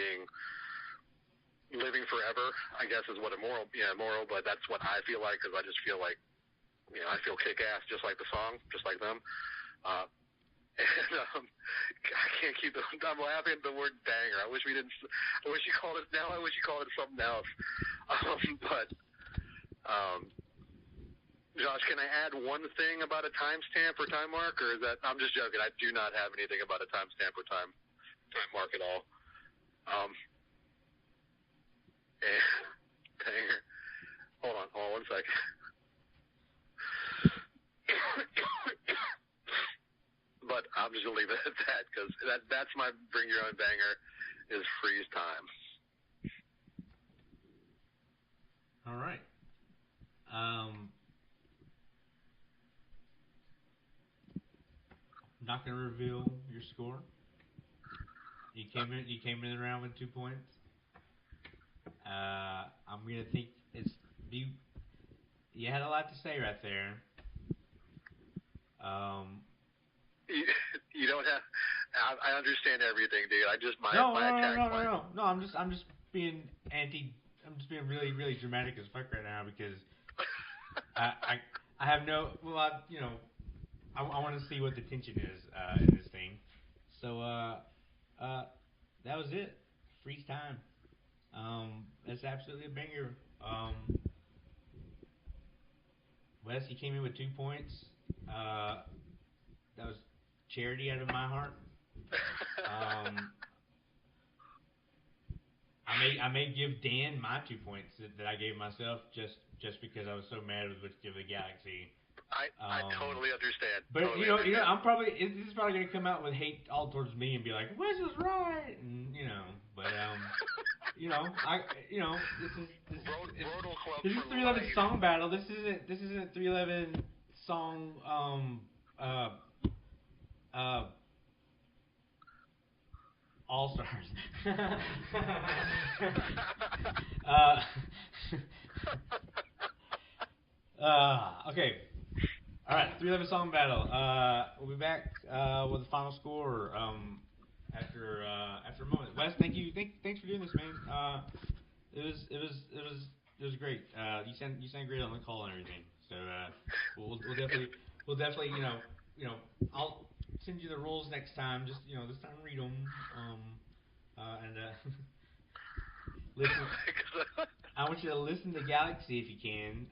living forever. I guess is what moral. But that's what I feel like because I just feel like. I feel kick-ass just like the song, just like them. I can't keep I'm laughing at the word banger. I wish you called it something else. Josh, can I add one thing about a timestamp or time mark, or is that, I'm just joking. I do not have anything about a timestamp or time mark at all. Banger. Hold on 1 second. But I'm just gonna leave it at that because that's my bring your own banger is Freeze Time. All right. not gonna reveal your score. You came in the round with 2 points. I'm gonna think you had a lot to say right there. You don't have. I understand everything, dude. I just my attack plan. No. I'm just being I'm just being really, really dramatic as fuck right now because I have no. Well, I want to see what the tension is in this thing. So that was it. Freeze time. That's absolutely a banger. Wes, you came in with 2 points. That was charity out of my heart. I may give Dan my 2 points that I gave myself just because I was so mad with which give the Galaxy. I totally understand. But totally you know, understand. this is probably gonna come out with hate all towards me and be like, Wes was right, and but this is 311 song battle. This isn't 311 song all stars. Okay. All right, 311 song battle. We'll be back with the final score after a moment. Wes, thank you. Thanks for doing this, man. It was great. You sound great on the call and everything. So we'll definitely I'll send you the rules next time. Just this time read them and listen. I want you to listen to Galaxy if you can.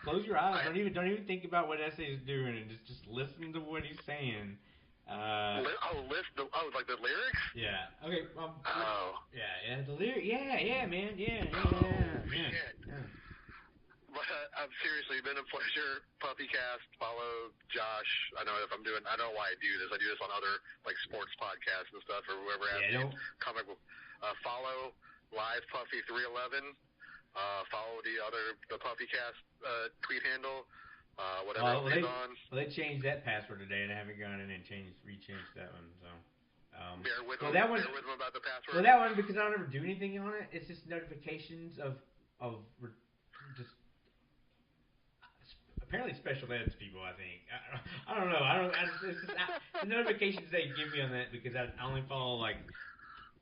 Close your eyes. Don't even think about what Essay is doing, and just listen to what he's saying. Listen. Like the lyrics? Yeah. Okay. Yeah. The lyrics. Yeah, man. Yeah. But seriously, been a pleasure. Puppycast. Follow Josh. I know I don't know why I do this. I do this on other like sports podcasts and stuff, or whoever has comic book. Follow Live Puffy 311. Follow the Puffycast tweet handle, whatever else he's on. Well, they changed that password today, and I haven't gone in and rechanged that one. So bear with them about the password. Well, that one because I don't ever do anything on it. It's just notifications of just apparently special eds people. I think I don't know. It's just the notifications they give me on that because I only follow like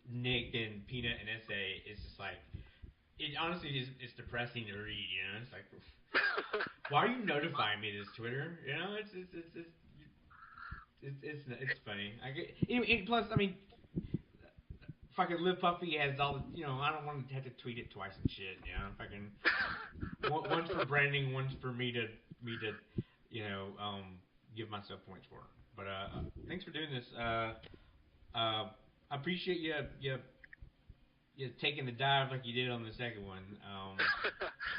Nick and Peanut and Essay. It's just like. It honestly is depressing to read, It's like, why are you notifying me this Twitter? It's funny. Plus, I mean, fucking Live Puffy has all the, I don't want to have to tweet it twice and shit, Fucking one's for branding, one's for me to give myself points for. But thanks for doing this. I appreciate you taking the dive like you did on the second one.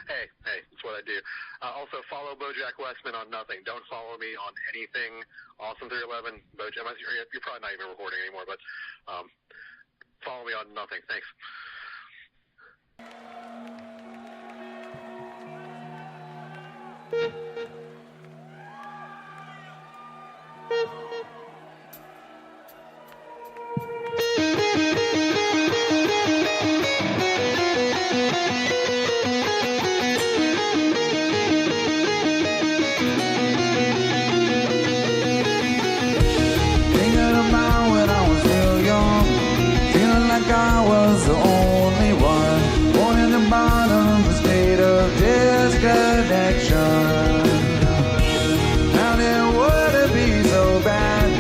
Hey, that's what I do. Also, follow BoJack Westman on nothing. Don't follow me on anything. Awesome 311. BoJack. You're probably not even recording anymore, but follow me on nothing. Thanks. I was the only one born in the bottom, the state of disconnection. How then would it be so bad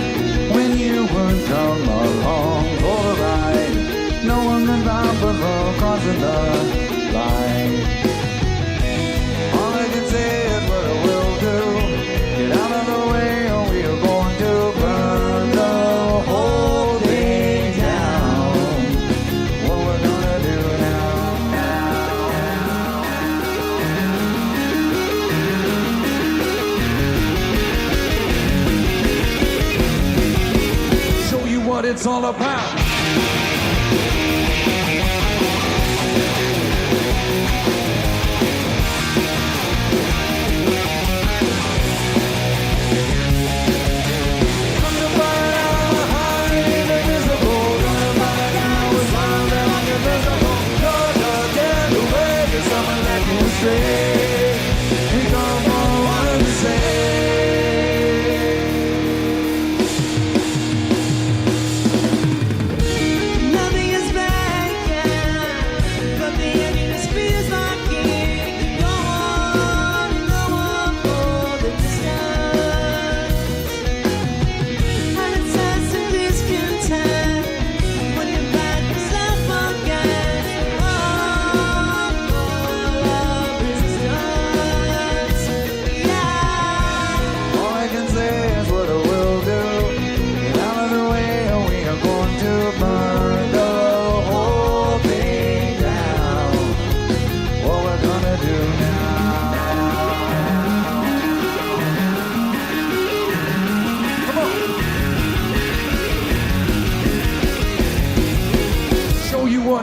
when you would come along for the ride? No one can stop us from crossing the line. All I can say is what I will do. Get out of the way or we are going to burn the whole thing down. What we're gonna do now. Show you what it's all about. Come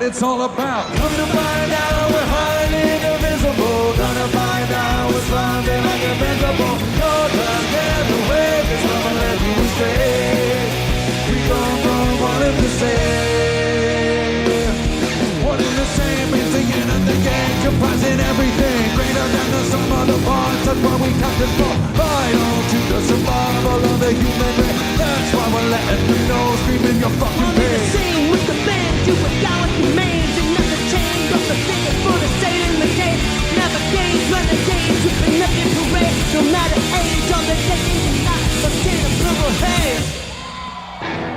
it's all about. Come to find out we're highly indivisible. Gonna find out we're something like invincible. You're just getting away, cause I'ma let you stay. We come from wanting to say. One and the same is the end of the game, comprising everything greater than the sum of the parts. That's why we got this for vital to the survival of the human race. That's why we're letting them know, screaming your fucking pain. Only the same with the band, you were down with the mains, and never change. Of the thing for the state in the game. Never games, renegades, whipping up your parade. No matter age, on the decade, and not the state of purple haze.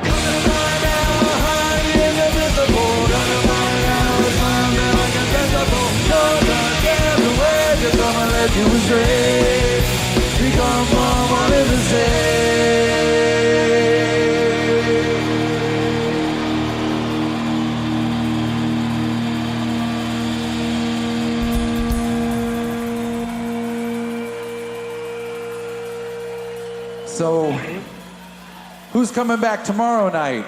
Gonna find out we're highly indivisible. Gonna find out we're something like invincible. You're not getting away, cause I'ma let you stray. We come from wanting to say. So, who's coming back tomorrow night?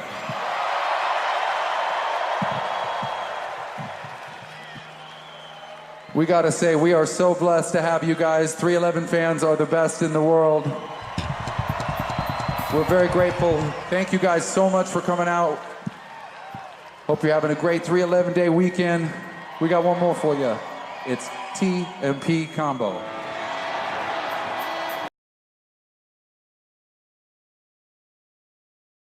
We gotta say, we are so blessed to have you guys. 311 fans are the best in the world. We're very grateful. Thank you guys so much for coming out. Hope you're having a great 311 day weekend. We got one more for you. It's T&P Combo.